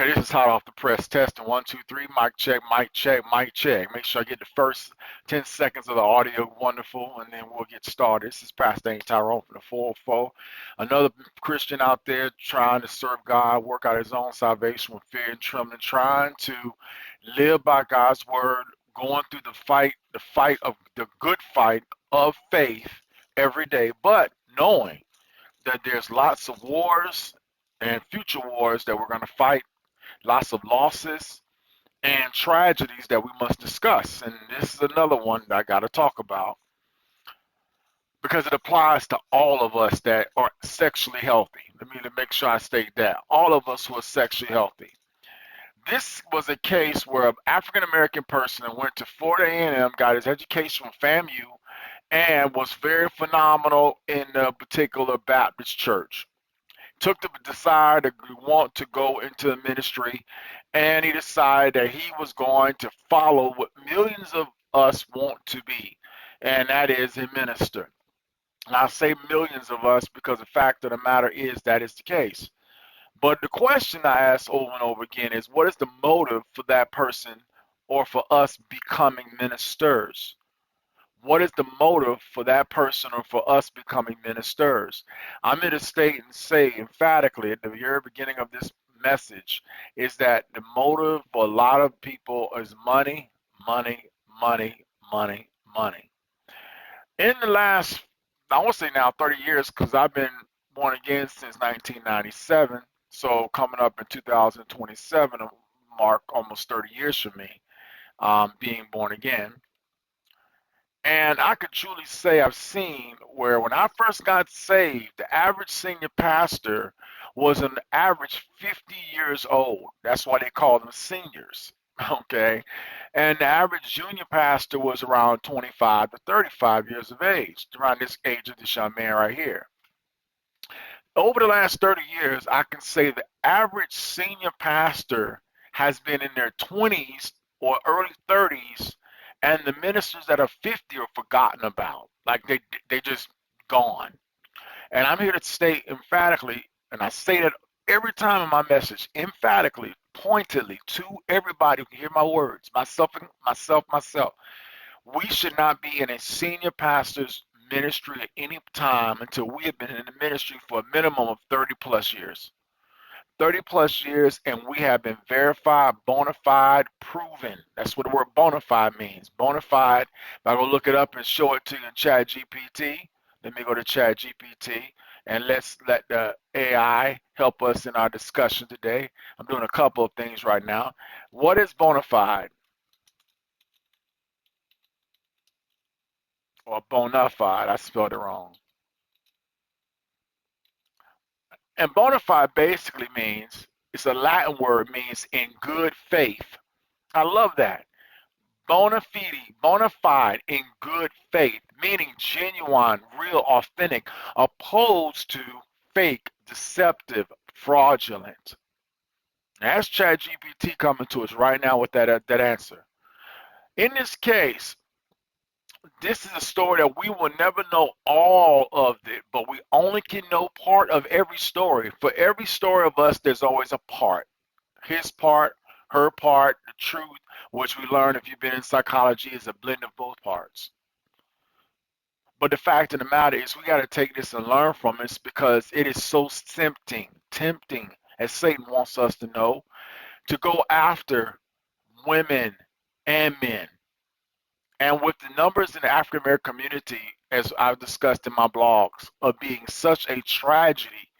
Okay, this is hot off the press. Testing 1, 2, 3. Mic check, mic check, mic check. Make sure I get the first 10 seconds of the audio wonderful, and then we'll get started. This is Pastor Tyrone from the 404. Another Christian out there trying to serve God, work out his own salvation with fear and trembling, trying to live by God's word, going through the fight of the good fight of faith every day, but knowing that there's lots of wars and future wars that we're going to fight, lots of losses and tragedies that we must discuss. And this is another one that I got to talk about because it applies to all of us that are sexually healthy. Let me make sure I state that. All of us who are sexually healthy. This was a case where an African American person went to Florida A&M, got his education from FAMU, and was very phenomenal in a particular Baptist church. Took the desire to want to go into the ministry, and he decided that he was going to follow what millions of us want to be, and that is a minister. And I say millions of us because the fact of the matter is that is the case. But the question I ask over and over again is, what is the motive for that person or for us becoming ministers? What is the motive for that person or for us becoming ministers? I'm here to state and say emphatically at the very beginning of this message is that the motive for a lot of people is money, money, money, money, money. In the last, I won't say now 30 years because I've been born again since 1997. So coming up in 2027, will mark almost 30 years for me being born again. And I could truly say I've seen where when I first got saved, the average senior pastor was an average 50 years old. That's why they call them seniors, okay? And the average junior pastor was around 25 to 35 years of age, around this age of this young man right here. Over the last 30 years, I can say the average senior pastor has been in their 20s or early 30s, and the ministers that are 50 are forgotten about. Like they just gone. And I'm here to state emphatically, and I say that every time in my message, emphatically, pointedly to everybody who can hear my words, myself. We should not be in a senior pastor's ministry at any time until we have been in the ministry for a minimum of 30 plus years. 30 plus years, and we have been verified, bona fide, proven. That's what the word bona fide means. Bona fide, if I go look it up and show it to you in Chat GPT, let me go to Chat GPT and let's let the AI help us in our discussion today. I'm doing a couple of things right now. What is bona fide? Or bona fide, I spelled it wrong. And bona fide basically means, it's a Latin word, means in good faith. I love that. Bona fide, bona fide, in good faith, meaning genuine, real, authentic, opposed to fake, deceptive, fraudulent. Now, that's ChatGPT coming to us right now with that answer. In this case, this is a story that we will never know all of it, but we only can know part of every story. For every story of us, there's always a part. His part, her part, the truth, which we learn if you've been in psychology is a blend of both parts. But the fact of the matter is we got to take this and learn from it because it is so tempting, as Satan wants us to know, to go after women and men. And with the numbers in the African American community, as I've discussed in my blogs, of being such a tragedy,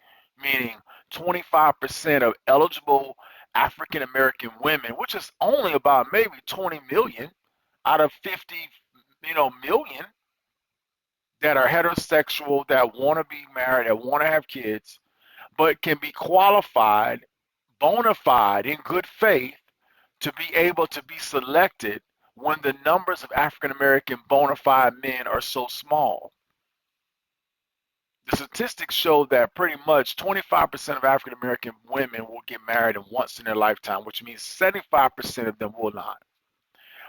meaning 25% of eligible African American women, which is only about maybe 20 million out of 50, million that are heterosexual, that want to be married, that want to have kids, but can be qualified, bona fide, in good faith, to be able to be selected when the numbers of African American bona fide men are so small. The statistics show that pretty much 25% of African American women will get married once in their lifetime, which means 75% of them will not.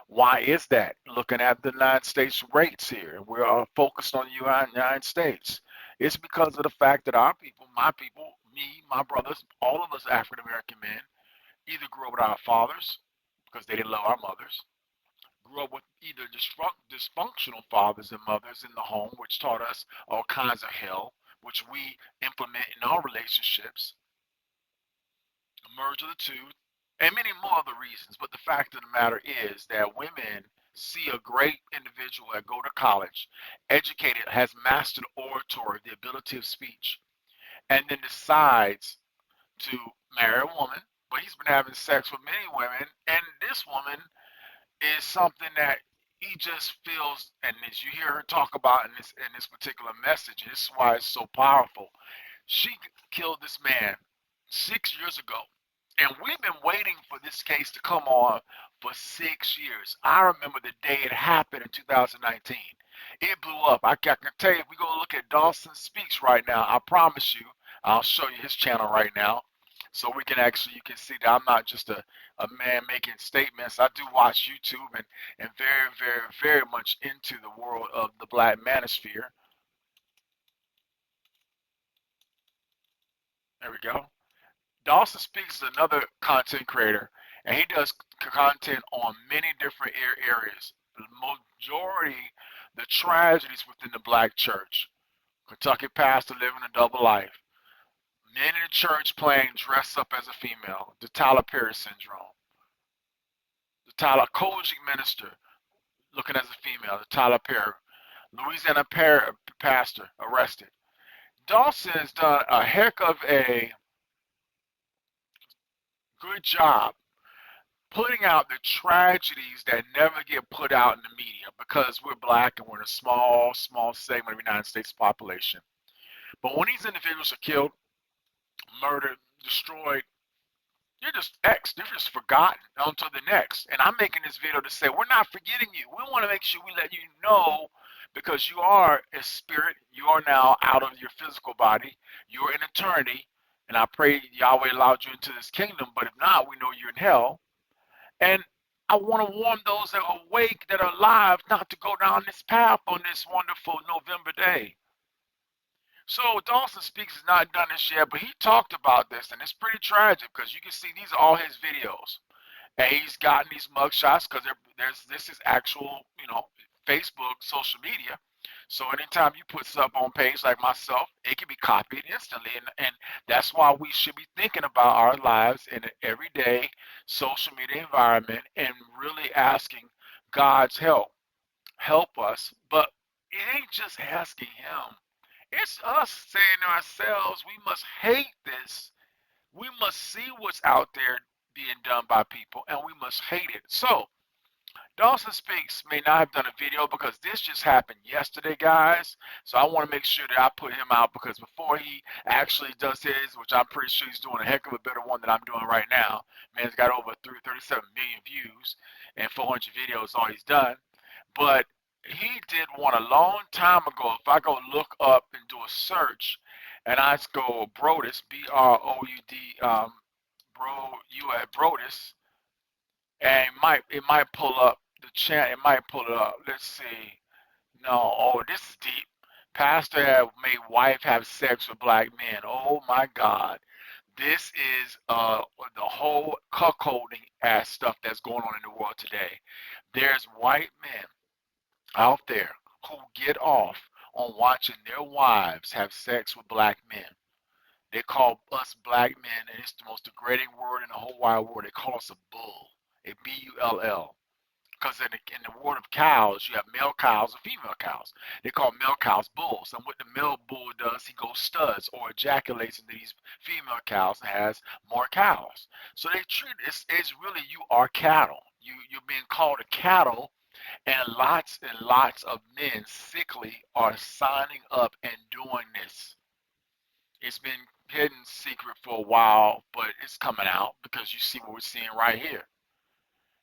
Why is that? Looking at the United States rates here, we are focused on the United States. It's because of the fact that our people, my people, me, my brothers, all of us African American men, either grew up with our fathers because they didn't love our mothers, grew up with either dysfunctional fathers and mothers in the home, which taught us all kinds of hell, which we implement in our relationships, a merge of the two, and many more other reasons. But the fact of the matter is that women see a great individual that go to college, educated, has mastered oratory, the ability of speech, and then decides to marry a woman, but he's been having sex with many women, and this woman is something that he just feels, and as you hear her talk about in this particular message, and this is why it's so powerful. She killed this man 6 years ago, and we've been waiting for this case to come on for 6 years. I remember the day it happened in 2019. It blew up. I can tell you, if we go look at Dawson Speaks right now, I promise you, I'll show you his channel right now. So we can actually, you can see that I'm not just a man making statements. I do watch YouTube and very, very, very much into the world of the black manosphere. There we go. Dawson Speaks is another content creator, and he does content on many different areas. The majority, the tragedies within the black church. Kentucky pastor living a double life. Men in the church playing dress up as a female. The Tabatha Perry syndrome. The Tyler Kojic minister looking as a female. The Tabatha Perry. Louisiana pastor arrested. Dawson has done a heck of a good job putting out the tragedies that never get put out in the media because we're black and we're in a small, small segment of the United States population. But when these individuals are killed, murdered, destroyed, you're just they're just forgotten until the next. And I'm making this video to say we're not forgetting you. We want to make sure we let you know because you are a spirit. You are now out of your physical body. You're in eternity. And I pray Yahweh allowed you into this kingdom. But if not, we know you're in hell. And I want to warn those that are awake, that are alive, not to go down this path on this wonderful November day. So Dawson Speaks has not done this yet, but he talked about this, and it's pretty tragic because you can see these are all his videos. And he's gotten these mugshots because this is actual, Facebook, social media. So anytime you put stuff on page like myself, it can be copied instantly. And that's why we should be thinking about our lives in an everyday social media environment and really asking God's help. Help us. But it ain't just asking him. It's us saying to ourselves, we must hate this. We must see what's out there being done by people, and we must hate it. So Dawson Speaks may not have done a video because this just happened yesterday, guys. So I want to make sure that I put him out because before he actually does his, which I'm pretty sure he's doing a heck of a better one than I'm doing right now. Man's got over 37 million views and 400 videos, all he's done. But he did one a long time ago. If I go look up and do a search, and I go Brodes, B-R-O-U-D, Brodes, and it might pull up the chat. It might pull it up. Let's see. No, oh, this is deep. Pastor have made wife have sex with black men. Oh my God. This is the whole cuckolding ass stuff that's going on in the world today. There's white men out there who get off on watching their wives have sex with black men. They call us black men, and it's the most degrading word in the whole wide world. They call us a bull, a B-U-L-L. Because in the world of cows, you have male cows and female cows. They call male cows bulls. And what the male bull does, he goes studs or ejaculates into these female cows and has more cows. So they treat it's really you are cattle. You're being called a cattle. And lots of men sickly are signing up and doing this. It's been hidden secret for a while, but it's coming out because you see what we're seeing right here.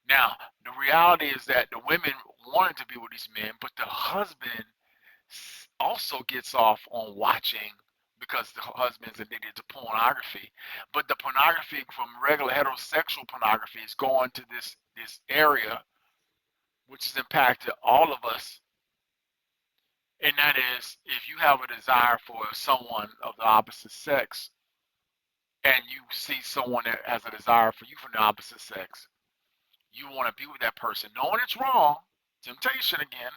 Now, the reality is that the women wanted to be with these men, but the husband also gets off on watching because the husband's addicted to pornography. But the pornography from regular heterosexual pornography is going to this area which has impacted all of us, and that is if you have a desire for someone of the opposite sex, and you see someone that has a desire for you from the opposite sex, you want to be with that person, knowing it's wrong, temptation again,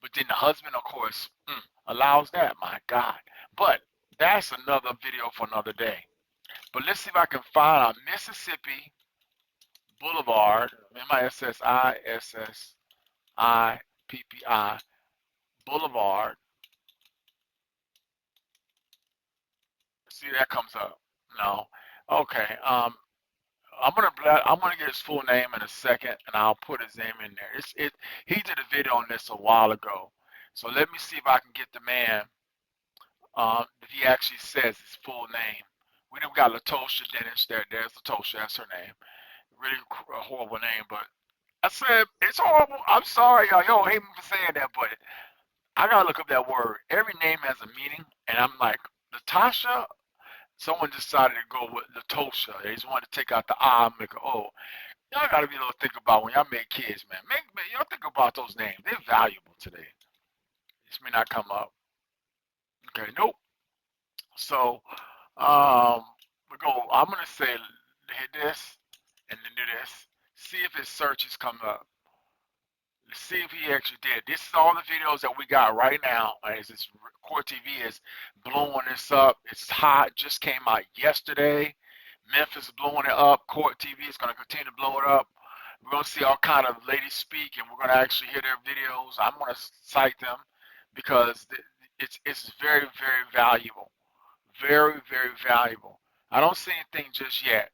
but then the husband, of course, allows that. My God. But that's another video for another day. But let's see if I can find a Mississippi Boulevard, Mississippi Boulevard. See, that comes up. No. Okay. I'm gonna get his full name in a second, and I'll put his name in there. He did a video on this a while ago, so let me see if I can get the man. If he actually says his full name. We don't got Latoshia Daniels there. There's Latoshia. That's her name. Really a horrible name, but I said it's horrible. I'm sorry, y'all. Y'all hate me for saying that, but I gotta look up that word. Every name has a meaning, and I'm like, Latasha. Someone decided to go with Latoshia. They just wanted to take out the I and make a O. Y'all gotta be able to think about when y'all make kids, man. Y'all think about those names. They're valuable today. This may not come up. Okay, nope. So, we go. I'm gonna say hit this and then do this. See if his searches come up. Let's see if he actually did. This is all the videos that we got right now. As this Court TV is blowing this up. It's hot. Just came out yesterday. Memphis is blowing it up. Court TV is going to continue to blow it up. We're going to see all kind of ladies speak, and we're going to actually hear their videos. I'm going to cite them because it's very, very valuable. Very, very valuable. I don't see anything just yet.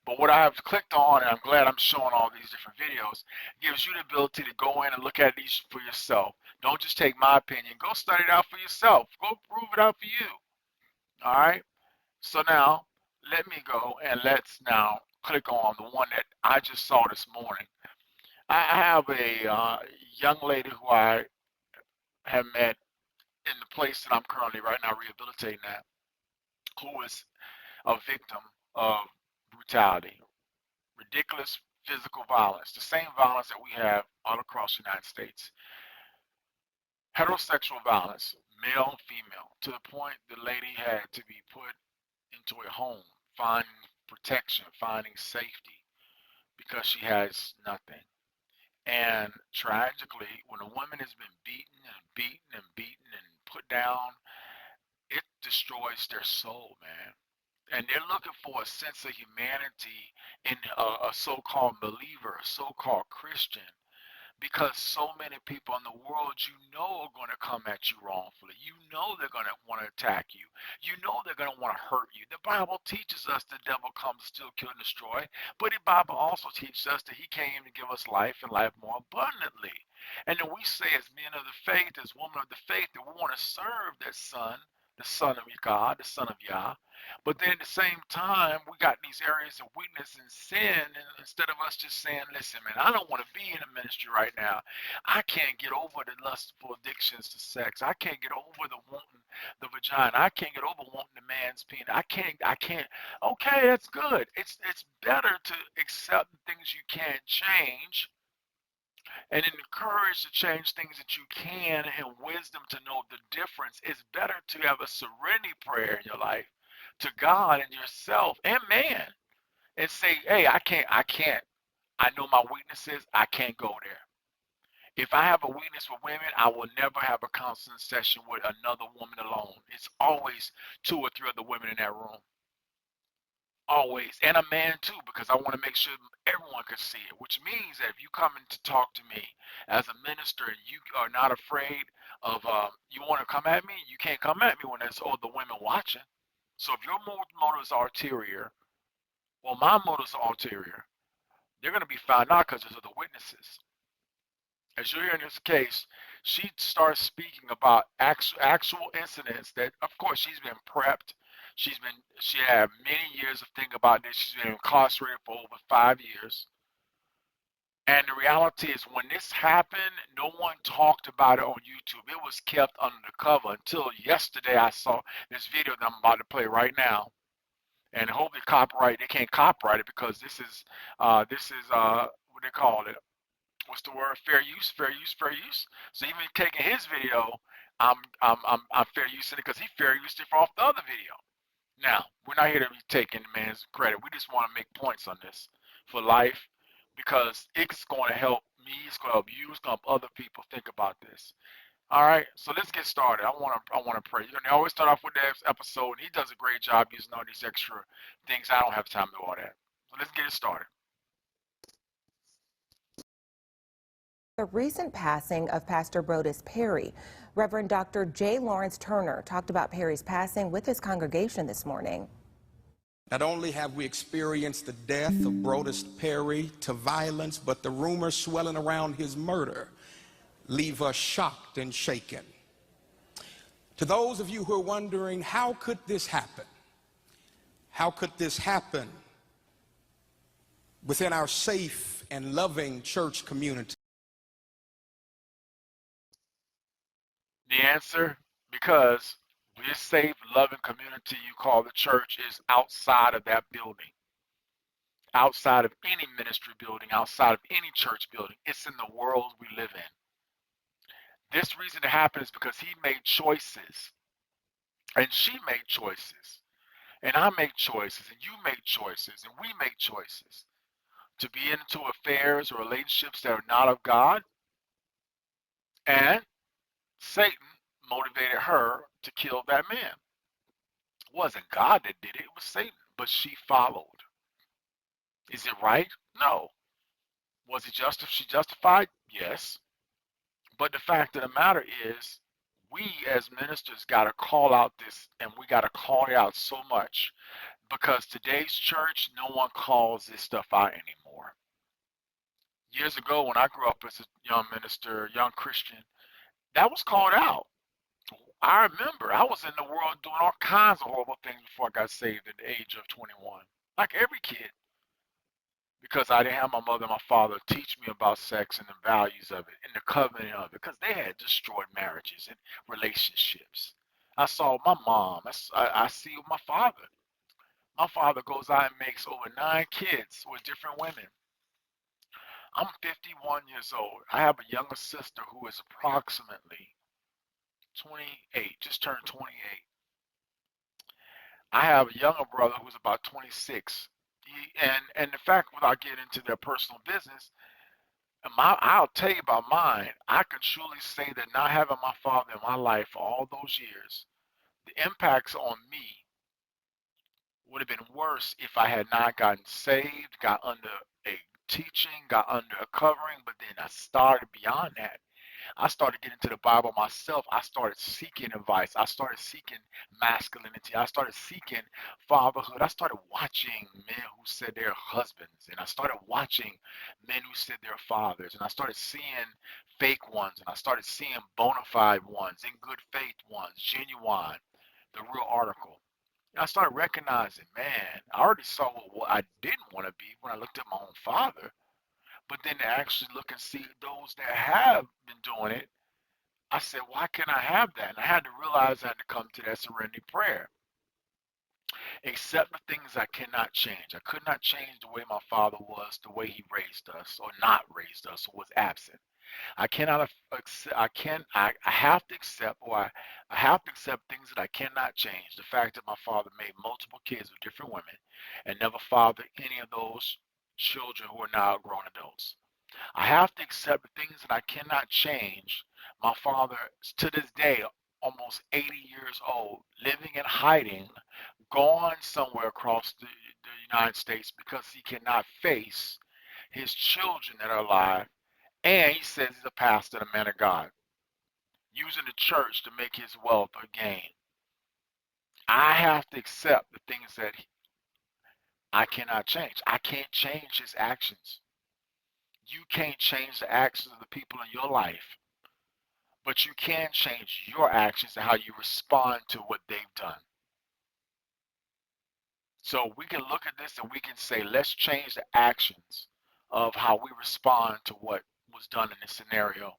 But what I have clicked on, and I'm glad I'm showing all these different videos, gives you the ability to go in and look at these for yourself. Don't just take my opinion. Go study it out for yourself. Go prove it out for you. All right? So now, let me go and let's now click on the one that I just saw this morning. I have a young lady who I have met in the place that I'm currently right now rehabilitating at, who is a victim of brutality, ridiculous physical violence, the same violence that we have all across the United States. Heterosexual violence, male and female, to the point the lady had to be put into a home, finding protection, finding safety, because she has nothing. And tragically, when a woman has been beaten and beaten and beaten and put down, it destroys their soul, man. And they're looking for a sense of humanity in a so-called believer, a so-called Christian, because so many people in the world you know are going to come at you wrongfully. You know they're going to want to attack you. You know they're going to want to hurt you. The Bible teaches us the devil comes to steal, kill, and destroy, but the Bible also teaches us that he came to give us life and life more abundantly. And then we say as men of the faith, as women of the faith, that we want to serve that son, the son of God, the son of Yah. But then at the same time, we got these areas of weakness and sin, and instead of us just saying, listen, man, I don't want to be in a ministry right now. I can't get over the lustful addictions to sex. I can't get over the wanting the vagina. I can't get over wanting the man's penis. I can't. Okay, that's good. It's better to accept things you can't change and then encourage to change things that you can and wisdom to know the difference. It's better to have a serenity prayer in your life to God and yourself and man and say, hey, I can't. I know my weaknesses. I can't go there. If I have a weakness with women, I will never have a counseling session with another woman alone. It's always two or three other women in that room. Always. And a man too, because I want to make sure everyone can see it, which means that if you come in to talk to me as a minister and you are not afraid of, you want to come at me, you can't come at me when there's other women watching. So if your motives are ulterior, well, my motives are ulterior, they're going to be found out because there's other witnesses. As you're hearing this case, she starts speaking about actual incidents that, of course, she's been prepped. She had many years of thinking about this. She's been incarcerated for over 5 years. And the reality is, when this happened, no one talked about it on YouTube. It was kept under the cover until yesterday. I saw this video that I'm about to play right now. And hopefully, they can't copyright it because this is what they call it. What's the word? Fair use, fair use, fair use. So even taking his video, I'm fair using it because he fair used it off the other video. Now, we're not here to be taking the man's credit. We just want to make points on this for life because it's going to help me, it's going to help you, it's going to help other people think about this. All right, so let's get started. I want to pray. You know, they always start off with this episode, and he does a great job using all these extra things. I don't have time to do all that. So let's get it started. The recent passing of Pastor Brodes Perry. Reverend Dr. J. Lawrence Turner talked about Perry's passing with his congregation this morning. Not only have we experienced the death of Brodes Perry to violence, but the rumors swelling around his murder leave us shocked and shaken. To those of you who are wondering, how could this happen? How could this happen within our safe and loving church community? The answer, because this safe, loving community you call the church is outside of that building, outside of any ministry building, outside of any church building. It's in the world we live in. This reason it happened is because he made choices, and she made choices, and I make choices, and you make choices, and we make choices to be into affairs or relationships that are not of God, and Satan motivated her to kill that man. It wasn't God that did it, it was Satan, but she followed. Is it right? No. Was it she justified? Yes. But the fact of the matter is, we as ministers got to call out this, and we got to call it out so much because today's church, no one calls this stuff out anymore. Years ago, when I grew up as a young minister, young Christian, that was called out. I remember I was in the world doing all kinds of horrible things before I got saved at the age of 21, like every kid, because I didn't have my mother and my father teach me about sex and the values of it and the covenant of it, because they had destroyed marriages and relationships. I saw my mom. I see my father. My father goes out and makes over 9 kids with different women. I'm 51 years old. I have a younger sister who is approximately 28, just turned 28. I have a younger brother who's about 26. And the fact, without getting into their personal business, I'll tell you about mine. I can truly say that not having my father in my life for all those years, the impacts on me would have been worse if I had not gotten saved, got under a teaching, got under a covering, but then I started beyond that. I started getting into the Bible myself. I started seeking advice. I started seeking masculinity. I started seeking fatherhood. I started watching men who said they're husbands. And I started watching men who said they're fathers. And I started seeing fake ones. And I started seeing bona fide ones, in good faith ones, genuine, the real article. And I started recognizing, man, I already saw what I didn't want to be when I looked at my own father. But then to actually look and see those that have been doing it, I said, why can't I have that? And I had to realize I had to come to that serenity prayer. Accept the things I cannot change. I could not change the way my father was, the way he raised us, or not raised us, or was absent. I cannot accept, I have to accept, I have to accept things that I cannot change. The fact that my father made multiple kids with different women and never fathered any of those children who are now grown adults. I have to accept the things that I cannot change. My father, to this day, almost 80 years old, living and hiding, gone somewhere across the United States because he cannot face his children that are alive. And he says he's a pastor and a man of God, using the church to make his wealth or gain. I have to accept the things that I cannot change. I can't change his actions. You can't change the actions of the people in your life, but you can change your actions and how you respond to what they've done. So we can look at this and we can say, let's change the actions of how we respond to what was done in this scenario.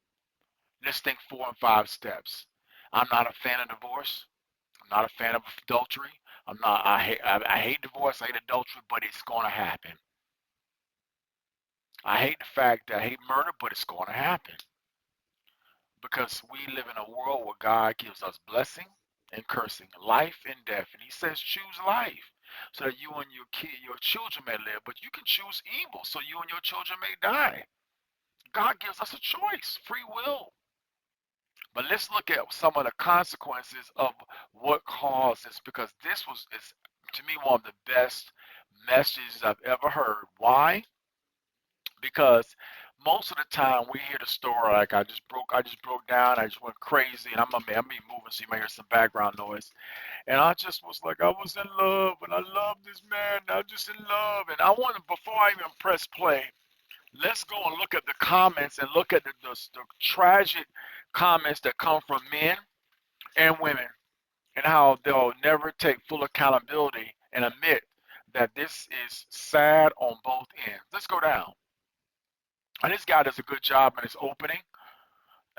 Let's think 4 and 5 steps. I'm not a fan of divorce. I'm not a fan of adultery. I hate divorce, I hate adultery, but it's going to happen. I hate the fact that I hate murder, but it's going to happen. Because we live in a world where God gives us blessing and cursing, life and death. And he says, choose life so that you and your children may live. But you can choose evil so you and your children may die. God gives us a choice, free will. But let's look at some of the consequences of what caused this, because this is to me one of the best messages I've ever heard. Why? Because most of the time we hear the story like I just broke down, I just went crazy, and I'm moving, so you may hear some background noise. And I just was like, I was in love, and I love this man, and I'm just in love. And I want to, before I even press play, let's go and look at the comments and look at the tragic comments that come from men and women, and how they'll never take full accountability and admit that this is sad on both ends. Let's go down. And this guy does a good job in his opening.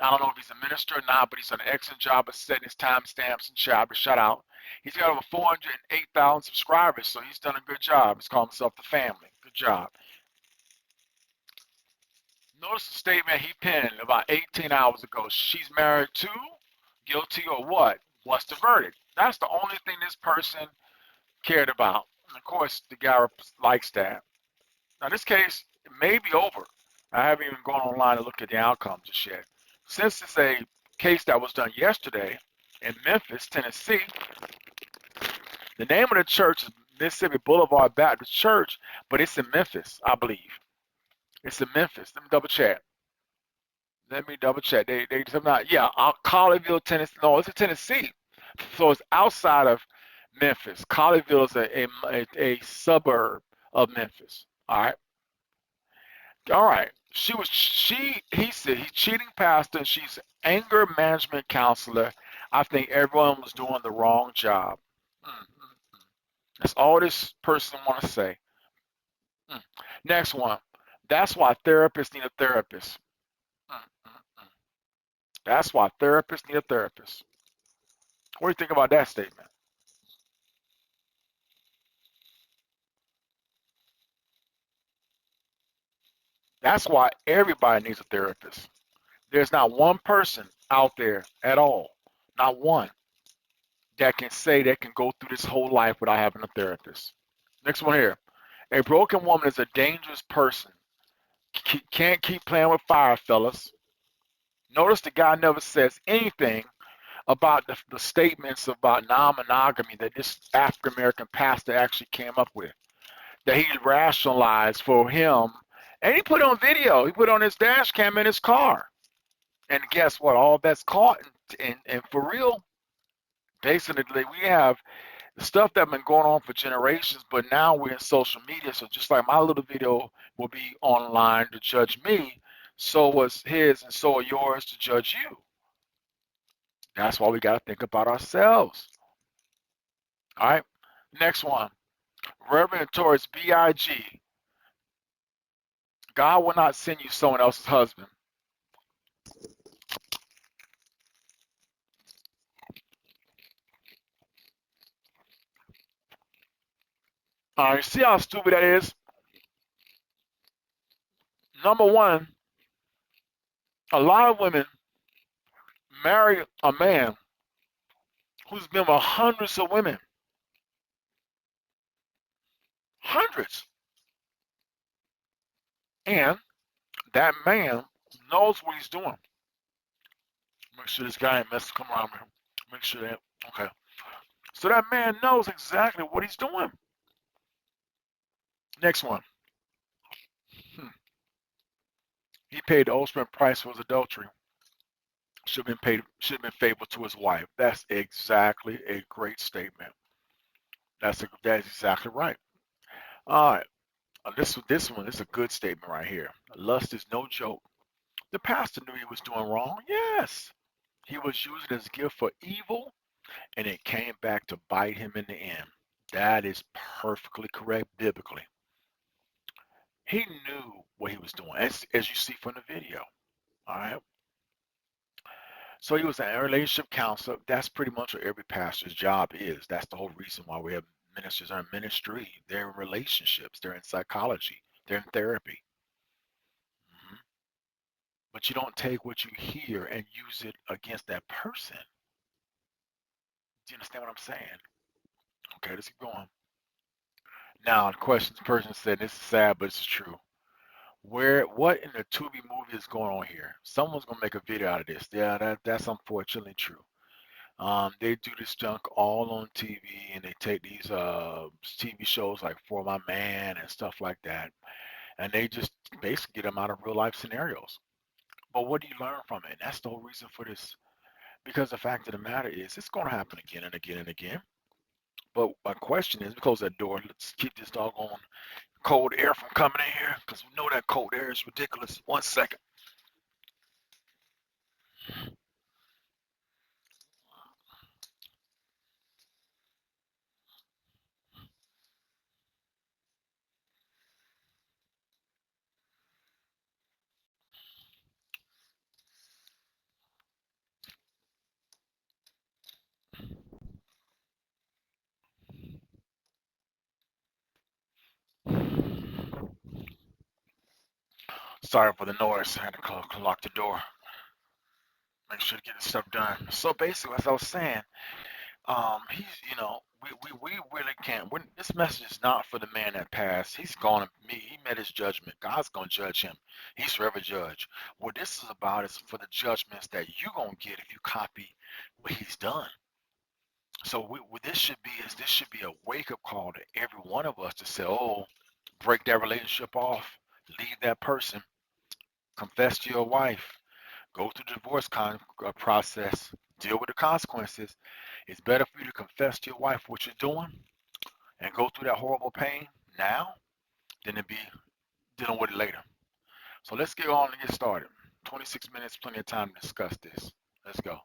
I don't know if he's a minister or not, but he's done an excellent job of setting his timestamps and shout out. He's got over 408,000 subscribers, so he's done a good job. He's called himself the family. Good job. Notice the statement he penned about 18 hours ago. She's married to, guilty or what? What's the verdict? That's the only thing this person cared about. And of course, the guy likes that. Now, this case may be over. I haven't even gone online to look at the outcome just yet. Since it's a case that was done yesterday in Memphis, Tennessee, the name of the church is Mississippi Boulevard Baptist Church, but it's in Memphis, I believe. It's in Memphis. Let me double check. They not, yeah, Collierville, Tennessee. No, it's in Tennessee. So it's outside of Memphis. Collierville is a suburb of Memphis. All right. All right. He said he's cheating pastor and she's anger management counselor. I think everyone was doing the wrong job. That's all this person want to say. Next one. That's why therapists need a therapist. That's why therapists need a therapist. What do you think about that statement? That's why everybody needs a therapist. There's not one person out there at all, not one, that can say they can go through this whole life without having a therapist. Next one here. A broken woman is a dangerous person. Can't keep playing with fire, fellas. Notice the guy never says anything about the statements about non-monogamy that this African American pastor actually came up with, that he rationalized for him, and he put on video. He put on his dash cam in his car, and guess what? All that's caught, and for real, basically we have stuff that's been going on for generations, but now we're in social media. So just like my little video will be online to judge me, so was his, and so are yours to judge you. That's why we got to think about ourselves. All right. Next one. Reverend towards BIG. God will not send you someone else's husband. All right. See how stupid that is? Number one, a lot of women marry a man who's been with hundreds of women. Hundreds. And that man knows what he's doing. Make sure this guy ain't messing come around here. Make sure that, okay. So that man knows exactly what he's doing. Next one. He paid the ultimate price for his adultery. Should have been faithful to his wife. That's exactly a great statement. That's exactly right. All right. This one is a good statement right here. Lust is no joke. The pastor knew he was doing wrong. Yes. He was using his gift for evil, and it came back to bite him in the end. That is perfectly correct biblically. He knew what he was doing, as you see from the video. All right. So he was a relationship counselor. That's pretty much what every pastor's job is. That's the whole reason why we have ministers are in ministry. They're in relationships. They're in psychology. They're in therapy. Mhm. But you don't take what you hear and use it against that person. Do you understand what I'm saying? Okay, let's keep going. Now, the question, the person said, this is sad, but it's true. What in the Tubi movie is going on here? Someone's gonna make a video out of this. Yeah, that's unfortunately true. They do this junk all on TV, and they take these TV shows like For My Man and stuff like that, and they just basically get them out of real life scenarios. But what do you learn from it? And that's the whole reason for this. Because the fact of the matter is, it's going to happen again and again and again. But my question is, close that door. Let's keep this doggone cold air from coming in here, because we know that cold air is ridiculous. 1 second. Sorry for the noise. I had to lock the door. Make sure to get this stuff done. So basically, as I was saying, he's, we really can't. This message is not for the man that passed. He's gone. He met his judgment. God's gonna judge him. He's forever judge. What this is about is for the judgments that you're gonna get if you copy what he's done. So what this should be a wake up call to every one of us to say, oh, break that relationship off, leave that person, confess to your wife, go through the divorce process, deal with the consequences. It's better for you to confess to your wife what you're doing and go through that horrible pain now than to be dealing with it later. So let's get on and get started. 26 minutes, plenty of time to discuss this. Let's go.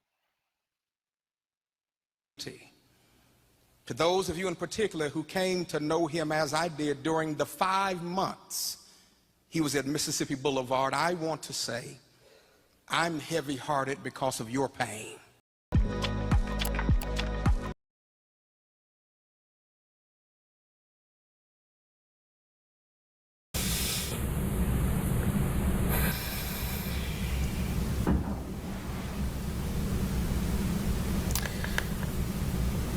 To those of you in particular who came to know him as I did during the 5 months he was at Mississippi Boulevard, I want to say I'm heavy-hearted because of your pain.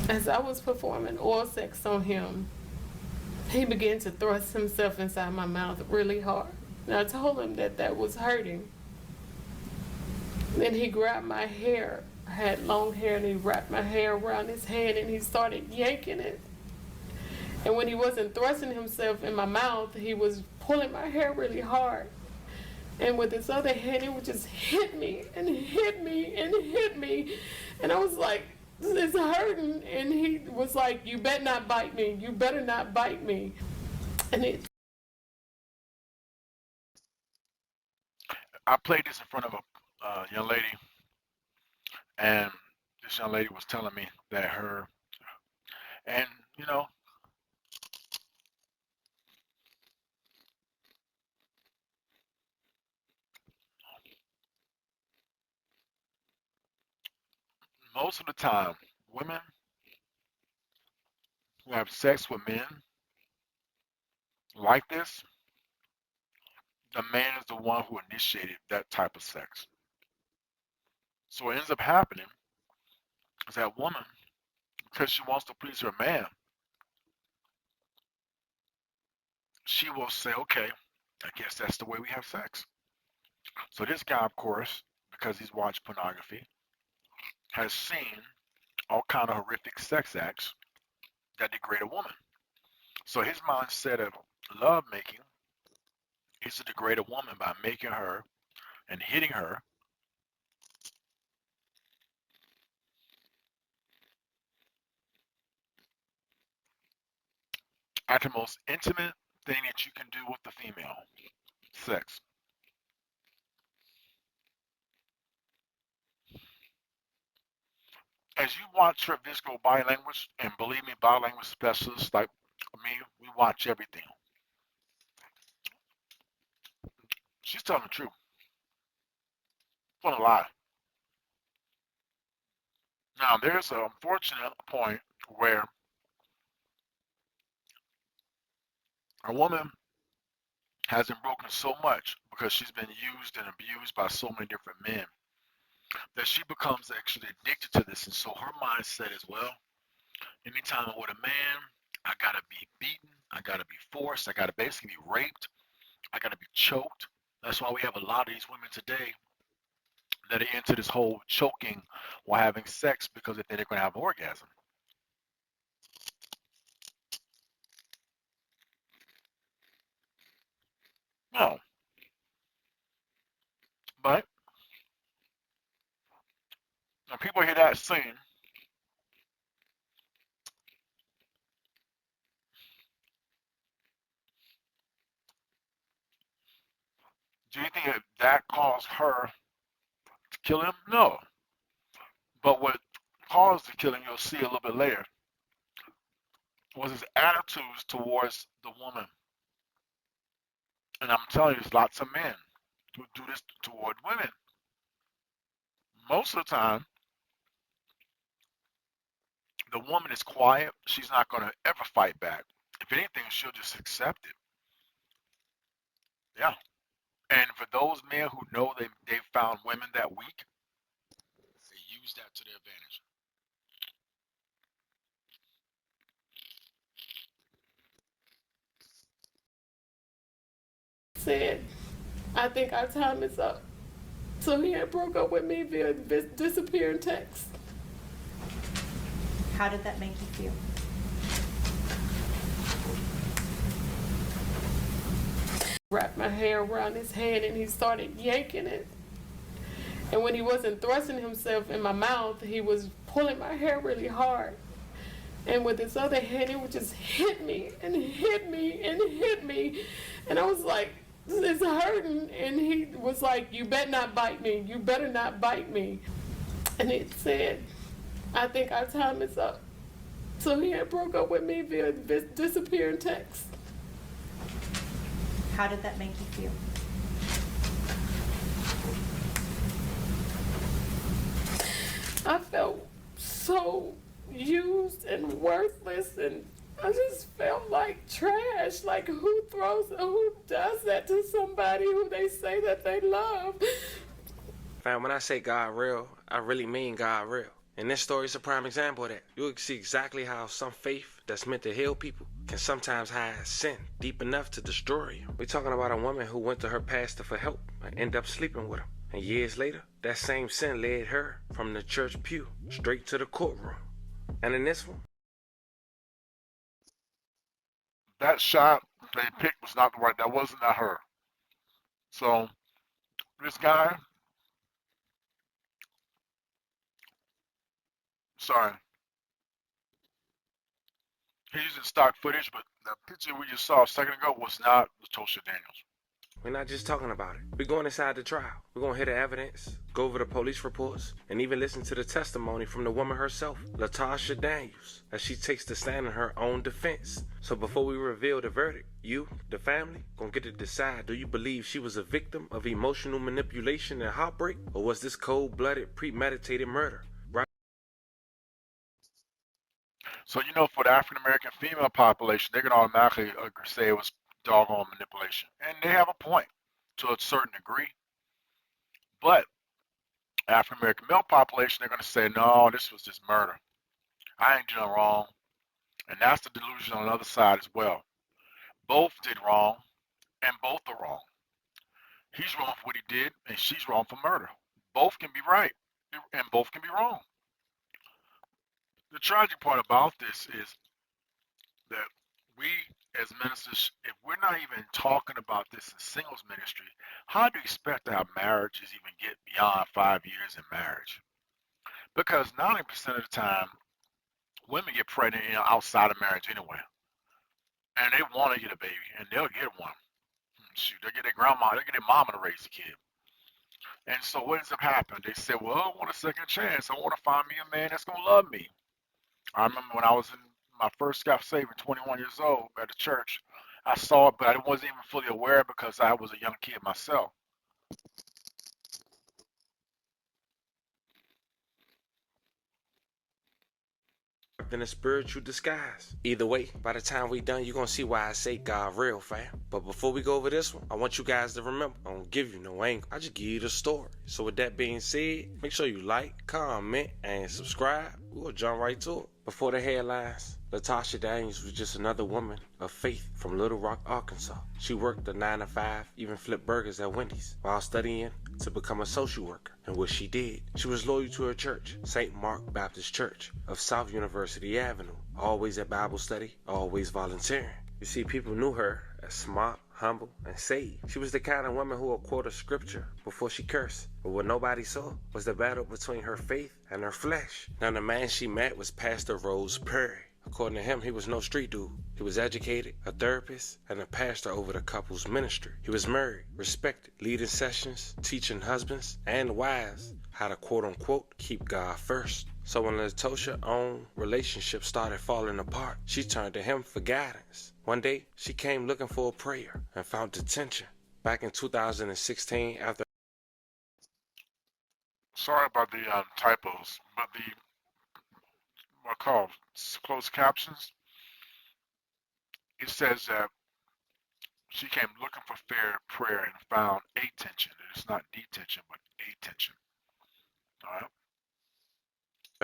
As I was performing oral sex on him, he began to thrust himself inside my mouth really hard. And I told him that that was hurting. Then he grabbed my hair. I had long hair, and he wrapped my hair around his hand and he started yanking it. And when he wasn't thrusting himself in my mouth, he was pulling my hair really hard. And with his other hand, he would just hit me and hit me and hit me. And I was like, it's hurting. And he was like, you better not bite me. You better not bite me. And I played this in front of a young lady, and this young lady was telling me that and you know, most of the time, women who have sex with men like this, the man is the one who initiated that type of sex. So what ends up happening is that woman, because she wants to please her man, she will say, okay, I guess that's the way we have sex. So this guy, of course, because he's watched pornography, has seen all kind of horrific sex acts that degrade a woman. So his mindset of love making is to degrade a woman by making her and hitting her at the most intimate thing that you can do with the female, sex. As you watch her physical body language, and believe me, body language specialists like me, we watch everything. She's telling the truth. It's not a lie. Now, there's an unfortunate point where a woman hasn't broken so much because she's been used and abused by so many different men that she becomes actually addicted to this. And so her mindset is, well, anytime I'm with a man, I gotta be beaten, I gotta be forced, I gotta basically be raped, I gotta be choked. That's why we have a lot of these women today that are into this whole choking while having sex because they think they're gonna have an orgasm. No. But when people hear that scene, do you think that caused her to kill him? No. But what caused the killing, you'll see a little bit later, was his attitudes towards the woman. And I'm telling you, there's lots of men who do this toward women. Most of the time, the woman is quiet. She's not going to ever fight back. If anything, she'll just accept it. Yeah. And for those men who know they've found women that weak, they use that to their advantage. Said, I think our time is up. So he had broke up with me via disappearing text. How did that make you feel? Wrapped my hair around his hand and he started yanking it. And when he wasn't thrusting himself in my mouth, he was pulling my hair really hard. And with his other hand, he would just hit me and hit me and hit me. And I was like, it's hurting. And he was like, you better not bite me. You better not bite me. And it said, I think our time is up. So he had broke up with me via disappearing text. How did that make you feel? I felt so used and worthless, and I just felt like trash. Like, who does that to somebody who they say that they love? Fam, when I say God real, I really mean God real. And this story is a prime example of that. You'll see exactly how some faith that's meant to heal people can sometimes hide sin deep enough to destroy you. We're talking about a woman who went to her pastor for help and ended up sleeping with him. And years later, that same sin led her from the church pew straight to the courtroom. And in this one, That shot they picked was not the right. That wasn't at her. So this guy, sorry, he's using stock footage, but the picture we just saw a second ago was not Latoshia Daniels. we're not just talking about it. We're going inside the trial. We're going to hear the evidence, go over the police reports, and even listen to the testimony from the woman herself, Latoshia Daniels, as she takes the stand in her own defense. So before we reveal the verdict, you, the family, gonna get to decide, do you believe she was a victim of emotional manipulation and heartbreak, or was this cold-blooded, premeditated murder? Right? So for the African American female population, they're gonna automatically say it was doggone manipulation, and they have a point to a certain degree. But African American male population, they're gonna say, no, this was just murder. I ain't doing wrong, and that's the delusion on the other side as well. Both did wrong, and both are wrong. He's wrong for what he did, and she's wrong for murder. Both can be right, and both can be wrong. The tragic part about this is that we as ministers, if we're not even talking about this in singles ministry, how do you expect to have marriages even get beyond 5 years in marriage? Because 90% of the time, women get pregnant outside of marriage anyway. And they want to get a baby, and they'll get one. Shoot, they'll get their grandma, they'll get their mama to raise the kid. And so what ends up happening? They say, well, I want a second chance. I want to find me a man that's going to love me. I remember when I was in my first got saved at 21 years old at the church, I saw it, but I wasn't even fully aware because I was a young kid myself. wrapped in a spiritual disguise. Either way, by the time we done, you're gonna see why I say God real, fam. But before we go over this one, I want you guys to remember, I don't give you no angle. I just give you the story. So with that being said, make sure you like, comment, and subscribe. We'll jump right to it. Before the headlines, Latoshia Daniels was just another woman of faith from Little Rock, Arkansas. She worked a 9 to 5, even flipped burgers at Wendy's, while studying to become a social worker. And what she did, she was loyal to her church, St. Mark Baptist Church of South University Avenue, always at Bible study, always volunteering. You see, people knew her as smart, humble, and saved. She was the kind of woman who would quote a scripture before she cursed. But what nobody saw was the battle between her faith and her flesh. Now, the man she met was Pastor Brodes Perry. According to him, he was no street dude. He was educated, a therapist, and a pastor over the couple's ministry. He was married, respected, leading sessions, teaching husbands and wives how to quote-unquote keep God first. So when Latoshia's own relationship started falling apart, she turned to him for guidance. One day, she came looking for a prayer and found detention. Back in 2016, after... Sorry about the typos, but the what called closed captions. It says that she came looking for fair prayer and found attention. It's not detention, but attention. All right.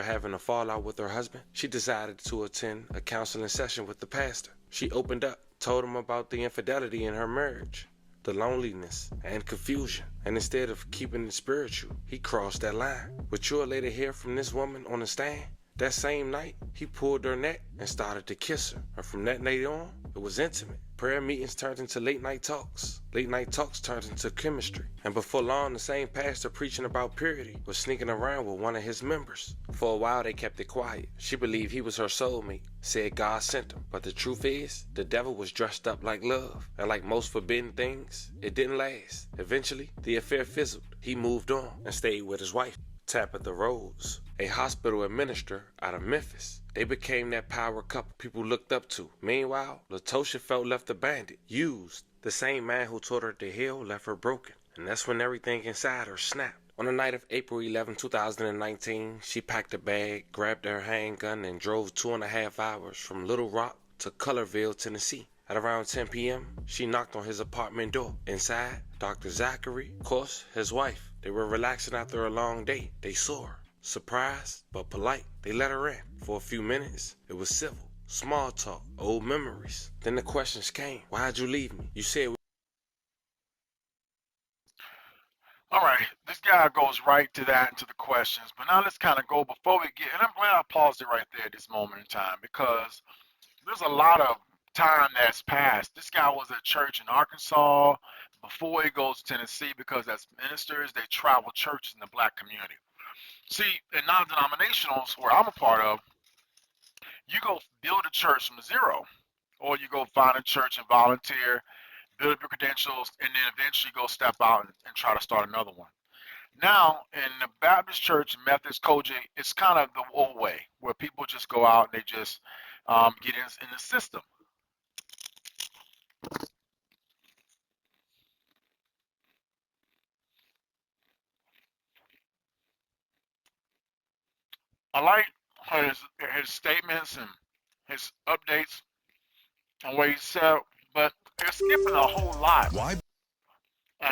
having a fallout with her husband, she decided to attend a counseling session with the pastor. She opened up, told him about the infidelity in her marriage, the loneliness and confusion, and instead of keeping it spiritual, he crossed that line. But you'll later hear from this woman on the stand. That same night, he pulled her neck and started to kiss her. And from that night on, it was intimate. Prayer meetings turned into late night talks. Late night talks turned into chemistry. And before long, the same pastor preaching about purity was sneaking around with one of his members. For a while, they kept it quiet. She believed he was her soulmate, said God sent him. But the truth is, the devil was dressed up like love. And like most forbidden things, it didn't last. Eventually, the affair fizzled. He moved on and stayed with his wife, Tabatha Perry, a hospital administrator out of Memphis. They became that power couple people looked up to. Meanwhile, Latoshia felt left abandoned, used. The same man who taught her to heal left her broken. And that's when everything inside her snapped. On the night of April 11, 2019, she packed a bag, grabbed her handgun, and drove 2.5 hours from Little Rock to Collierville, Tennessee. At around 10 p.m., she knocked on his apartment door. Inside, Dr. Zachary, of course, his wife. They were relaxing after a long day. They saw her. Surprised, but polite. They let her in. For a few minutes, it was civil. Small talk, old memories. Then the questions came. Why'd you leave me? You said... All right, this guy goes right to that and to the questions. But now let's kind of go before we get, and I'm glad I paused it right there at this moment in time because there's a lot of time that's passed. This guy was at church in Arkansas before he goes to Tennessee because as ministers, they travel churches in the black community. See, in non-denominationals, where I'm a part of, you go build a church from zero, or you go find a church and volunteer, build up your credentials, and then eventually go step out and try to start another one. Now, in the Baptist church, Memphis, Koji, it's kind of the old way, where people just go out and they just get in the system. I like his statements and his updates and what he said, but they're skipping a whole lot. Why? And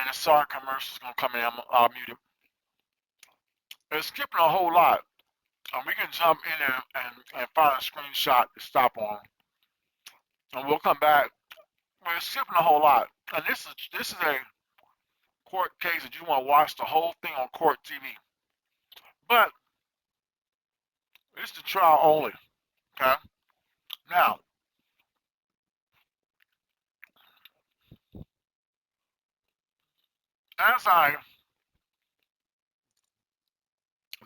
the sorry commercial's gonna come in. I'll mute him. They're skipping a whole lot, and we can jump in and find a screenshot to stop on, and we'll come back. We're skipping a whole lot, and this is a court case that you want to watch the whole thing on court TV, but it's the trial only. Okay. Now, as I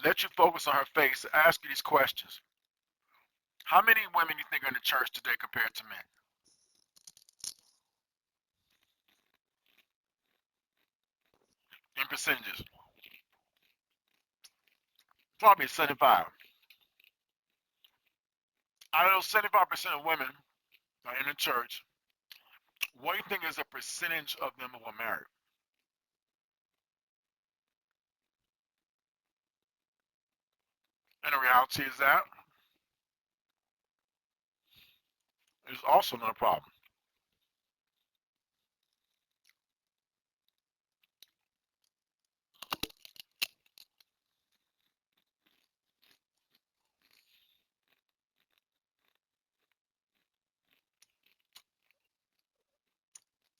let you focus on her face, ask you these questions. How many women do you think are in the church today compared to men? In percentages. Probably 75. Out of those 75% of women that are in the church, what do you think is the percentage of them who are married? And the reality is that is also not a problem.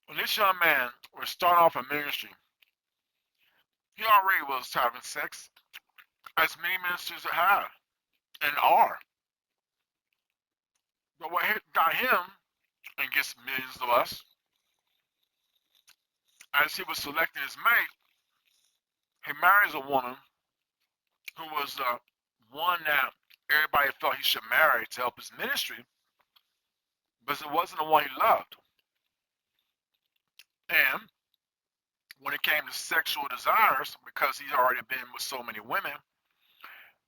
When this young man was starting off in ministry, he already was having sex, as many ministers have and are. But what got him, and gets millions of us, as he was selecting his mate, he marries a woman who was one that everybody felt he should marry to help his ministry, but it wasn't the one he loved. And when it came to sexual desires, because he's already been with so many women,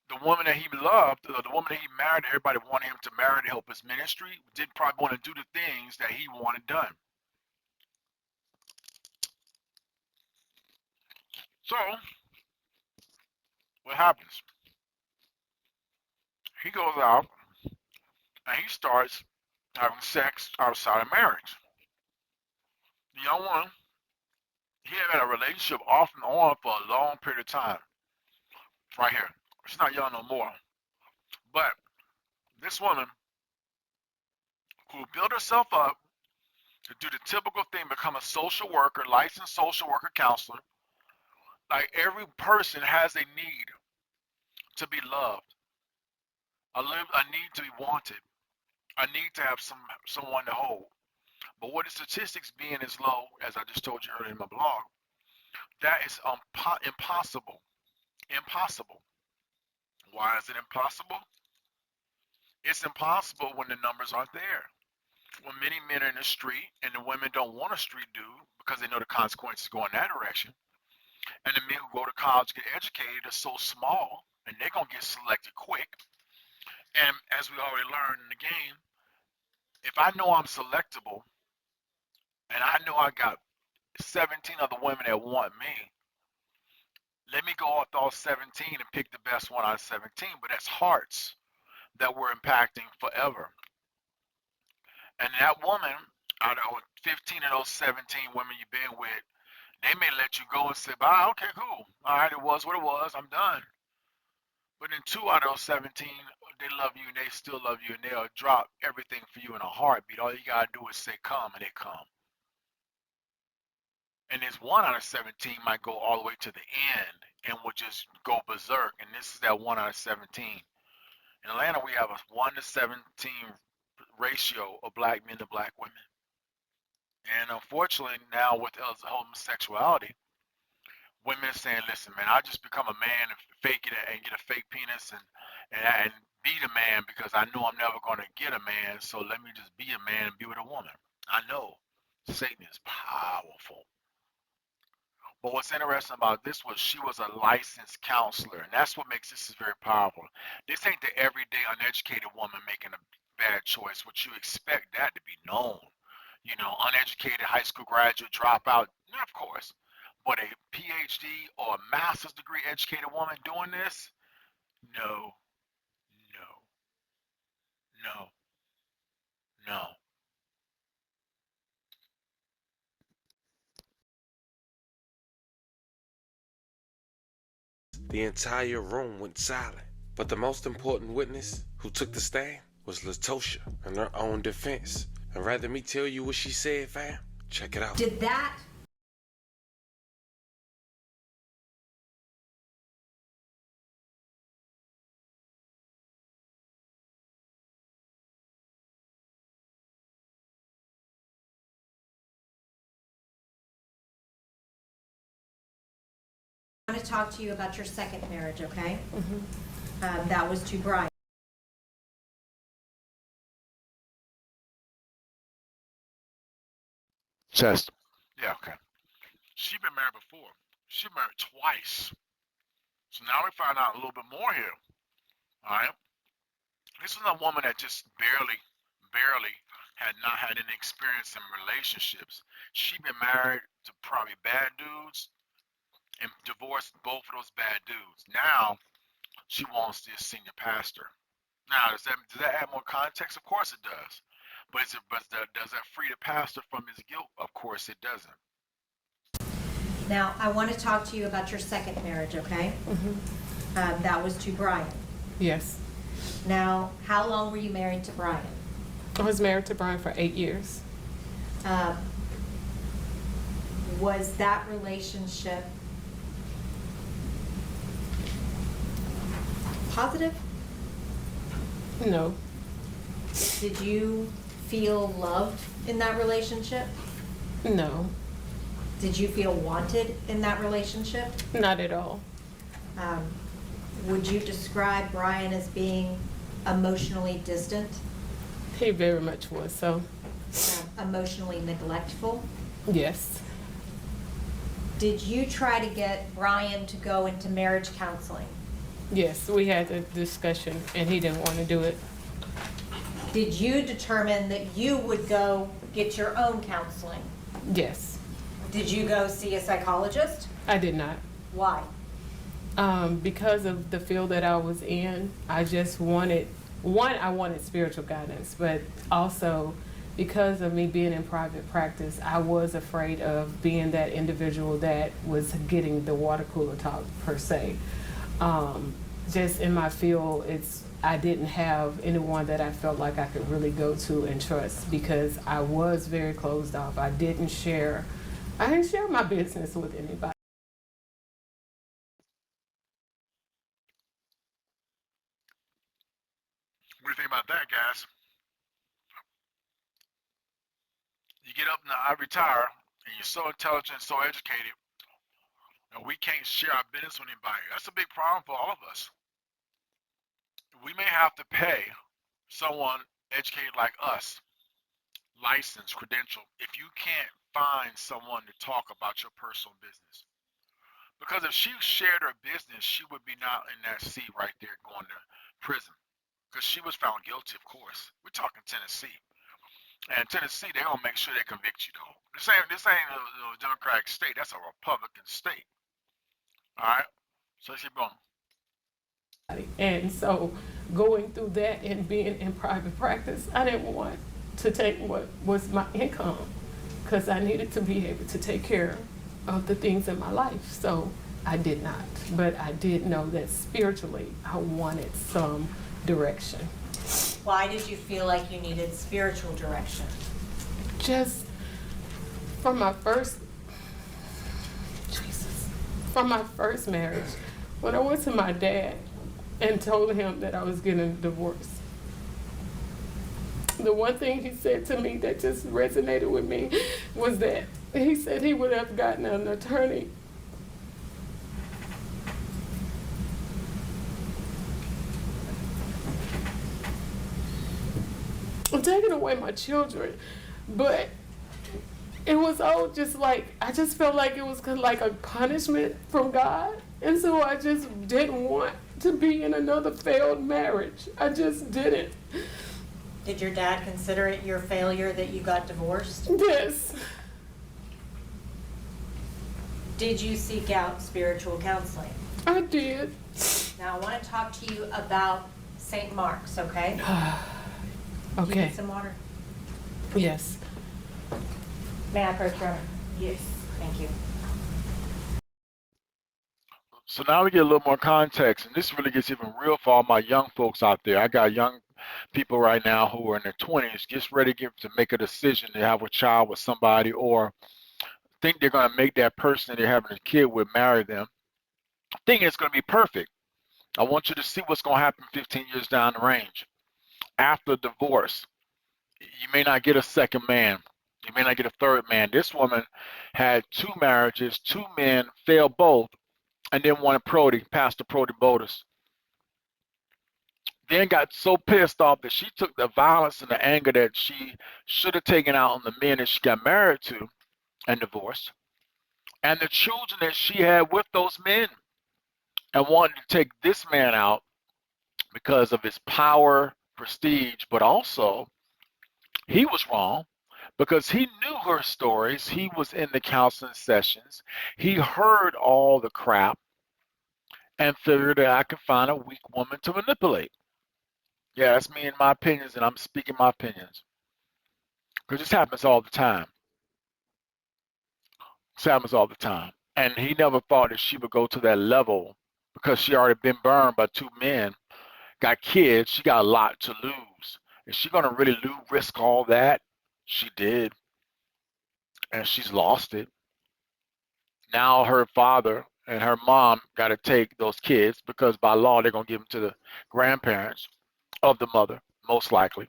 the woman that he loved, the woman that he married, everybody wanted him to marry to help his ministry, didn't probably want to do the things that he wanted done. So, what happens? He goes out and he starts having sex outside of marriage. The young one, he had a relationship off and on for a long period of time. Right here. She's not young no more. But this woman who built herself up to do the typical thing, become a social worker, licensed social worker counselor, like every person has a need to be loved, a need to be wanted, a need to have someone to hold. But with the statistics being as low, as I just told you earlier in my blog, that is impossible. Impossible. Why is it impossible? It's impossible when the numbers aren't there. When many men are in the street and the women don't want a street dude because they know the consequences go in that direction, and the men who go to college get educated are so small and they're going to get selected quick. And as we already learned in the game, if I know I'm selectable and I know I got 17 other women that want me, let me go off all 17 and pick the best one out of 17. But that's hearts that we're impacting forever. And that woman, out of 15 of those 17 women you've been with, they may let you go and say, "Bye, okay, cool. All right, it was what it was. I'm done." But then 2 out of those 17, they love you and they still love you and they'll drop everything for you in a heartbeat. All you gotta do is say come and they come. And this 1 out of 17 might go all the way to the end and will just go berserk. And this is that 1 out of 17. In Atlanta, we have a 1 to 17 ratio of black men to black women. And unfortunately, now with homosexuality, women are saying, "Listen, man, I just become a man and fake it and get a fake penis and be the man because I know I'm never going to get a man. So let me just be a man and be with a woman." I know Satan is powerful. But what's interesting about this was she was a licensed counselor, and that's what makes this very powerful. This ain't the everyday uneducated woman making a bad choice. What you expect that to be known. You know, uneducated high school graduate dropout, of course. But a PhD or a master's degree educated woman doing this? No, no, no, no. The entire room went silent. But the most important witness who took the stand was Latoshia in her own defense. And rather me tell you what she said, fam, check it out. Did that I want to talk to you about your second marriage, okay? That was to Brian. Chest. Yeah, okay. She been married before. She been married twice. So now we find out a little bit more here. All right. This is a woman that just barely had not had any experience in relationships. She been married to probably bad dudes and divorced both of those bad dudes. Now she wants this senior pastor. Now does that add more context? Of course it does. But, does that free the pastor from his guilt? Of course it doesn't. Now, I want to talk to you about your second marriage, okay? That was to Brian. Yes. Now, how long were you married to Brian? I was married to Brian for 8 years. Was that relationship positive? No. Did you feel loved in that relationship? No. Did you feel wanted in that relationship? Not at all. Would you describe Brian as being emotionally distant, He very much was so. emotionally neglectful? Yes. Did you try to get Brian to go into marriage counseling? Yes, we had a discussion and he didn't want to do it. Did you determine that you would go get your own counseling? Yes. Did you go see a psychologist? I did not. Why? Because of the field that I was in, I just wanted, I wanted spiritual guidance, but also because of me being in private practice, I was afraid of being that individual that was getting the water cooler talk per se. Just in my field, I didn't have anyone that I felt like I could really go to and trust because I was very closed off. I didn't share my business with anybody. What do you think about that, guys? You get up and I retire, and you're so intelligent, so educated, and we can't share our business with anybody. That's a big problem for all of us. We may have to pay someone educated like us, licensed, credentialed, if you can't find someone to talk about your personal business. Because if she shared her business, she would be not in that seat right there going to prison. Because she was found guilty, of course. We're talking Tennessee. And Tennessee, they're gonna make sure they convict you though. This ain't a Democratic state, that's a Republican state. Alright? So let's keep going. And so going through that and being in private practice, I didn't want to take what was my income because I needed to be able to take care of the things in my life. So I did not, but I did know that spiritually I wanted some direction. Why did you feel like you needed spiritual direction? Just from my first marriage, when I went to my dad and told him that I was getting a divorce, the one thing he said to me that just resonated with me was that he said he would have gotten an attorney. I'm taking away my children, but it was all just like, I just felt like it was like a punishment from God. And so I just didn't want to be in another failed marriage. I just didn't. Did your dad consider it your failure that you got divorced? Yes. Did you seek out spiritual counseling? I did. Now I want to talk to you about St. Mark's, okay? Do you Okay. need some water? Yes. May I approach your honor? Yes. Thank you. So now we get a little more context, and this really gets even real for all my young folks out there. I got young people right now who are in their 20s, just ready to make a decision to have a child with somebody or think they're going to make that person that they're having a kid with marry them. Think it's going to be perfect. I want you to see what's going to happen 15 years down the range. After divorce, you may not get a second man. You may not get a third man. This woman had 2 marriages, 2 men, failed both, and then wanted Pastor Brody Bodas. Then got so pissed off that she took the violence and the anger that she should have taken out on the men that she got married to and divorced, and the children that she had with those men, and wanted to take this man out because of his power, prestige, but also he was wrong because he knew her stories. He was in the counseling sessions. He heard all the crap and figured that I could find a weak woman to manipulate. Yeah, that's me and my opinions, and I'm speaking my opinions. Because this happens all the time. This happens all the time. And he never thought that she would go to that level because she already been burned by two men, got kids, she got a lot to lose. Is she going to really risk all that? She did. And she's lost it. Now her father and her mom got to take those kids because by law they're going to give them to the grandparents of the mother, most likely.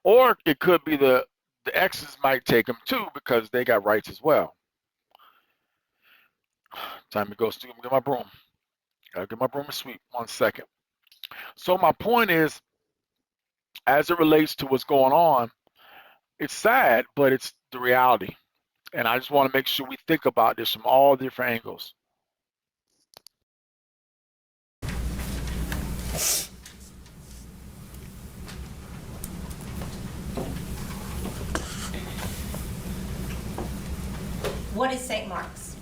Or it could be the exes might take them too because they got rights as well. Time to go get my broom. Gotta get my broom and sweep. 1 second. So my point is, as it relates to what's going on, it's sad, but it's the reality. And I just want to make sure we think about this from all different angles. What is St. Mark's?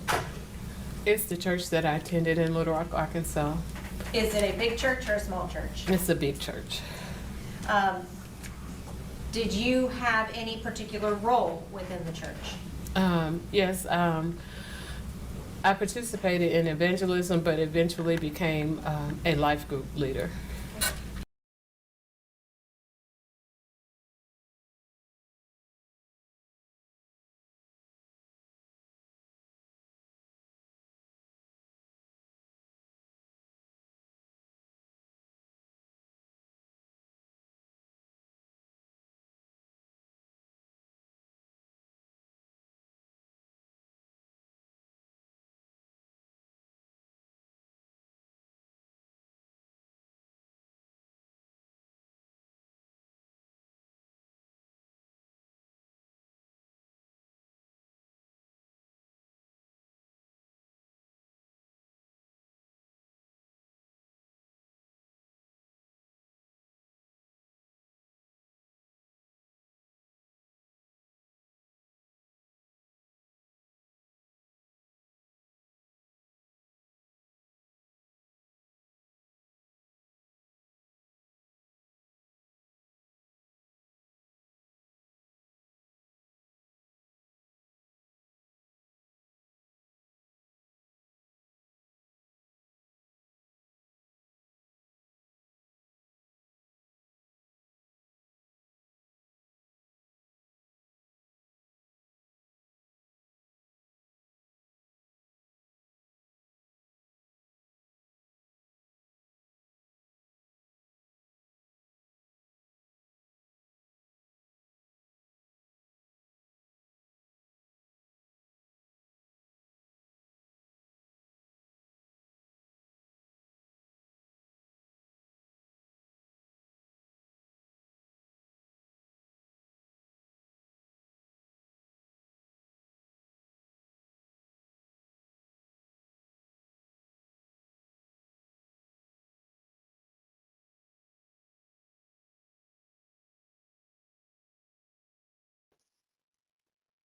It's the church that I attended in Little Rock, Arkansas. Is it a big church or a small church? It's a big church. Did you have any particular role within the church? Yes, I participated in evangelism, but eventually became a life group leader.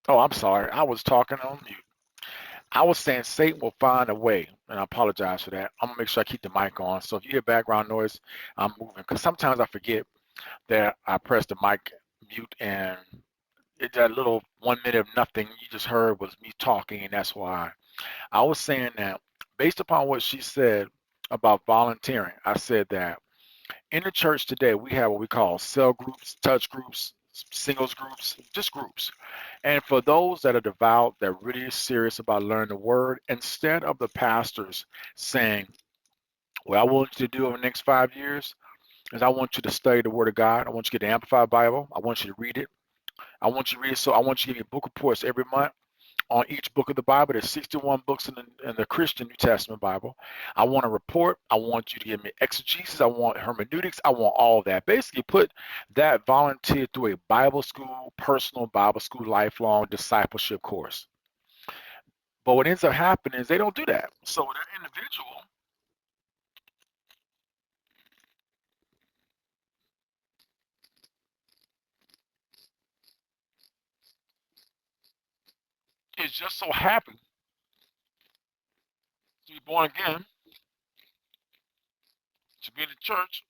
Oh, I'm sorry. I was talking on mute. I was saying Satan will find a way, and I apologize for that. I'm gonna make sure I keep the mic on. So if you hear background noise, I'm moving because sometimes I forget that I pressed the mic mute and that little 1 minute of nothing you just heard was me talking, and that's why. I was saying that based upon what she said about volunteering, I said that in the church today, we have what we call cell groups, touch groups, singles groups, just groups. And for those that are devout, that really is serious about learning the word, instead of the pastors saying, what I want you to do over the next 5 years is I want you to study the word of God. I want you to get the Amplified Bible. I want you to read it. I want you to read it. So I want you to give me book reports every month on each book of the Bible. There's 61 books in the Christian New Testament Bible. I want a report. I want you to give me exegesis. I want hermeneutics. I want all that. Basically, put that volunteer through a Bible school, personal Bible school, lifelong discipleship course. But what ends up happening is they don't do that. So that individual is just so happy to be born again, to be in the church.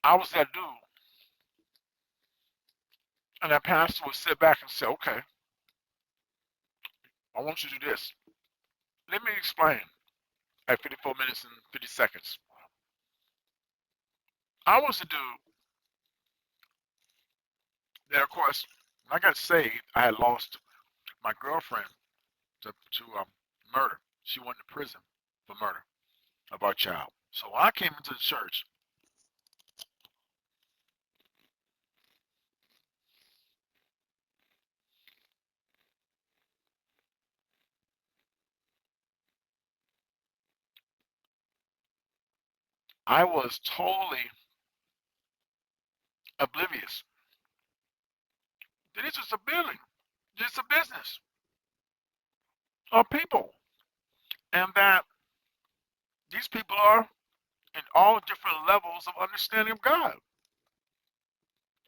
I was that dude And that pastor would sit back and say, okay, I want you to do this. Let me explain at 54 minutes and 50 seconds. I was the dude that, of course, when I got saved, I had lost my girlfriend to murder. She went to prison for murder of our child. So when I came into the church, I was totally oblivious that this is a building, this is a business of people, and that these people are in all different levels of understanding of God.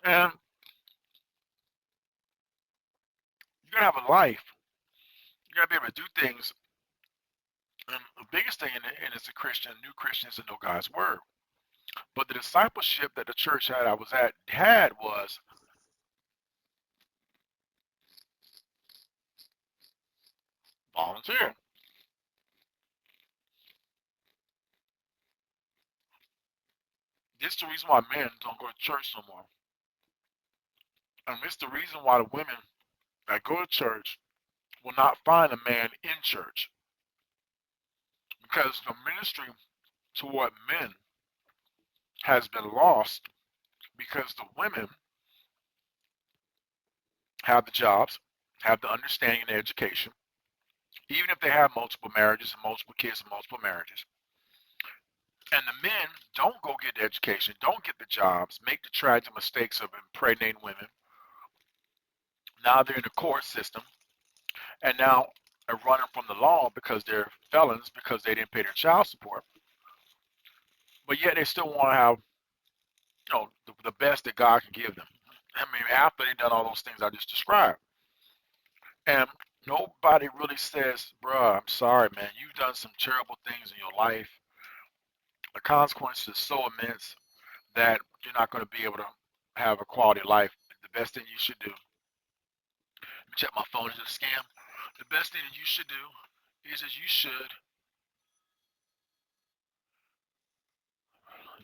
And you gotta have a life. You gotta be able to do things. And the biggest thing as a Christian, new Christian, is to know God's word. But the discipleship that the church I was at had was volunteer. This is the reason why men don't go to church no more. And this is the reason why the women that go to church will not find a man in church. Because the ministry toward men has been lost because the women have the jobs, have the understanding and the education, even if they have multiple marriages and multiple kids and multiple marriages. And the men don't go get the education, don't get the jobs, make the tragic mistakes of impregnating women. Now they're in the court system, and now are running from the law because they're felons because they didn't pay their child support. But yet they still want to have, the best that God can give them. I mean, after they've done all those things I just described. And nobody really says, bruh, I'm sorry, man, you've done some terrible things in your life. The consequences are so immense that you're not going to be able to have a quality life. The best thing you should do, let me check my phone, is it a scam? The best thing that you should do is that you should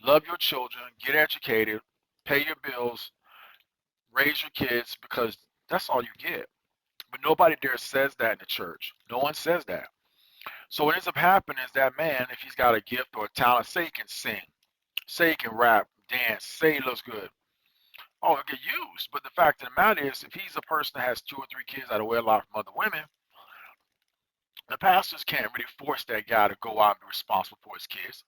love your children, get educated, pay your bills, raise your kids, because that's all you get. But nobody there says that in the church. No one says that. So what ends up happening is that man, if he's got a gift or a talent, say he can sing, say he can rap, dance, say he looks good, oh, it'll get used. But the fact of the matter is, if he's a person that has 2 or 3 kids out of wedlock from other women, the pastors can't really force that guy to go out and be responsible for his kids.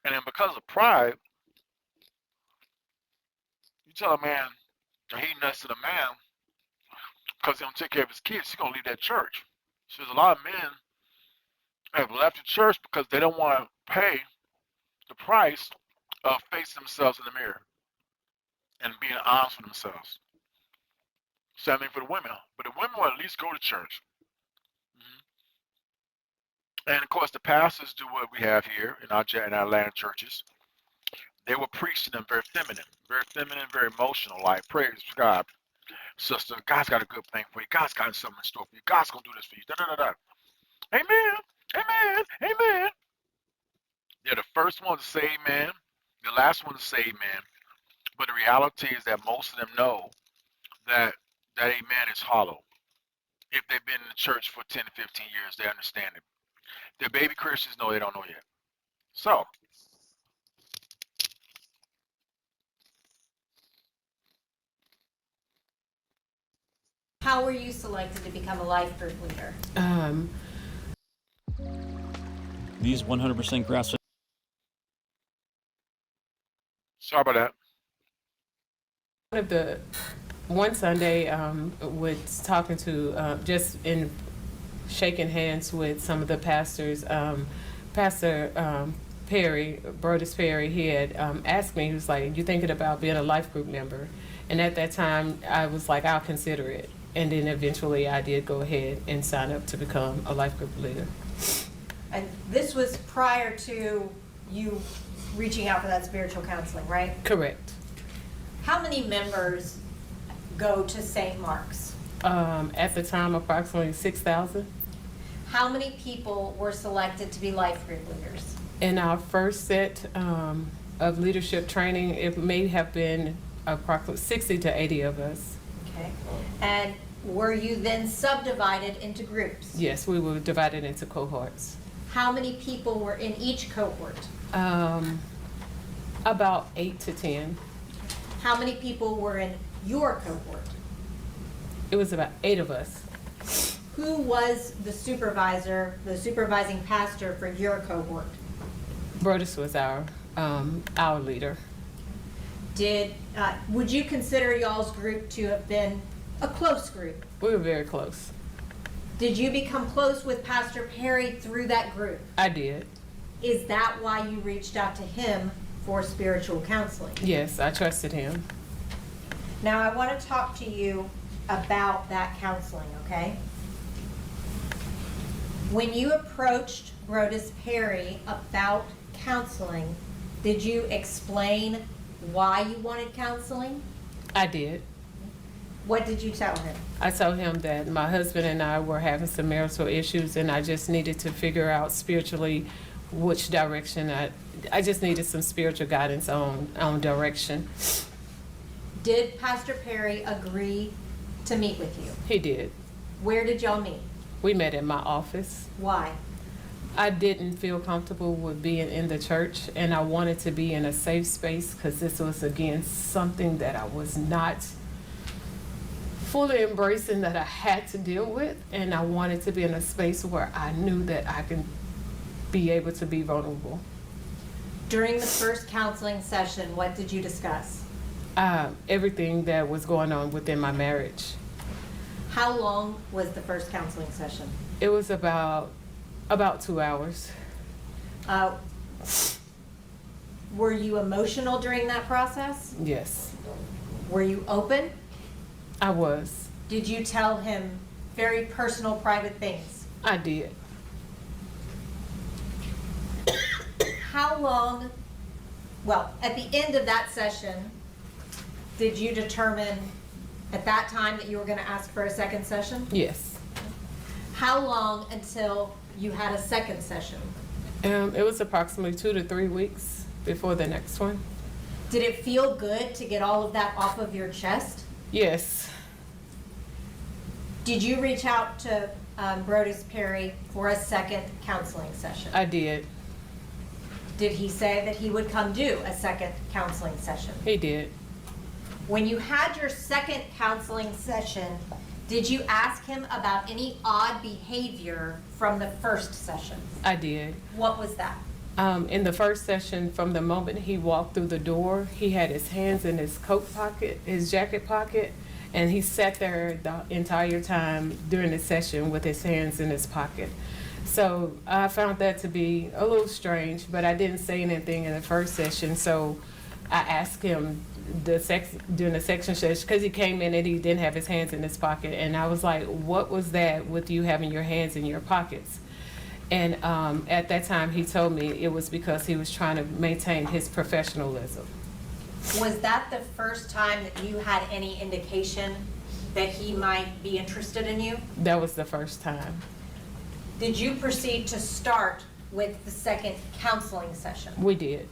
And then because of pride, you tell a man that he nuts to the man because he don't take care of his kids, he's going to leave that church. So there's a lot of men have left the church because they don't want to pay the price of facing themselves in the mirror and being honest with themselves. Same thing for the women. But the women will at least go to church. And of course, the pastors do what we have here in our land churches. They will preach to them very feminine, very emotional, like, praise God, sister, God's got a good thing for you. God's got something in store for you. God's going to do this for you. Da, da, da, da. Amen, amen, amen. They're the first one to say amen, the last one to say amen. But the reality is that most of them know that that amen is hollow. If they've been in the church for 10 to 15 years, they understand it. They're baby Christians, no, they don't know yet. So, How were you selected to become a life group leader? These 100% grass. sorry about that. One Sunday, was talking to, just in shaking hands with some of the pastors, Pastor Perry, Brodes Perry, he had asked me, he was like, you thinking about being a life group member? And at that time, I was like, I'll consider it. And then eventually I did go ahead and sign up to become a life group leader. And this was prior to you reaching out for that spiritual counseling, right? Correct. How many members go to St. Mark's? At the time, approximately 6,000. How many people were selected to be life group leaders? In our first set of leadership training, it may have been approximately 60 to 80 of us. Okay. And were you then subdivided into groups? Yes, we were divided into cohorts. How many people were in each cohort? About 8 to 10. How many people were in your cohort? It was about 8 of us. Who was the supervisor, the supervising pastor for your cohort? Brodes was our leader. Would you consider y'all's group to have been a close group? We were very close. Did you become close with Pastor Perry through that group? I did. Is that why you reached out to him for spiritual counseling? Yes, I trusted him. Now I want to talk to you about that counseling, okay? When you approached Brodes Perry about counseling, did you explain why you wanted counseling? I did. What did you tell him? I told him that my husband and I were having some marital issues and I just needed to figure out spiritually which direction. I just needed some spiritual guidance on direction. Did Pastor Perry agree to meet with you? He did. Where did y'all meet? We met in my office. Why? I didn't feel comfortable with being in the church and I wanted to be in a safe space because this was, again, something that I was not fully embracing, that I had to deal with, and I wanted to be in a space where I knew that I can be able to be vulnerable. During the first counseling session, what did you discuss? Everything that was going on within my marriage. How long was the first counseling session? It was about 2 hours. Were you emotional during that process? Yes, Were you open? I was. Did you tell him very personal, private things? I did. How long, well, at the end of that session, did you determine at that time that you were going to ask for a second session? Yes. How long until you had a second session? It was approximately 2 to 3 weeks before the next one. Did it feel good to get all of that off of your chest? Yes. Did you reach out to Brodes Perry for a second counseling session? I did. Did he say that he would come do a second counseling session? He did. When you had your second counseling session, did you ask him about any odd behavior from the first session? I did. What was that? In the first session, from the moment he walked through the door, he had his hands in his coat pocket, his jacket pocket, and he sat there the entire time during the session with his hands in his pocket. So I found that to be a little strange, but I didn't say anything in the first session, so I asked him during the section session, because he came in and he didn't have his hands in his pocket, and I was like, what was that with you having your hands in your pockets? And at that time he told me it was because he was trying to maintain his professionalism. Was that the first time that you had any indication that he might be interested in you? That was the first time. Did you proceed to start with the second counseling session? We did.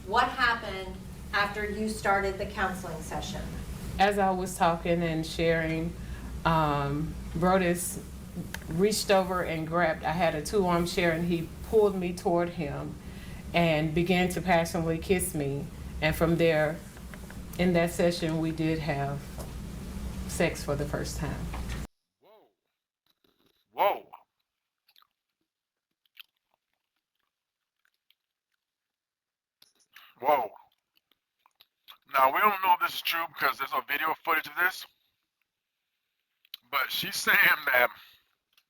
What happened after you started the counseling session? As I was talking and sharing, Brodes reached over and grabbed, I had a 2-arm chair, and he pulled me toward him and began to passionately kiss me. And from there, in that session, we did have sex for the first time. Whoa. Whoa. Now, we don't know if this is true because there's no video footage of this, but she's saying that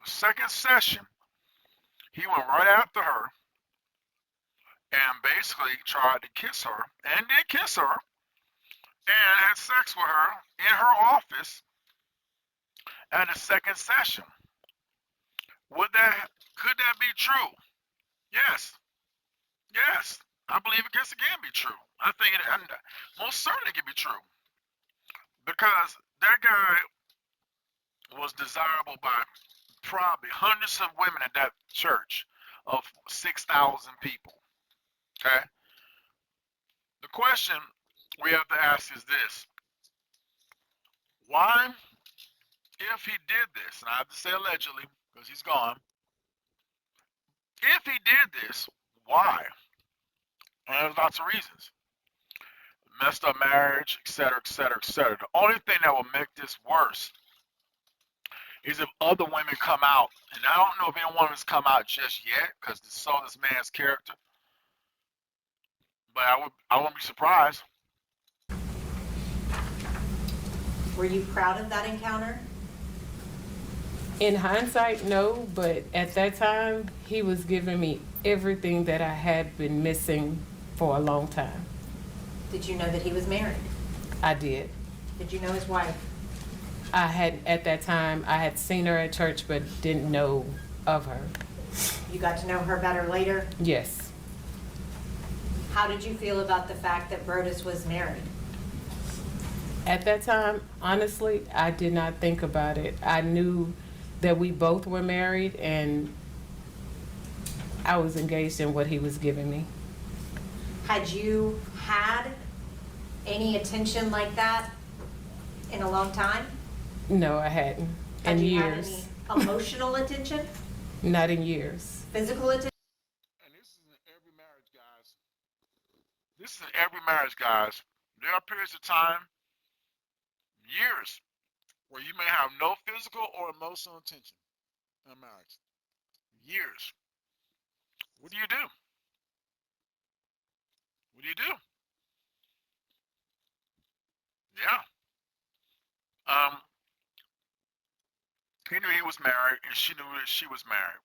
the second session, he went right after her and basically tried to kiss her, and did kiss her, and had sex with her in her office at the second session. Would that Could that be true? Yes. Yes. I believe it can again be true. I think it most certainly can be true. Because that guy was desirable by probably hundreds of women at that church of 6,000 people. Okay? The question we have to ask is this. Why, if he did this, and I have to say allegedly because he's gone, if he did this, why? And there's lots of reasons. Messed up marriage, etc., etc., etc. The only thing that will make this worse is if other women come out, and I don't know if any woman's come out just yet because they saw this man's character, but I wouldn't be surprised. Were you proud of that encounter? In hindsight, no, but at that time, he was giving me everything that I had been missing for a long time. Did you know that he was married? I did. Did you know his wife? I had, at that time, I had seen her at church, but didn't know of her. You got to know her better later? Yes. How did you feel about the fact that Brodes was married? At that time, honestly, I did not think about it. I knew that we both were married, and I was engaged in what he was giving me. Had you had any attention like that in a long time? No, I hadn't. Had In you years. had any emotional attention? Not in years. Physical attention? And this is in every marriage, guys. This is in every marriage, guys. There are periods of time, years, where you may have no physical or emotional attention in a marriage. Years. What do you do? What do you do? Yeah. He knew he was married, and she knew that she was married.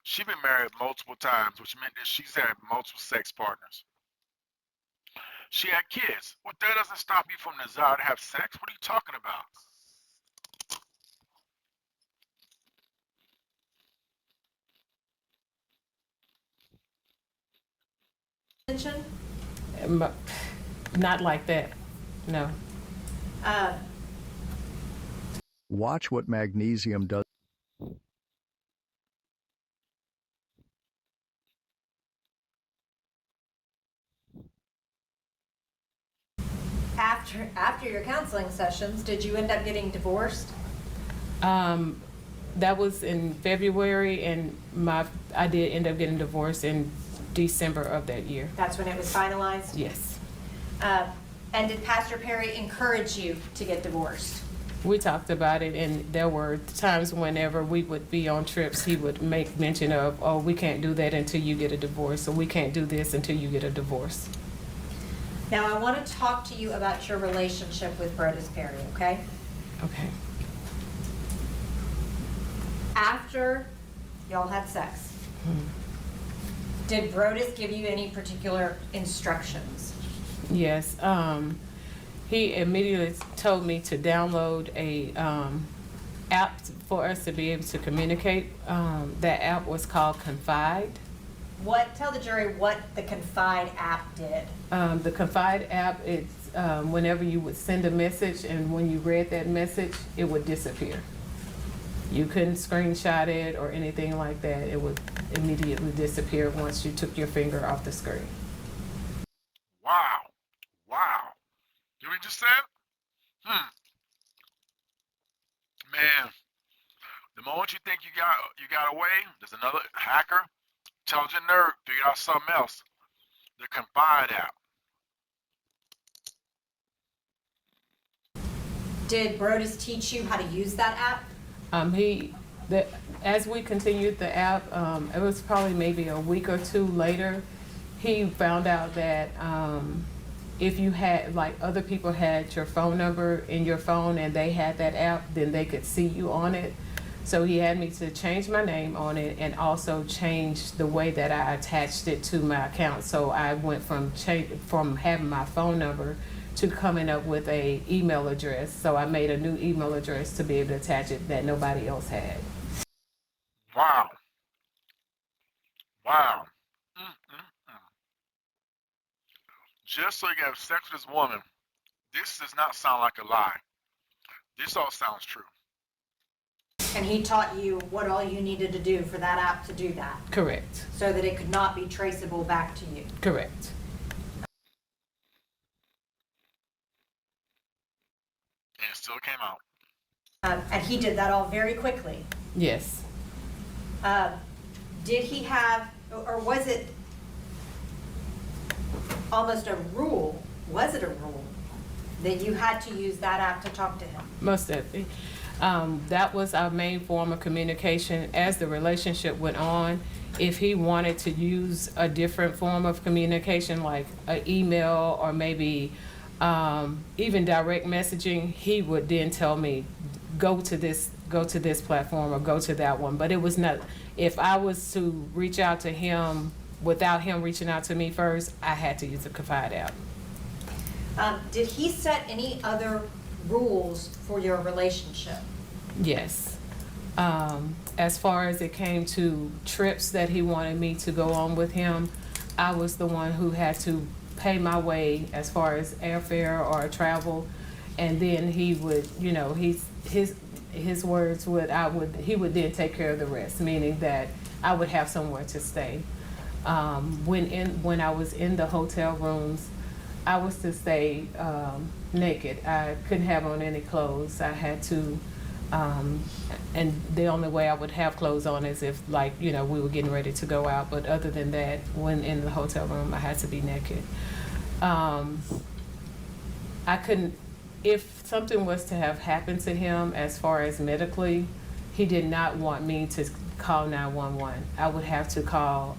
She'd been married multiple times, which meant that she's had multiple sex partners. She had kids. Well, that doesn't stop you from the desire to have sex. What are you talking about? Attention? Not like that. No. Watch what magnesium does. After your counseling sessions, did you end up getting divorced? That was in February, and I did end up getting divorced in December of that year. That's when it was finalized? Yes. And did Pastor Perry encourage you to get divorced? We talked about it, and there were times whenever we would be on trips, he would make mention of, oh, we can't do that until you get a divorce, or we can't do this until you get a divorce. Now, I want to talk to you about your relationship with Brodes Perry, okay? Okay. After y'all had sex, did Brodes give you any particular instructions? Yes. He immediately told me to download a app for us to be able to communicate. That app was called Confide. Tell the jury what the Confide app did. The Confide app, it's whenever you would send a message, and when you read that message, it would disappear. You couldn't screenshot it or anything like that. It would immediately disappear once you took your finger off the screen. Wow. Wow. You what just said? Man, the moment you think you got away, there's another hacker, intelligent nerd, figured out something else. The Confide app. Did Brodes teach you how to use that app? As we continued the app, it was probably maybe a week or two later, he found out that if you had, like, other people had your phone number in your phone and they had that app, then they could see you on it. So he had me to change my name on it and also change the way that I attached it to my account. So I went from having my phone number to coming up with a email address. So I made a new email address to be able to attach it that nobody else had. Wow. Wow. Mm-mm-mm. Just so you can have sex with this woman, this does not sound like a lie. This all sounds true. And he taught you what all you needed to do for that app to do that, Correct. so that it could not be traceable back to you. Correct. And it still came out. And he did that all very quickly. Yes. Did he have, or was it almost a rule? Was it a rule that you had to use that app to talk to him? Most definitely. That was our main form of communication. As the relationship went on, if he wanted to use a different form of communication, like an email or maybe even direct messaging, he would then tell me, go to this platform or go to that one. But it was not, if I was to reach out to him without him reaching out to me first, I had to use the Confide app. Did he set any other rules for your relationship? Yes. As far as it came to trips that he wanted me to go on with him, I was the one who had to pay my way as far as airfare or travel, and then he would, you know, his words would, he would then take care of the rest, meaning that I would have somewhere to stay. When I was in the hotel rooms, I was to stay naked. I couldn't have on any clothes. I had to, and the only way I would have clothes on is if, like, you know, we were getting ready to go out. But other than that, when in the hotel room, I had to be naked. I couldn't, if something was to have happened to him as far as medically, he did not want me to call 911. I would have to call,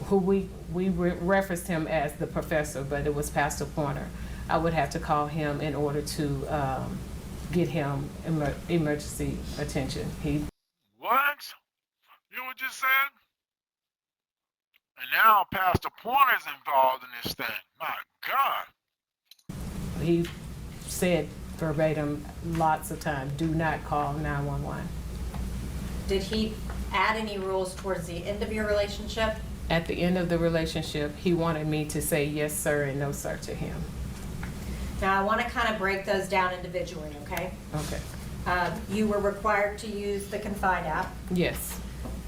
who we referenced him as the professor, but it was Pastor Pointer. I would have to call him in order to get him emergency attention. What? You were just saying? And now Pastor Pointer's involved in this thing. My God. He said verbatim lots of times, do not call 911. Did he add any rules towards the end of your relationship? At the end of the relationship, he wanted me to say yes, sir, and no, sir to him. Now, I want to kind of break those down individually, okay? Okay. You were required to use the Confide app. Yes.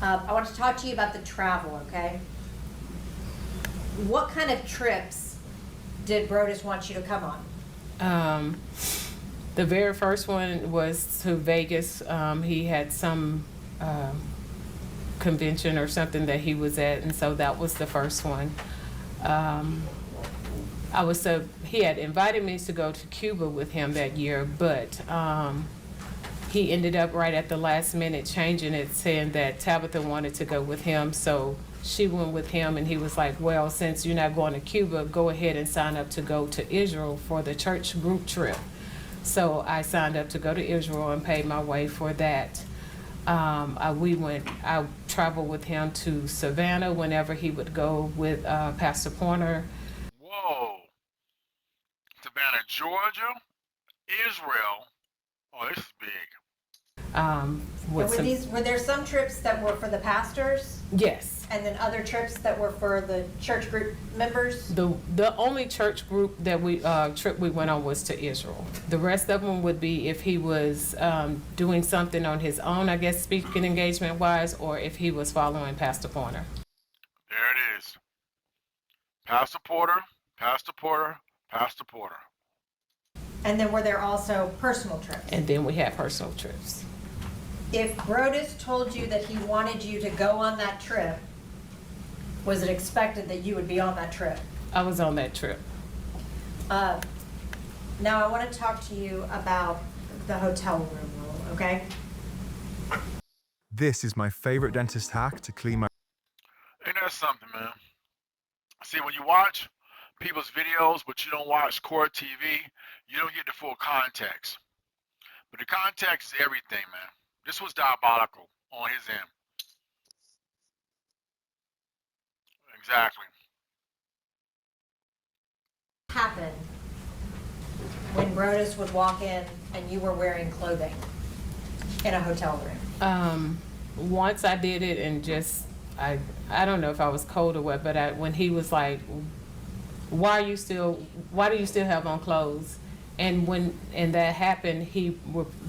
I want to talk to you about the travel, okay? What kind of trips did Brodes want you to come on? The very first one was to Vegas. He had some convention or something that he was at, and so that was the first one. He had invited me to go to Cuba with him that year, but he ended up right at the last minute changing it, saying that Tabatha wanted to go with him, so she went with him, and he was like, well, since you're not going to Cuba, go ahead and sign up to go to Israel for the church group trip. So I signed up to go to Israel and paid my way for that. I traveled with him to Savannah whenever he would go with Pastor Pointer. Whoa. Savannah, Georgia, Israel. Oh, this is big. Were there some trips that were for the pastors? Yes. And then other trips that were for the church group members? The only church group that trip we went on was to Israel. The rest of them would be if he was doing something on his own, I guess, speaking engagement wise, or if he was following Pastor Pointer. There it is. Pastor Porter, Pastor Porter, Pastor Porter. And then were there also personal trips? And then we had personal trips. If Brodes told you that he wanted you to go on that trip, was it expected that you would be on that trip? I was on that trip. Now I want to talk to you about the hotel room rule, okay? This is my favorite dentist hack to clean my... Ain't that something, man? See, when you watch people's videos, but you don't watch core TV, you don't get the full context. But the context is everything, man. This was diabolical on his end. Exactly. Happened when Brodes would walk in and you were wearing clothing in a hotel room? Once I did it and I don't know if I was cold or what, but when he was like, why do you still have on clothes? And that happened, he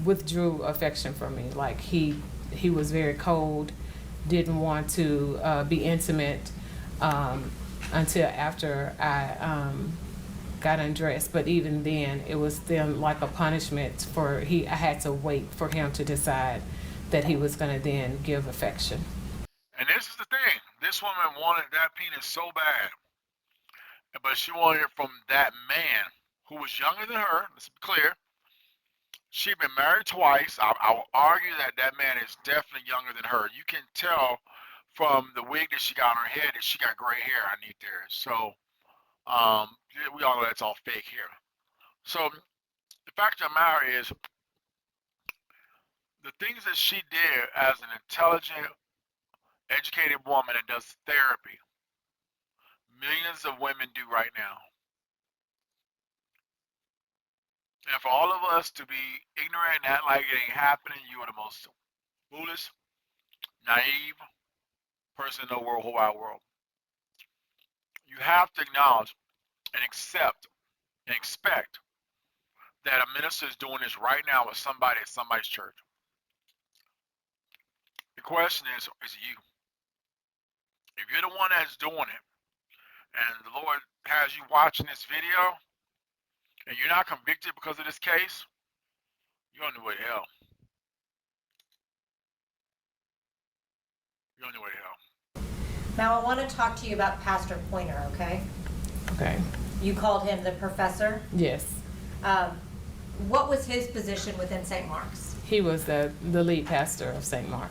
withdrew affection from me. Like he was very cold, didn't want to be intimate until after I got undressed. But even then, it was then like a punishment I had to wait for him to decide that he was going to then give affection. And this is the thing. This woman wanted that penis so bad, but she wanted it from that man who was younger than her. Let's be clear. She'd been married twice. I will argue that that man is definitely younger than her. You can tell from the wig that she got on her head that she got gray hair underneath there. So yeah, we all know that's all fake hair. So the fact of the matter is, the things that she did as an intelligent, educated woman that does therapy, millions of women do right now. And for all of us to be ignorant and act like it ain't happening, you are the most foolish, naive person in the whole wide world. You have to acknowledge and accept and expect that a minister is doing this right now with somebody at somebody's church. The question is it you? If you're the one that's doing it, and the Lord has you watching this video, and you're not convicted because of this case, you're on your way to hell. You're on your way to hell. Now I want to talk to you about Pastor Pointer, okay? Okay. You called him the professor. Yes. What was his position within St. Mark's? He was the lead pastor of St. Mark.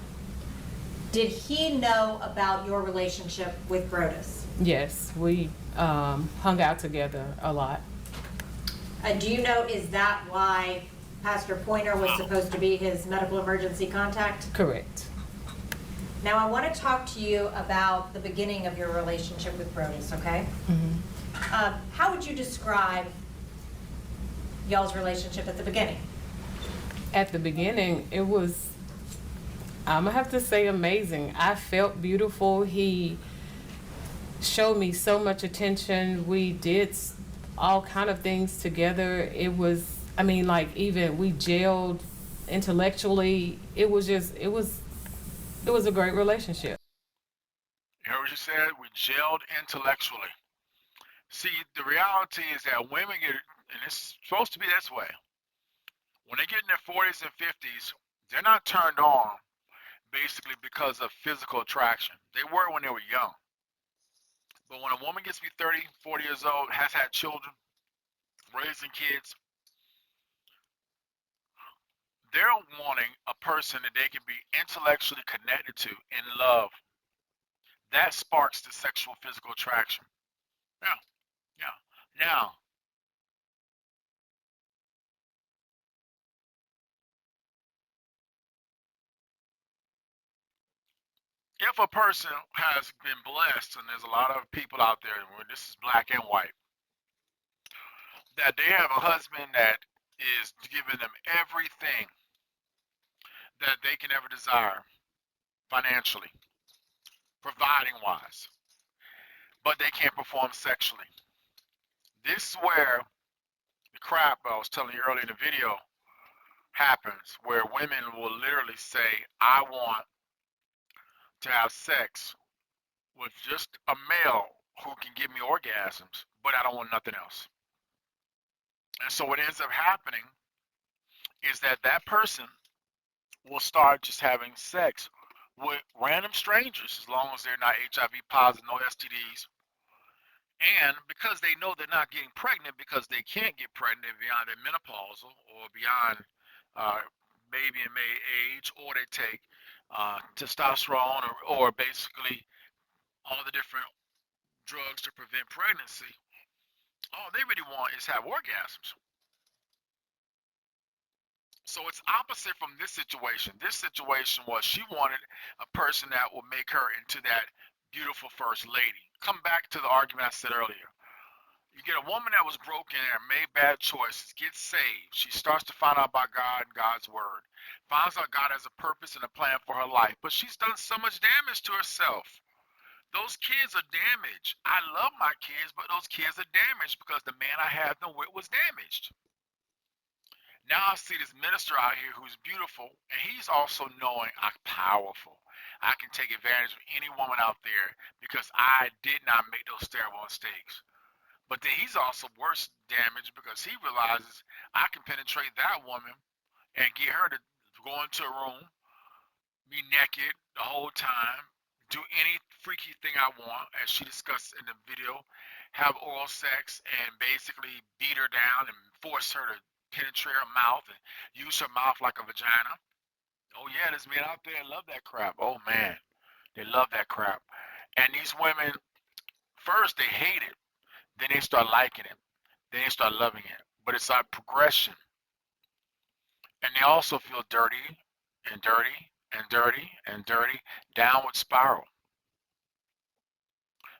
Did he know about your relationship with Brodes? Yes, we hung out together a lot. Do you know, is that why Pastor Pointer was supposed to be his medical emergency contact? Correct. Now I want to talk to you about the beginning of your relationship with Brodes, okay? Mm-hmm. How would you describe y'all's relationship at the beginning? At the beginning, it was, I'm gonna have to say, amazing. I felt beautiful. He showed me so much attention. We did all kind of things together. It was, I mean, like, even we gelled intellectually. It was a great relationship. You heard what you said? We gelled intellectually. See, the reality is that women get, and it's supposed to be this way, when they get in their 40s and 50s, they're not turned on basically because of physical attraction. They were when they were young. But when a woman gets to be 30, 40 years old, has had children, raising kids, they're wanting a person that they can be intellectually connected to in love. That sparks the sexual physical attraction. Yeah, yeah. Now, if a person has been blessed, and there's a lot of people out there, and this is black and white, that they have a husband that is giving them everything that they can ever desire financially, providing wise, but they can't perform sexually. This is where the crap I was telling you earlier in the video happens, where women will literally say, I want to have sex with just a male who can give me orgasms, but I don't want nothing else. And so what ends up happening is that that person will start just having sex with random strangers, as long as they're not HIV positive, no STDs. And because they know they're not getting pregnant, because they can't get pregnant beyond their menopausal or beyond baby and May age, or they take testosterone or basically all the different drugs to prevent pregnancy, all they really want is have orgasms. So it's opposite from this situation. This situation was she wanted a person that would make her into that beautiful first lady. Come back to the argument I said earlier. You get a woman that was broken and made bad choices, gets saved. She starts to find out about God and God's word. Finds out God has a purpose and a plan for her life. But she's done so much damage to herself. Those kids are damaged. I love my kids, but those kids are damaged because the man I had them with was damaged. Now I see this minister out here who's beautiful, and he's also knowing I'm powerful. I can take advantage of any woman out there because I did not make those terrible mistakes. But then he's also worse damaged because he realizes I can penetrate that woman and get her to go into a room, be naked the whole time, do any freaky thing I want, as she discussed in the video, have oral sex and basically beat her down and force her to penetrate her mouth and use her mouth like a vagina. Oh yeah, there's men out there that love that crap. Oh man, they love that crap. And these women, first they hate it, then they start liking it, then they start loving it. But it's like progression. And they also feel dirty and dirty and dirty and dirty, downward spiral.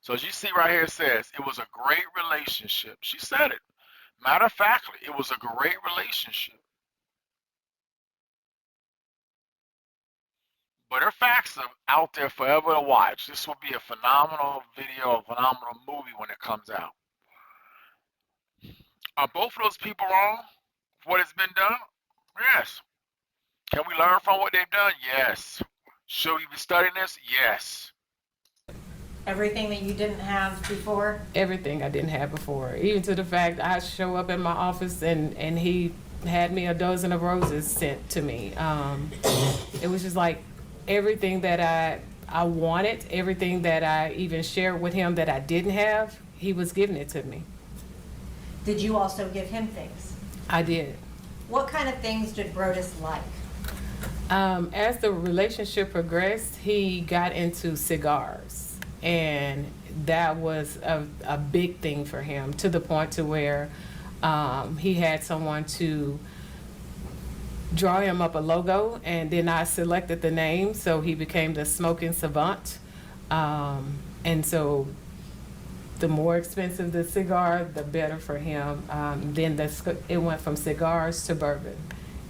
So as you see right here, it says it was a great relationship. She said it. Matter of factly, it was a great relationship. But her facts are out there forever to watch. This will be a phenomenal video, a phenomenal movie when it comes out. Are both of those people wrong for what has been done? Yes. Can we learn from what they've done? Yes. Should we be studying this? Yes. Everything that you didn't have before? Everything I didn't have before. Even to the fact I show up in my office and he had me a dozen of roses sent to me. It was just like everything that I wanted, everything that I even shared with him that I didn't have, he was giving it to me. Did you also give him things? I did. What kind of things did Brodes like? As the relationship progressed, he got into cigars. And that was a big thing for him, to the point to where he had someone to draw him up a logo, and then I selected the name, so he became the Smoking Savant. And so the more expensive the cigar, the better for him. Then it went from cigars to bourbon,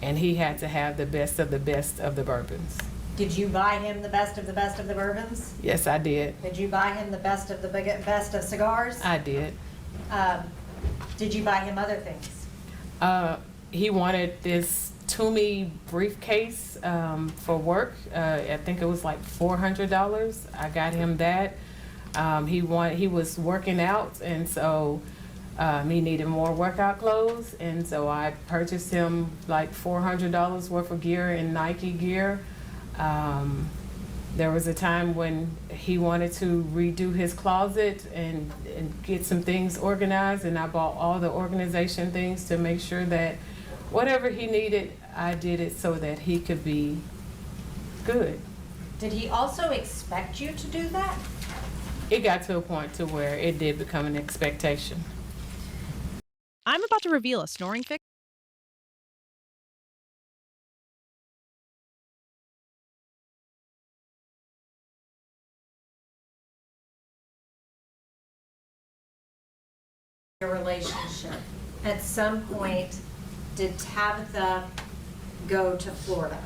and he had to have the best of the bourbons. Did you buy him the best of the bourbons? Yes, I did. Did you buy him the best of cigars? I did. Did you buy him other things? He wanted this Toomey briefcase for work. I think it was like $400. I got him that. He was working out, and so he needed more workout clothes, and so I purchased him like $400 worth of gear in Nike gear. There was a time when he wanted to redo his closet and get some things organized, and I bought all the organization things to make sure that whatever he needed, I did it so that he could be good. Did he also expect you to do that? It got to a point to where it did become an expectation. I'm about to reveal a snoring fix. Your relationship. At some point, did Tabatha go to Florida?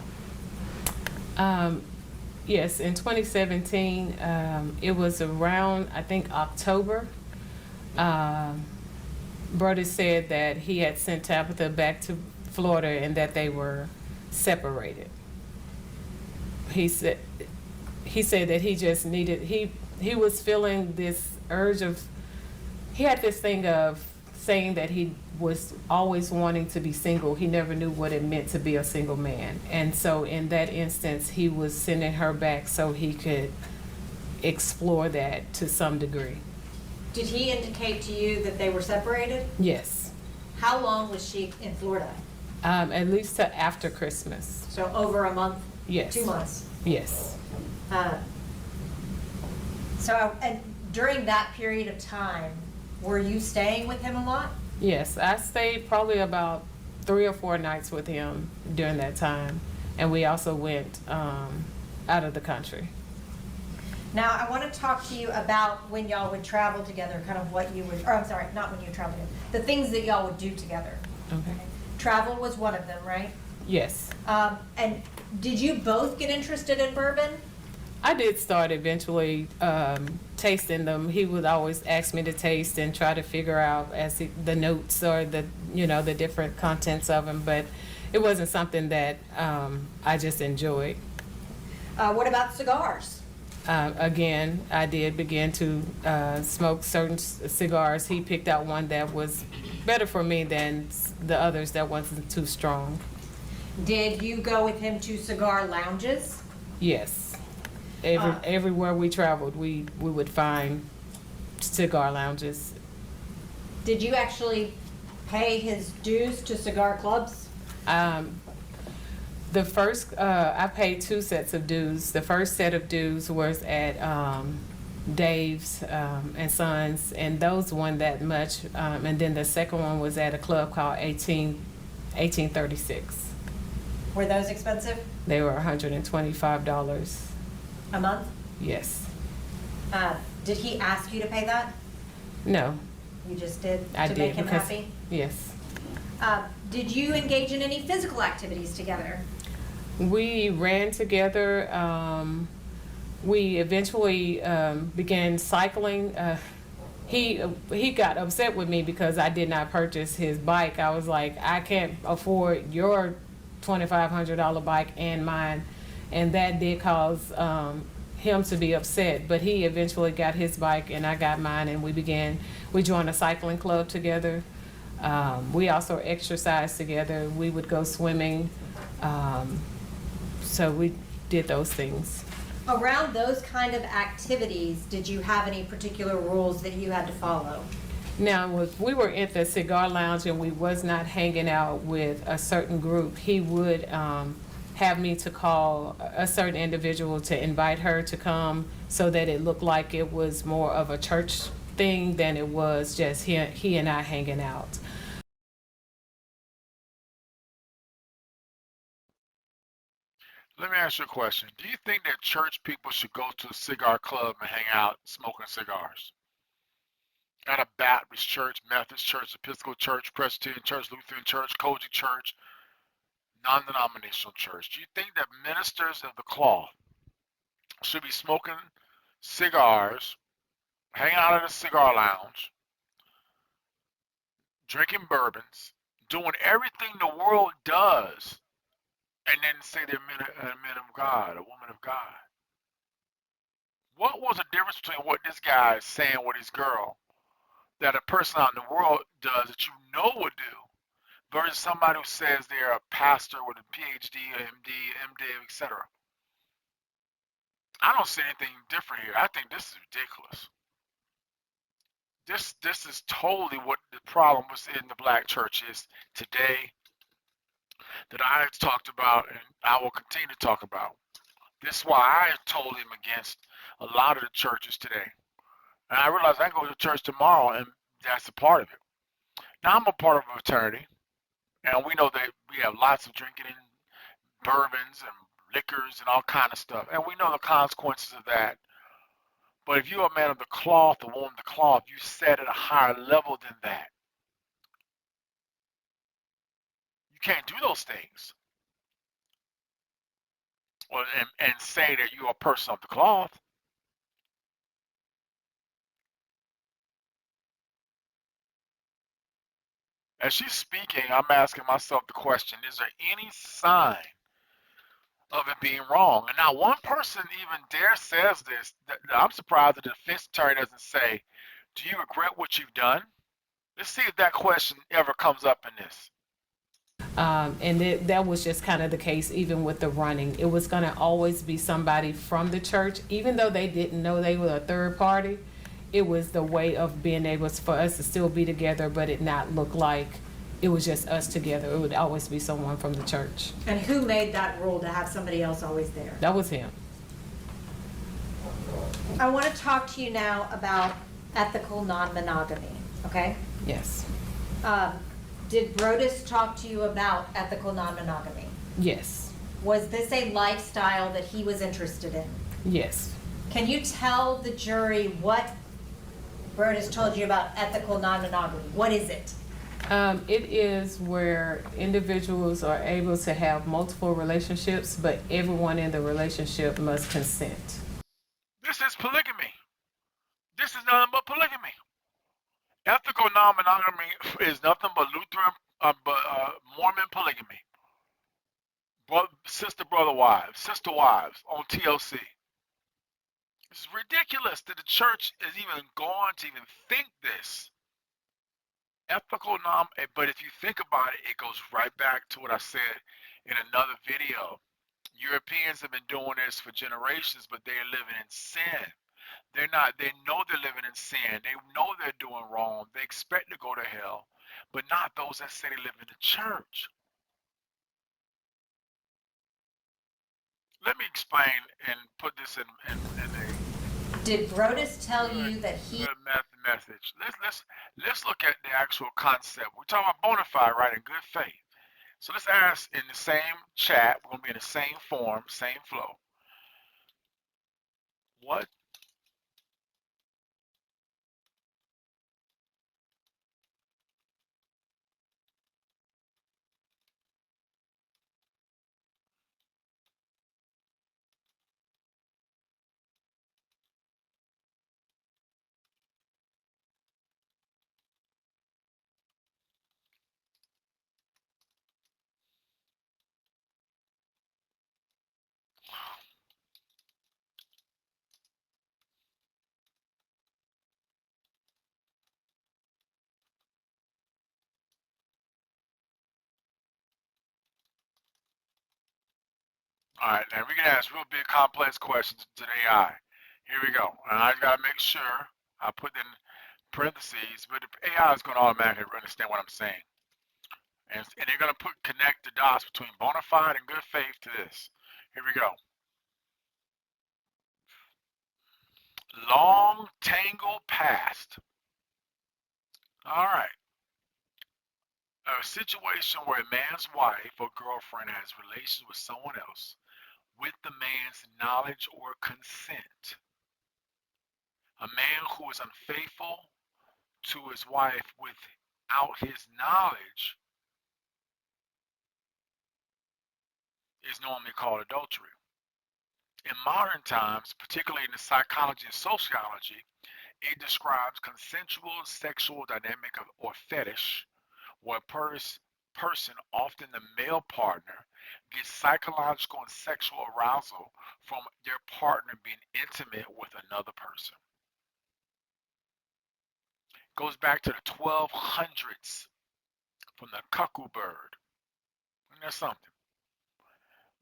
Yes, in 2017, it was around, I think, October. Brodes said that he had sent Tabatha back to Florida and that they were separated. He said that he just needed, he was feeling this urge of, he had this thing of saying that he was always wanting to be single. He never knew what it meant to be a single man. And so in that instance, he was sending her back so he could explore that to some degree. Did he indicate to you that they were separated? Yes. How long was she in Florida? At least to after Christmas. So over a month? Yes. 2 months? Yes. And during that period of time, were you staying with him a lot? Yes, I stayed probably about 3 or 4 nights with him during that time. And we also went out of the country. Now, I want to talk to you about when y'all would travel together, kind of what you would, or I'm sorry, not when you travel together, the things that y'all would do together. Okay. Travel was one of them, right? Yes. And did you both get interested in bourbon? I did start eventually tasting them. He would always ask me to taste and try to figure out the notes or the different contents of them, but it wasn't something that I just enjoyed. What about cigars? Again, I did begin to smoke certain cigars. He picked out one that was better for me than the others that wasn't too strong. Did you go with him to cigar lounges? Yes. Everywhere we traveled, we would find cigar lounges. Did you actually pay his dues to cigar clubs? The first, I paid 2 sets of dues. The first set of dues was at Dave's and Sons, and those weren't that much. And then the second one was at a club called 1836. Were those expensive? They were $125. A month? Yes. Did he ask you to pay that? No. You just did I to did make him because, happy? yes. Did you engage in any physical activities together? We ran together. We eventually began cycling. He got upset with me because I did not purchase his bike. I was like, I can't afford your $2,500 bike and mine. And that did cause him to be upset. But he eventually got his bike and I got mine, and we joined a cycling club together. We also exercised together. We would go swimming. So we did those things. Around those kind of activities, did you have any particular rules that you had to follow? Now, if we were at the cigar lounge and we was not hanging out with a certain group, he would have me to call a certain individual to invite her to come, so that it looked like it was more of a church thing than it was just he and I hanging out. Let me ask you a question. Do you think that church people should go to a cigar club and hang out smoking cigars? At a Baptist church, Methodist church, Episcopal church, Presbyterian church, Lutheran church, Kojic church, non-denominational church. Do you think that ministers of the cloth should be smoking cigars, hanging out at a cigar lounge, drinking bourbons, doing everything the world does, and then say they're a man of God, a woman of God? What was the difference between what this guy is saying with his girl that a person out in the world does that you know would do, versus somebody who says they're a pastor with a PhD, MD, MDiv, etc.? I don't see anything different here. I think this is ridiculous. This is totally what the problem was in the black churches today that I have talked about and I will continue to talk about. This is why I totally am against a lot of the churches today. And I realize I can go to church tomorrow and that's a part of it. Now I'm a part of a fraternity, and we know that we have lots of drinking and bourbons and liquors and all kind of stuff. And we know the consequences of that. But if you're a man of the cloth, a woman of the cloth, you set at a higher level than that. You can't do those things. Well, and say that you're a person of the cloth. As she's speaking, I'm asking myself the question, is there any sign of it being wrong? And now one person even dare says this, that I'm surprised the defense attorney doesn't say, do you regret what you've done? Let's see if that question ever comes up in this. And that was just kind of the case even with the running. It was going to always be somebody from the church, even though they didn't know they were a third party. It was the way of being able for us to still be together, but it not look like it was just us together. It would always be someone from the church. And who made that rule to have somebody else always there? That was him. I want to talk to you now about ethical non-monogamy, okay? Yes. Did Brodes talk to you about ethical non-monogamy? Yes. Was this a lifestyle that he was interested in? Yes. Can you tell the jury what Brodes told you about ethical non-monogamy? What is it? It is where individuals are able to have multiple relationships, but everyone in the relationship must consent. nothing but polygamy. Ethical non-monogamy is nothing but Lutheran, Mormon polygamy. Sister, brother wives, sister wives on TLC. It's ridiculous that the church is even going to even think this. Ethical non, but if you think about it, it goes right back to what I said in another video. Europeans have been doing this for generations, but they're living in sin. They're not, they know they're living in sin. They know they're doing wrong. They expect to go to hell, but not those that say they live in the church. Let me explain and put this in a. Did Brodes tell you that he? Good message. Let's look at the actual concept. We're talking about bona fide, right? In good faith. So let's ask in the same chat. We're gonna be in the same form, same flow. What? All right, now we can ask real big complex questions to the AI. Here we go. And I gotta make sure I put in parentheses, but the AI is gonna automatically understand what I'm saying. And they're gonna connect the dots between bona fide and good faith to this. Here we go. Long tangled past. All right. A situation where a man's wife or girlfriend has relations with someone else with the man's knowledge or consent. A man who is unfaithful to his wife without his knowledge is normally called adultery. In modern times, particularly in the psychology and sociology, it describes consensual sexual dynamic or fetish, where a person, often the male partner, gets psychological and sexual arousal from their partner being intimate with another person. Goes back to the 1200s from the cuckoo bird. And that's something.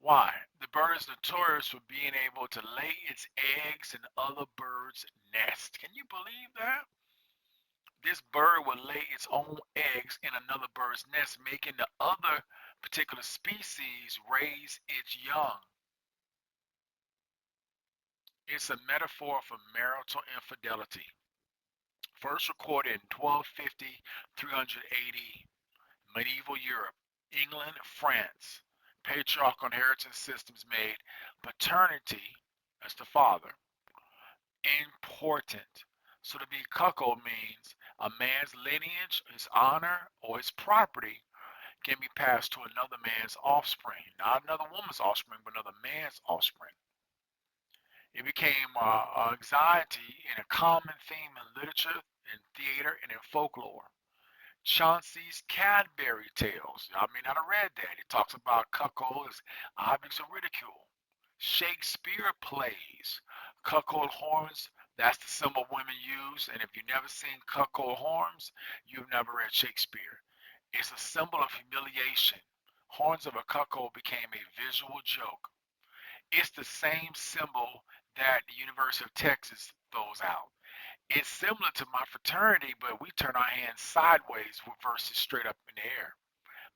Why? The bird is notorious for being able to lay its eggs in other birds' nests. Can you believe that? This bird will lay its own eggs in another bird's nest, making the other particular species raise its young. It's a metaphor for marital infidelity. First recorded in 1250, 300 AD, medieval Europe, England, France. Patriarchal inheritance systems made paternity, as the father, important. So to be cuckold means a man's lineage, his honor, or his property can be passed to another man's offspring. Not another woman's offspring, but another man's offspring. It became anxiety and a common theme in literature, in theater, and in folklore. Chauncey's Cadbury Tales. I may not have read that. It talks about cuckold as objects of ridicule. Shakespeare plays. Cuckold horns, that's the symbol women use. And if you've never seen cuckold horns, you've never read Shakespeare. It's a symbol of humiliation. Horns of a cuckold became a visual joke. It's the same symbol that the University of Texas throws out. It's similar to my fraternity, but we turn our hands sideways versus straight up in the air.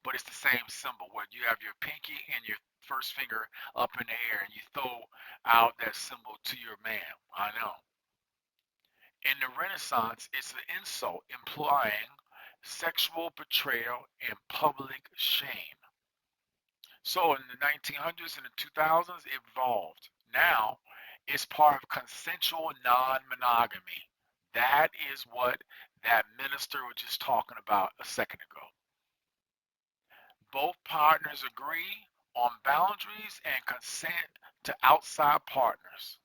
But it's the same symbol where you have your pinky and your first finger up in the air and you throw out that symbol to your man. I know. In the Renaissance, it's an insult implying sexual betrayal and public shame. So in the 1900s and the 2000s, it evolved. Now, it's part of consensual non-monogamy. That is what that minister was just talking about a second ago. Both partners agree on boundaries and consent to outside partners.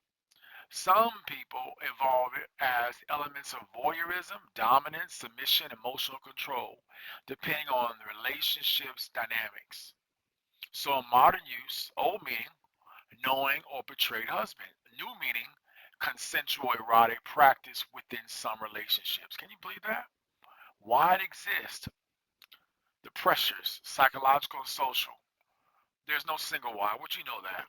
Some people evolve it as elements of voyeurism, dominance, submission, emotional control, depending on the relationship's dynamics. So in modern use, old meaning, knowing or betrayed husband. New meaning, consensual erotic practice within some relationships. Can you believe that? Why it exists, the pressures, psychological and social. There's no single why. Would you know that?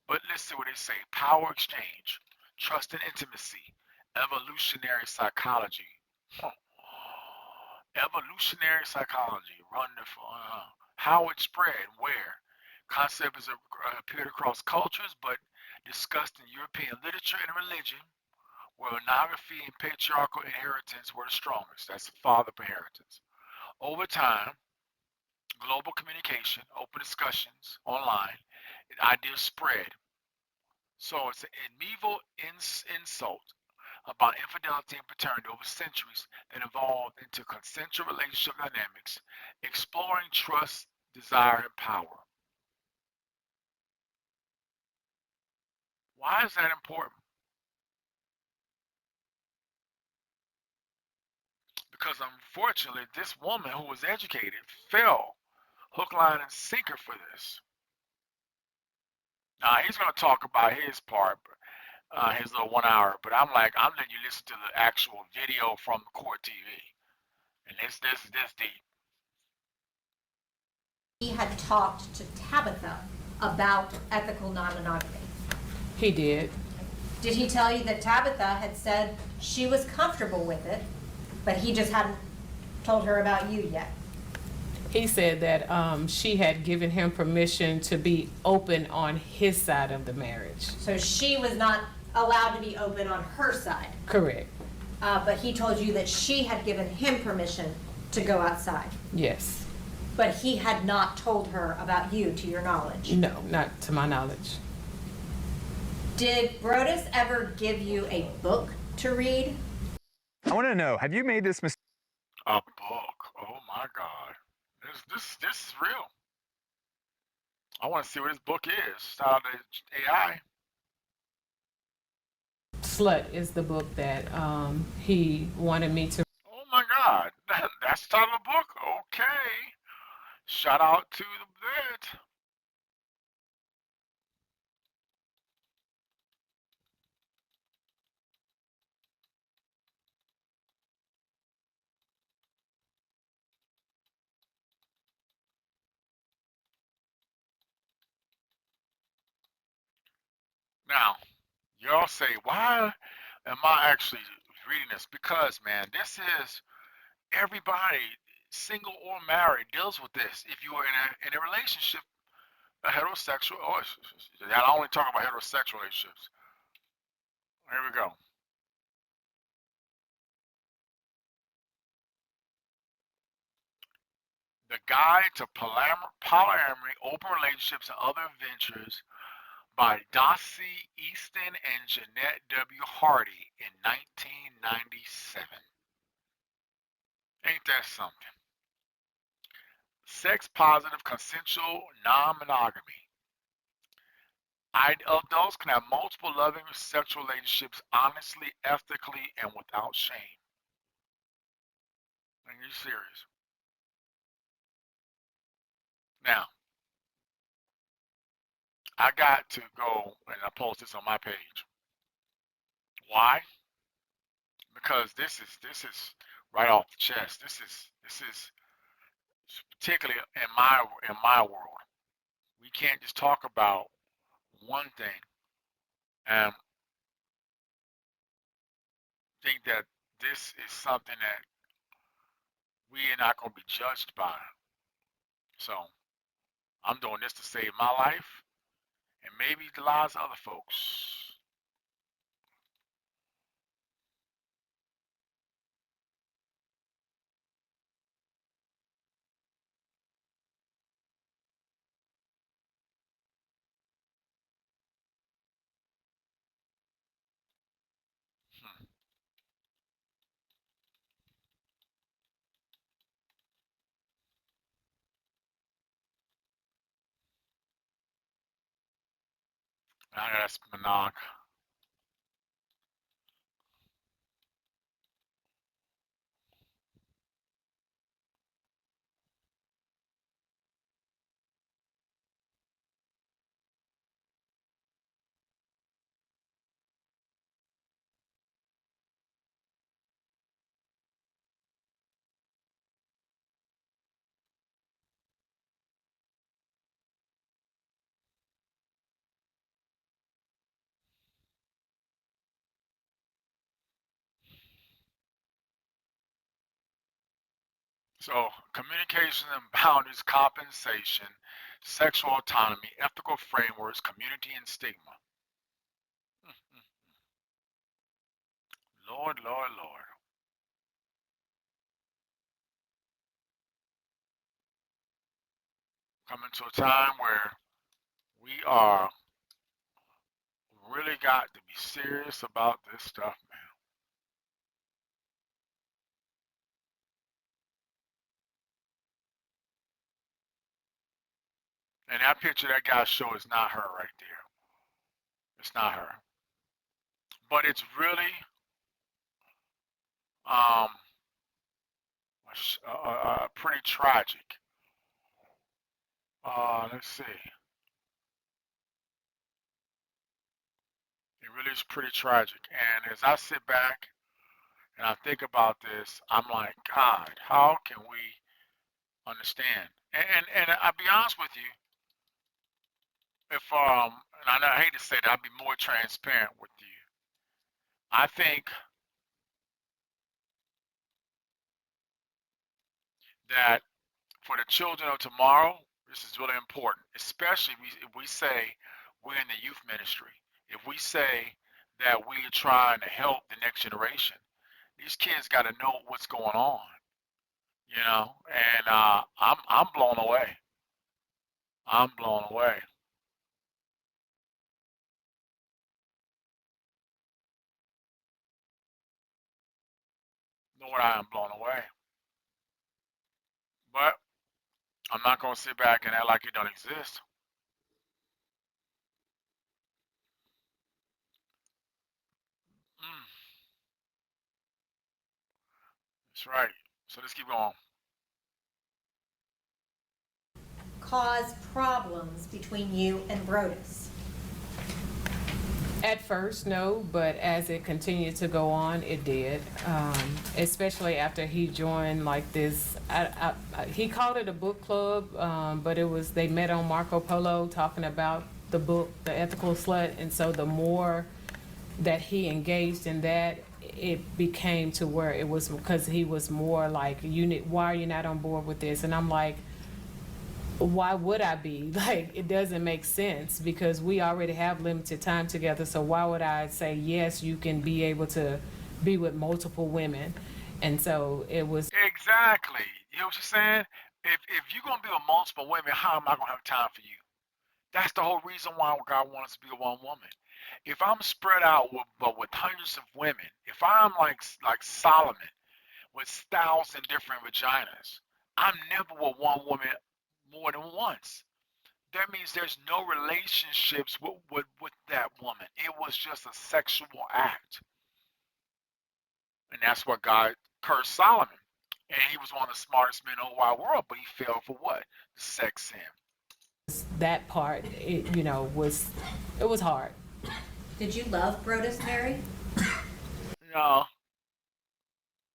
But let's see what they say. Power exchange, trust and intimacy, evolutionary psychology. Huh. Evolutionary psychology, wonderful. How it spread, where? Concepts appeared across cultures, but discussed in European literature and religion, where monogamy and patriarchal inheritance were the strongest. That's the father of inheritance. Over time, global communication, open discussions online, ideas spread. So it's an medieval insult about infidelity and paternity over centuries that evolved into consensual relationship dynamics, exploring trust, desire, and power. Why is that important? Because unfortunately, this woman who was educated fell hook, line, and sinker for this. Now, he's going to talk about his part, his little 1 hour, but I'm letting you listen to the actual video from court TV. And this deep. He had talked to Tabatha about ethical non-monogamy. He did. Did he tell you that Tabatha had said she was comfortable with it, but he just hadn't told her about you yet? He said that she had given him permission to be open on his side of the marriage. So she was not allowed to be open on her side. Correct. But he told you that she had given him permission to go outside. Yes. But he had not told her about you, to your knowledge. No, not to my knowledge. Did Brodes ever give you a book to read? I want to know, have you made this mistake? A book. Oh my God. This is real. I want to see what this book is. Shout out to AI. Slut is the book that he wanted me to. Oh my God. That's the title of the book? Okay. Shout out to the vet. Now, y'all say, why am I actually reading this? Because, man, this is everybody, single or married, deals with this. If you are in a relationship, a heterosexual, I only talk about heterosexual relationships. Here we go. The Guide to Polyamory, Open Relationships, and Other Ventures by Dossie Easton and Jeanette W. Hardy in 1997. Ain't that something? Sex positive, consensual, non-monogamy. Adults can have multiple loving sexual relationships honestly, ethically, and without shame. Are you serious? Now, I got to go and I post this on my page. Why? Because this is right off the chest. This is particularly in my world. We can't just talk about one thing and think that this is something that we are not going to be judged by. So I'm doing this to save my life and maybe the lives of other folks. Hmm. I got monog. So communication and boundaries, compensation, sexual autonomy, ethical frameworks, community and stigma. Lord, Lord, Lord. Coming to a time where we are really got to be serious about this stuff, man. And that picture that guy showed is not her right there. It's not her. But it's really um, pretty tragic. Let's see. It really is pretty tragic. And as I sit back and I think about this, I'm like, God, how can we understand? And I'll be honest with you, if and I hate to say that, I'll be more transparent with you. I think that for the children of tomorrow, this is really important, especially if we say we're in the youth ministry. If we say that we're trying to help the next generation, these kids got to know what's going on, you know. And I'm blown away. I'm blown away. Lord, I am blown away. But I'm not gonna sit back and act like it don't exist. Mm, that's right. So let's keep going. Cause problems between you and Brodes? At first, no, but as it continued to go on, it did. Especially after he joined like this, he called it a book club, but it was, they met on Marco Polo talking about the book, The Ethical Slut, and so the more that he engaged in that, it became to where it was, because he was more like, why are you not on board with this? And I'm like, why would I be? Like, it doesn't make sense, because we already have limited time together. So why would I say, yes, you can be able to be with multiple women? And so it was. Exactly. You know what you're saying? If you're gonna be with multiple women, how am I gonna have time for you? That's the whole reason why God wants us to be with one woman. If I'm spread out with hundreds of women, if I'm like Solomon with 1,000 different vaginas, I'm never with one woman more than once. That means there's no relationships with that woman. It was just a sexual act. And that's what God cursed Solomon. And he was one of the smartest men in the whole wide world, but he fell for what? The sex sin. That part, it was hard. Did you love Brodes Perry? No,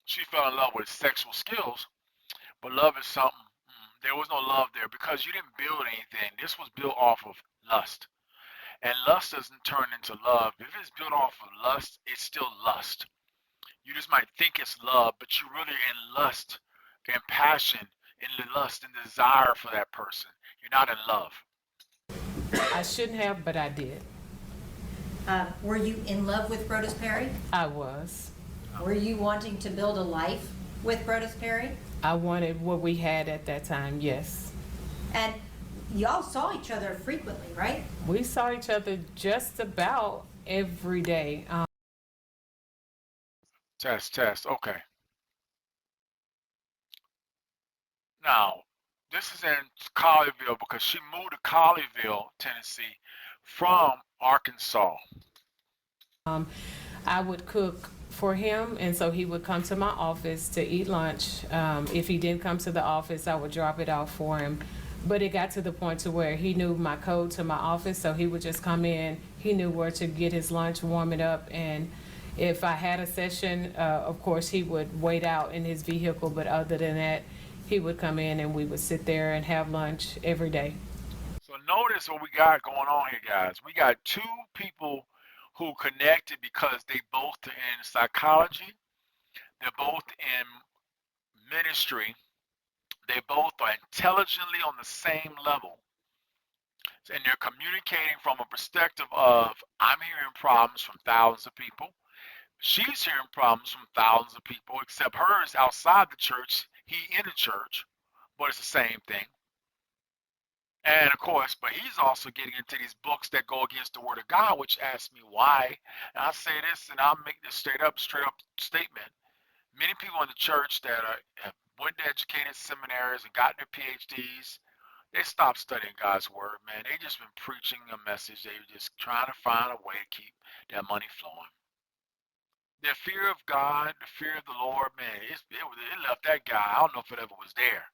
she fell in love with sexual skills, but love is something. There was no love there because you didn't build anything. This was built off of lust. And lust doesn't turn into love. If it's built off of lust, it's still lust. You just might think it's love, but you're really in lust and passion, in lust and desire for that person. You're not in love. I shouldn't have, but I did. Were you in love with Brodes Perry? I was. Were you wanting to build a life with Brodes Perry? I wanted what we had at that time, yes. And y'all saw each other frequently, right? We saw each other just about every day. Test. Okay. Now, this is in Collierville because she moved to Collierville, Tennessee from Arkansas. I would cook for him, and so he would come to my office to eat lunch. If he didn't come to the office, I would drop it off for him. But it got to the point to where he knew my code to my office, so he would just come in. He knew where to get his lunch, warm it up, and if I had a session, of course, he would wait out in his vehicle, but other than that, he would come in and we would sit there and have lunch every day. So notice what we got going on here, guys. We got two people who connected because they both are in psychology, they're both in ministry, They both are intelligently on the same level. And they're communicating from a perspective of, I'm hearing problems from thousands of people. She's hearing problems from thousands of people, except hers outside the church, he in the church. But it's the same thing. And of course, but he's also getting into these books that go against the word of God, which asks me why. And I say this, and I'll make this straight up statement. Many people in the church that have went to educated seminaries and got their PhDs, they stopped studying God's word, man. They just been preaching a message. They were just trying to find a way to keep their money flowing. The fear of God, the fear of the Lord, man, it left that guy. I don't know if it ever was there.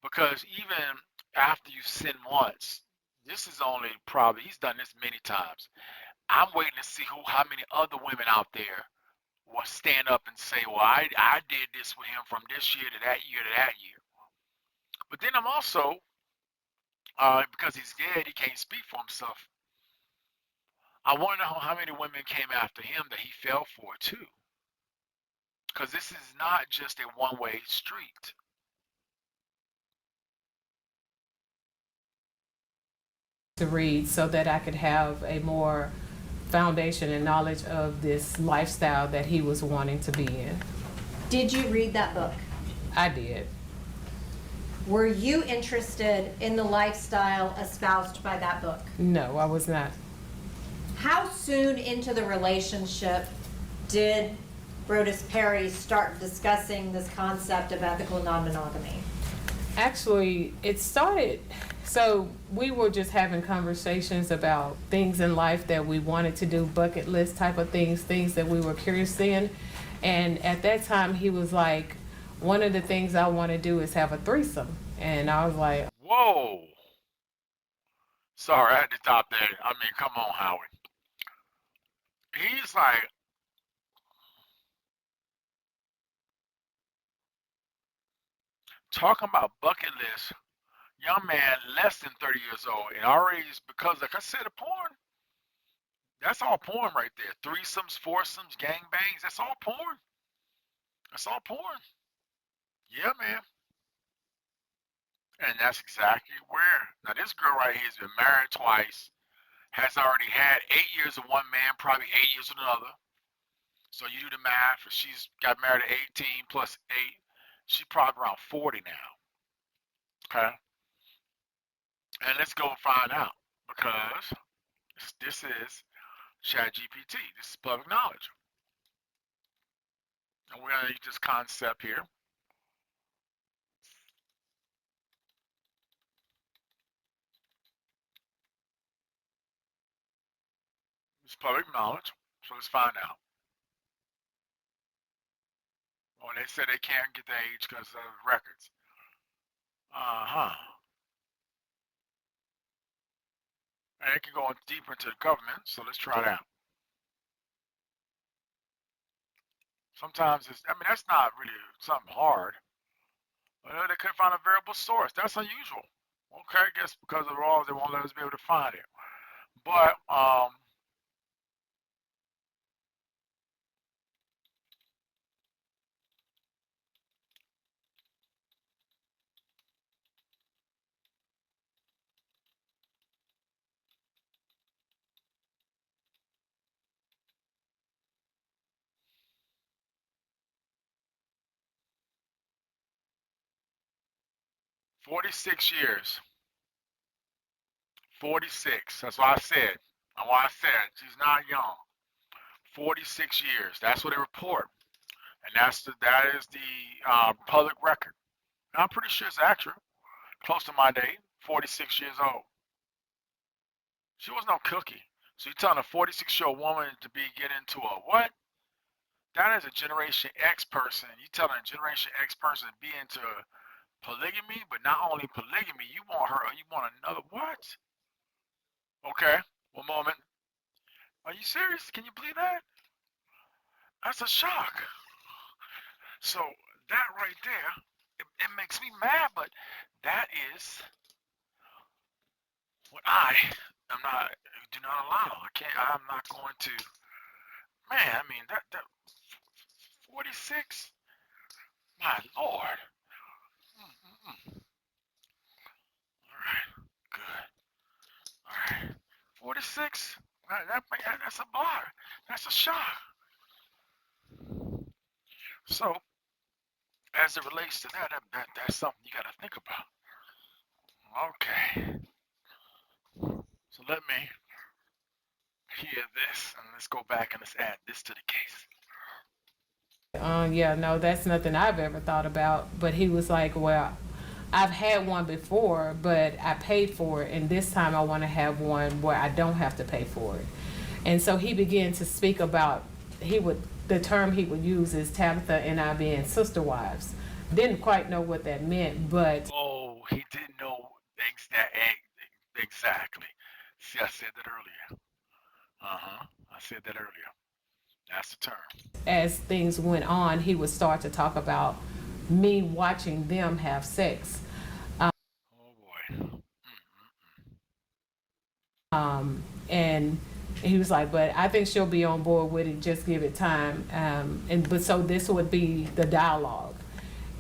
Because even after you sin once, this is only probably, he's done this many times. I'm waiting to see how many other women out there will stand up and say, well, I did this with him from this year to that year to that year. But then I'm also, because he's dead, he can't speak for himself. I want to know how many women came after him that he fell for too. Because this is not just a one-way street. To read so that I could have a more foundation and knowledge of this lifestyle that he was wanting to be in. Did you read that book? I did. Were you interested in the lifestyle espoused by that book? No, I was not. How soon into the relationship did Brodes Perry start discussing this concept of ethical non-monogamy? Actually, it started, so we were just having conversations about things in life that we wanted to do, bucket list type of things that we were curious in. And at that time, he was like, one of the things I want to do is have a threesome. And I was like, whoa. Sorry, I had to stop that. I mean, come on, Howard. He's like, talking about bucket list. Young man, less than 30 years old, and already is, because, like I said, the porn, that's all porn right there. Threesomes, foursomes, gangbangs, that's all porn. That's all porn. Yeah, man. And that's exactly where. Now, this girl right here has been married twice, has already had 8 years with one man, probably 8 years with another. So you do the math, if she's got married at 18 plus 8, she's probably around 40 now. Okay? And let's go find out, because this is ChatGPT. This is public knowledge. And we're going to use this concept here. It's public knowledge. So let's find out. Oh, they said they can't get the age because of records. Uh-huh. And it can go deeper into the government, so let's try that. Sometimes it's, I mean, that's not really something hard. Well, they couldn't find a variable source. That's unusual. Okay, I guess because of the laws, they won't let us be able to find it. But, 46 years. 46. That's why I said. That's why I said she's not young. 46 years. That's what they report, and that is the public record. And I'm pretty sure it's accurate. Close to my date. 46 years old. She was no cookie. So you're telling a 46-year-old woman to be get into a what? That is a Generation X person. You telling a Generation X person to be into polygamy, but not only polygamy, you want her, you want another what? Okay, one moment. Are you serious? Can you believe that? That's a shock. So that right there, it makes me mad, but that is what I am not, do not allow. I'm not going to, man, I mean, that 46, my Lord. 6, that's a block. That's a shot. So, as it relates to that's something you got to think about. Okay. So let me hear this, and let's go back and let's add this to the case. Yeah, no, that's nothing I've ever thought about. But he was like, well, I've had one before, but I paid for it, and this time I want to have one where I don't have to pay for it. And so he began to speak about, the term he would use is Tabatha and I being sister wives. Didn't quite know what that meant, but... Oh, he didn't know exactly. See, I said that earlier. I said that earlier. That's the term. As things went on, he would start to talk about me watching them have sex. Oh boy. And he was like, but I think she'll be on board with it, just give it time. But so this would be the dialogue.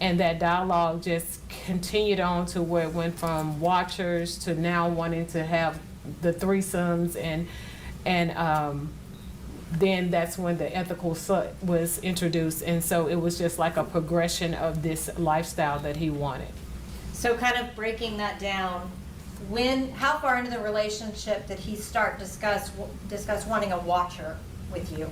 And that dialogue just continued on to where it went from watchers to now wanting to have the threesomes, and then that's when the ethical-slut was introduced. And so it was just like a progression of this lifestyle that he wanted. So kind of breaking that down, how far into the relationship did he start discuss wanting a watcher with you?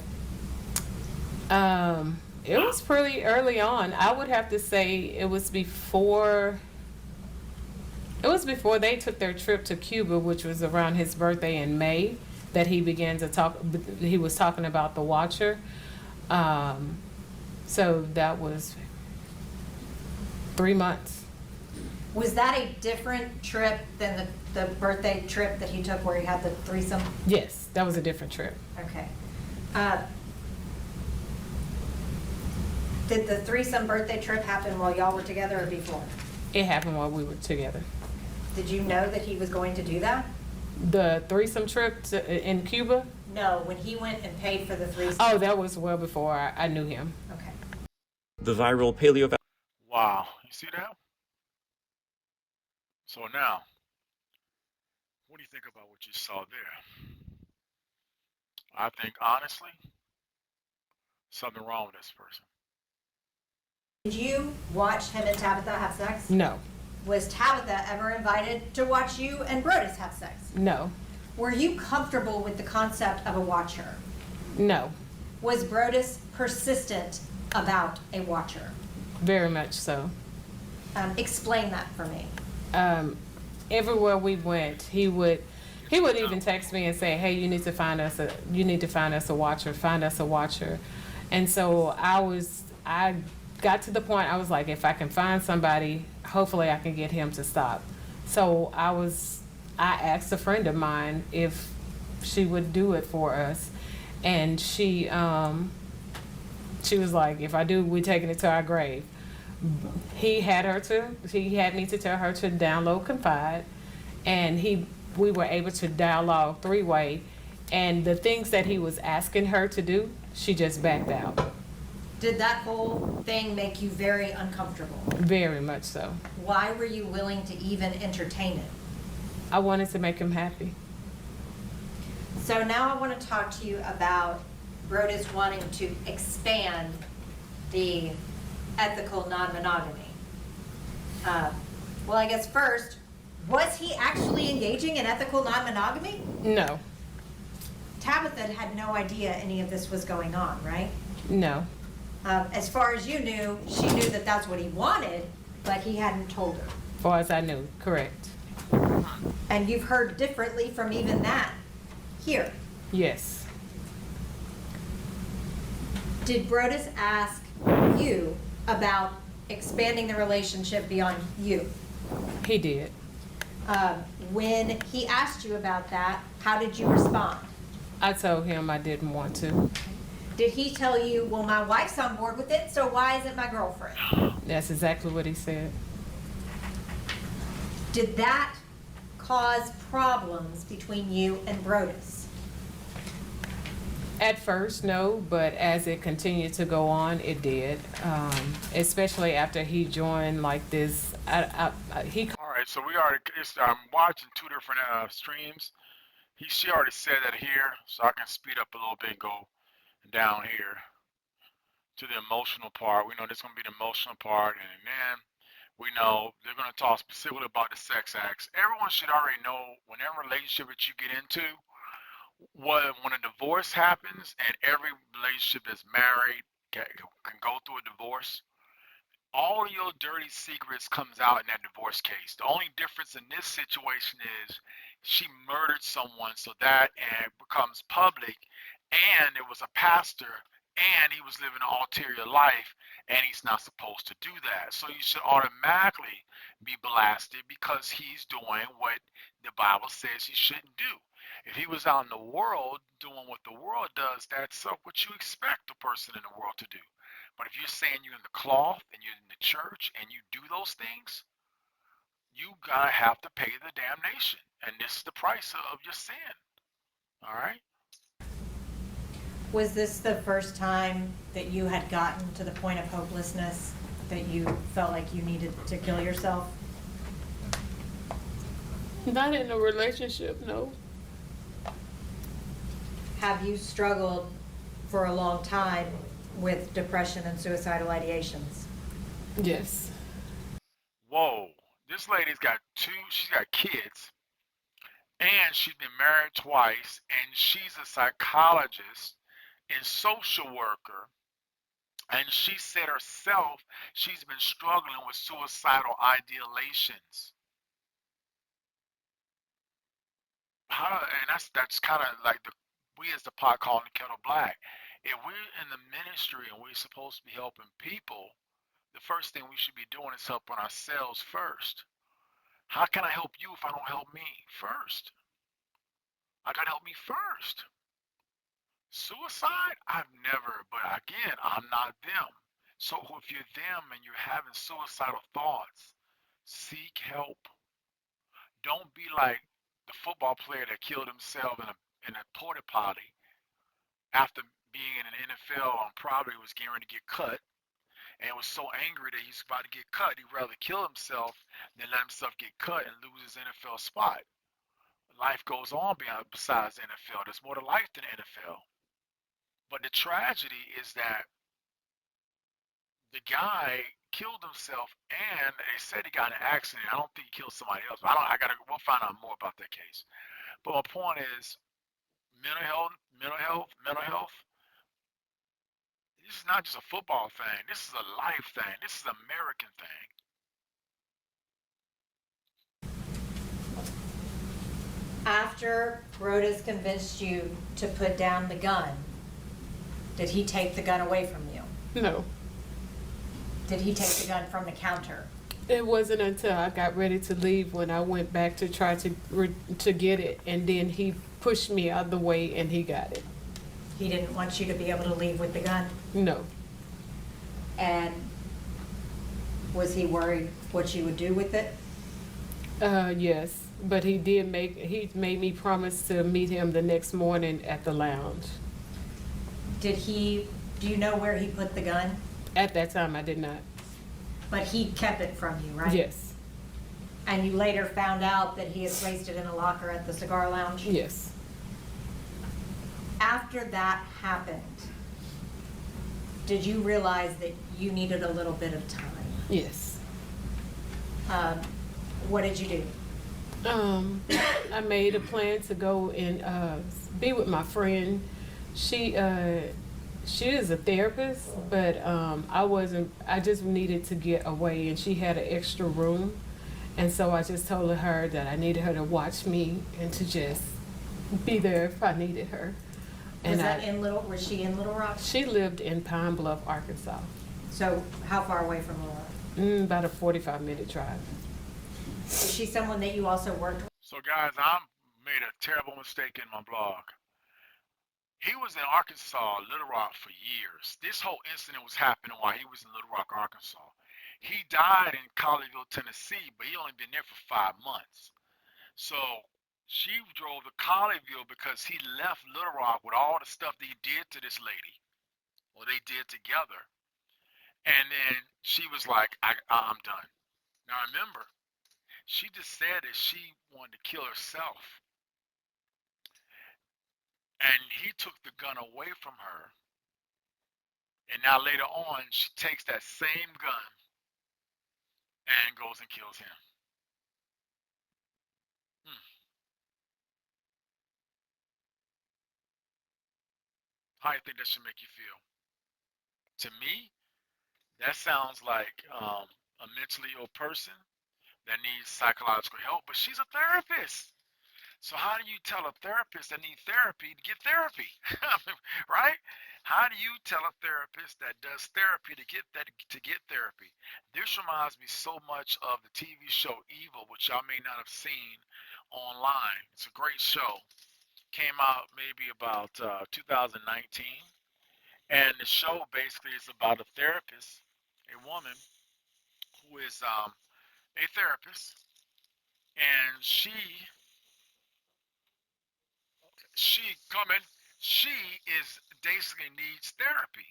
It was pretty early on. I would have to say it was before they took their trip to Cuba, which was around his birthday in May, that he began to talk. He was talking about the watcher. So that was 3 months. Was that a different trip than the birthday trip that he took where he had the threesome? Yes, that was a different trip. Okay. Did the threesome birthday trip happen while y'all were together or before? It happened while we were together. Did you know that he was going to do that? The threesome trip in Cuba? No, when he went and paid for the threesome. Oh, that was well before I knew him. Okay. The viral paleo. Wow, you see that? So now, what do you think about what you saw there? I think, honestly, something wrong with this person. Did you watch him and Tabatha have sex? No. Was Tabatha ever invited to watch you and Brodes have sex? No. Were you comfortable with the concept of a watcher? No. Was Brodes persistent about a watcher? Very much so. Explain that for me. Everywhere we went, he would even text me and say, "Hey, you need to find us a watcher. Find us a watcher." And so I got to the point I was like, if I can find somebody, hopefully I can get him to stop. So I asked a friend of mine if she would do it for us, and she was like, if I do, we're taking it to our grave. He had me to tell her to download Confide, and we were able to dialogue three-way, and the things that he was asking her to do, she just backed out. Did that whole thing make you very uncomfortable? Very much so. Why were you willing to even entertain it? I wanted to make him happy. So now I want to talk to you about Brodes wanting to expand the ethical non-monogamy. Well, I guess first, was he actually engaging in ethical non-monogamy? No. Tabatha had no idea any of this was going on, right? No. As far as you knew, she knew that that's what he wanted, but he hadn't told her. As far as I knew, correct. And you've heard differently from even that here. Yes. Did Brodes ask you about expanding the relationship beyond you? He did. When he asked you about that, how did you respond? I told him I didn't want to. Did he tell you, well, my wife's on board with it, so why isn't my girlfriend? That's exactly what he said. Did that cause problems between you and Brodes? At first, no, but as it continued to go on, it did. Especially after he joined like this. All right, so I'm watching two different streams. She already said that here, so I can speed up a little bit and go down here to the emotional part. We know this is going to be the emotional part, and then we know they're going to talk specifically about the sex acts. Everyone should already know whenever relationship that you get into, when a divorce happens, and every relationship that's married can go through a divorce, all of your dirty secrets comes out in that divorce case. The only difference in this situation is she murdered someone, so that and becomes public, and it was a pastor, and he was living an ulterior life, and he's not supposed to do that. So you should automatically be blasted because he's doing what the Bible says he shouldn't do. If he was out in the world doing what the world does, that's what you expect a person in the world to do. But if you're saying you're in the cloth and you're in the church and you do those things, you gotta have to pay the damnation. And this is the price of your sin. All right? Was this the first time that you had gotten to the point of hopelessness, that you felt like you needed to kill yourself? Not in a relationship, no. Have you struggled for a long time with depression and suicidal ideations? Yes. Whoa. This lady's got she's got kids, and she's been married twice, and she's a psychologist and social worker, and she said herself she's been struggling with suicidal ideations. And that's kind of like we as the pot calling the kettle black. If we're in the ministry and we're supposed to be helping people, the first thing we should be doing is helping ourselves first. How can I help you if I don't help me first? I gotta help me first. Suicide? I've never, but again, I'm not them. So if you're them and you're having suicidal thoughts, seek help. Don't be like the football player that killed himself in a porta potty after being in an NFL and probably was getting ready to get cut, and was so angry that he's about to get cut, he'd rather kill himself than let himself get cut and lose his NFL spot. Life goes on besides the NFL. There's more to life than the NFL. But the tragedy is that the guy killed himself, and they said he got in an accident. I don't think he killed somebody else. But we'll find out more about that case. But my point is, mental health, mental health, mental health. This is not just a football thing. This is a life thing. This is an American thing. After Brodes convinced you to put down the gun, did he take the gun away from you? No. Did he take the gun from the counter? It wasn't until I got ready to leave when I went back to try to get it, and then he pushed me out of the way and he got it. He didn't want you to be able to leave with the gun? No. And was he worried what you would do with it? Yes, but he made me promise to meet him the next morning at the lounge. Do you know where he put the gun? At that time, I did not. But he kept it from you, right? Yes. And you later found out that he had placed it in a locker at the cigar lounge? Yes. After that happened, did you realize that you needed a little bit of time? Yes. What did you do? I made a plan to go and be with my friend. She is a therapist, but I just needed to get away, and she had an extra room. And so I just told her that I needed her to watch me and to just be there if I needed her. And was she in Little Rock? She lived in Pine Bluff, Arkansas. So how far away from Little Rock? About a 45-minute drive. Is she someone that you also worked with? So guys, I made a terrible mistake in my blog. He was in Arkansas, Little Rock for years. This whole incident was happening while he was in Little Rock, Arkansas. He died in Collierville, Tennessee, but he only been there for 5 months. So she drove to Collierville because he left Little Rock with all the stuff that he did to this lady, or they did together. And then she was like, I'm done. Now remember, she just said that she wanted to kill herself. And he took the gun away from her. And now later on, she takes that same gun and goes and kills him. Hmm. How do you think that should make you feel? To me, that sounds like a mentally ill person that needs psychological help, but she's a therapist. So how do you tell a therapist that needs therapy to get therapy? Right? How do you tell a therapist that does therapy to get therapy? This reminds me so much of the TV show Evil, which y'all may not have seen online. It's a great show. Came out maybe about 2019, and the show basically is about a therapist, a woman who is a therapist, and she coming, she is basically needs therapy.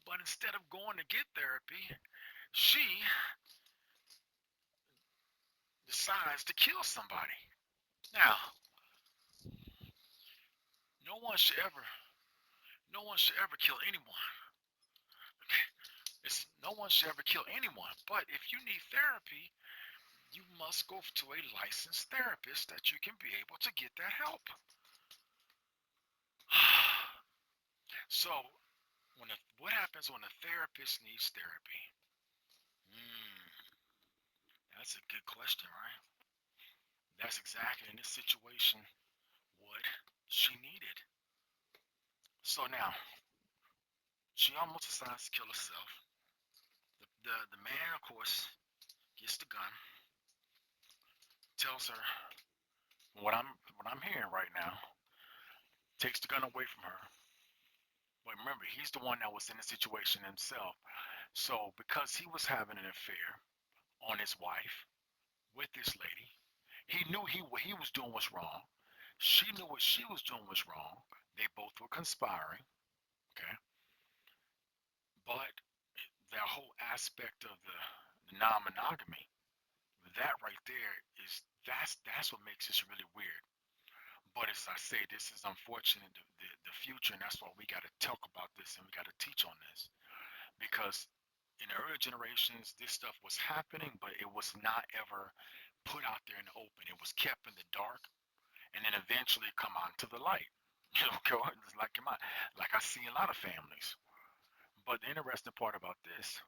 But instead of going to get therapy, she decides to kill somebody. Now, no one should ever, no one should ever kill anyone. No one should ever kill anyone. But if you need therapy, you must go to a licensed therapist that you can be able to get that help. So, what happens when a therapist needs therapy? Hmm, that's a good question, right? That's exactly in this situation what she needed. So now, she almost decides to kill herself. The man, of course, gets the gun, tells her what I'm hearing right now, takes the gun away from her. But remember, he's the one that was in the situation himself. So because he was having an affair on his wife with this lady, he knew what he was doing was wrong. She knew what she was doing was wrong. They both were conspiring. Okay, but that whole aspect of the non-monogamy, that right there is that's what makes this really weird. But as I say, this is unfortunate, the future, and that's why we got to talk about this and we got to teach on this. Because in the earlier generations, this stuff was happening, but it was not ever put out there in the open. It was kept in the dark and then eventually come out to the light. You know, like I see in a lot of families. But the interesting part about this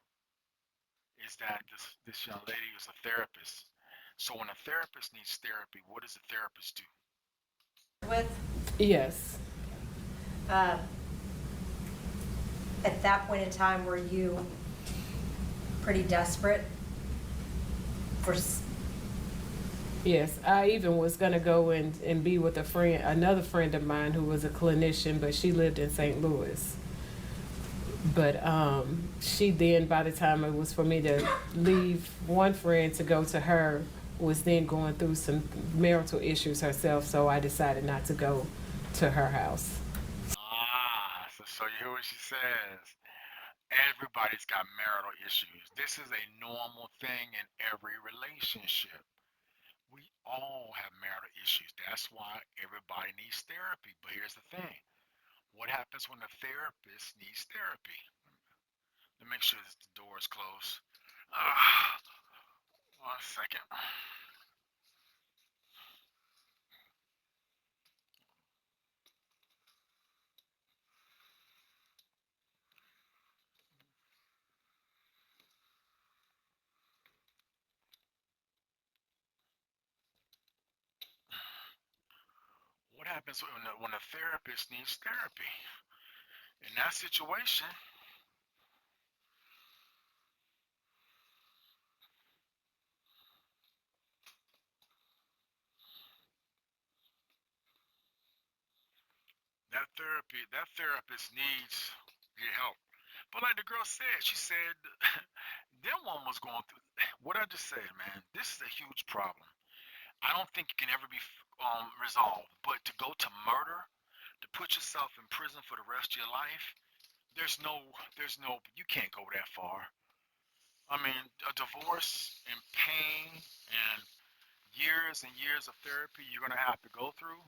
is that this young lady is a therapist. So when a therapist needs therapy, what does a therapist do? With, Yes. uh, at that point in time, were you pretty desperate for? Yes, I even was gonna go and be with another friend of mine who was a clinician, but she lived in St. Louis. But she then, by the time it was for me to leave one friend to go to her, was then going through some marital issues herself, so I decided not to go to her house. So you hear what she says. Everybody's got marital issues. This is a normal thing in every relationship. We all have marital issues. That's why everybody needs therapy. But here's the thing. What happens when a therapist needs therapy? Let me make sure that the door is closed. Ah, 1 second. What happens when a therapist needs therapy? In that situation, that therapist needs your help. But like the girl said, she said them one was going through what I just said, man. This is a huge problem. I don't think it can ever be resolved. But to go to murder, to put yourself in prison for the rest of your life, you can't go that far. I mean, a divorce and pain and years of therapy you're gonna have to go through.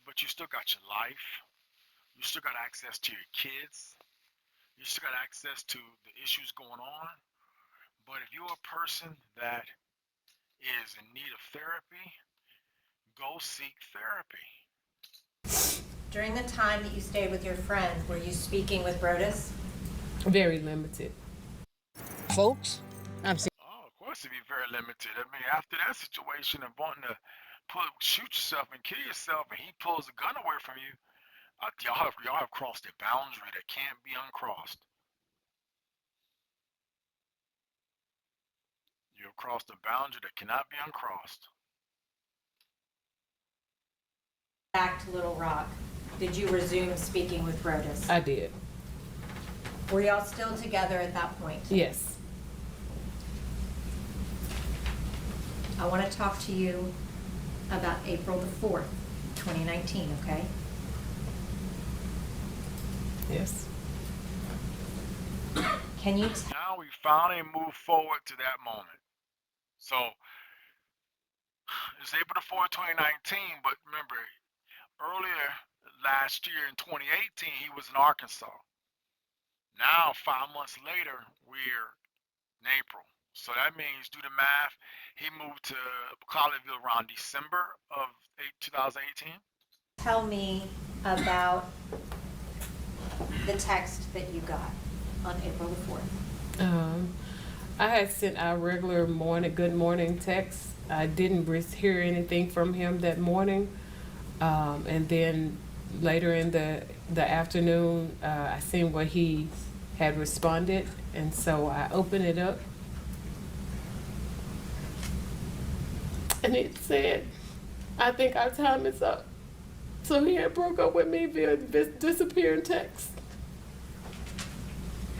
But you still got your life. You still got access to your kids. You still got access to the issues going on. But if you're a person that is in need of therapy, go seek therapy. During the time that you stayed with your friend, were you speaking with Brodes? Very limited. Folks, Oh, of course it'd be very limited. I mean, after that situation of wanting to shoot yourself and kill yourself, and he pulls a gun away from you, y'all have crossed a boundary that can't be uncrossed. You have crossed a boundary that cannot be uncrossed. Back to Little Rock. Did you resume speaking with Brodes? I did. Were y'all still together at that point? Yes. I want to talk to you about April the 4th, 2019, okay? Yes. Can you Now we finally move forward to that moment. So it's April the 4th, 2019, but remember, earlier last year in 2018, he was in Arkansas. Now, 5 months later, we're in April. So that means, do the math, he moved to Collierville around December of 2018. tell me about the text that you got on April the 4th? I had sent our regular good morning text. I didn't hear anything from him that morning. And then later in the afternoon, I seen what he had responded. And so I opened it up. And it said, I think our time is up. So he had broke up with me via disappearing text.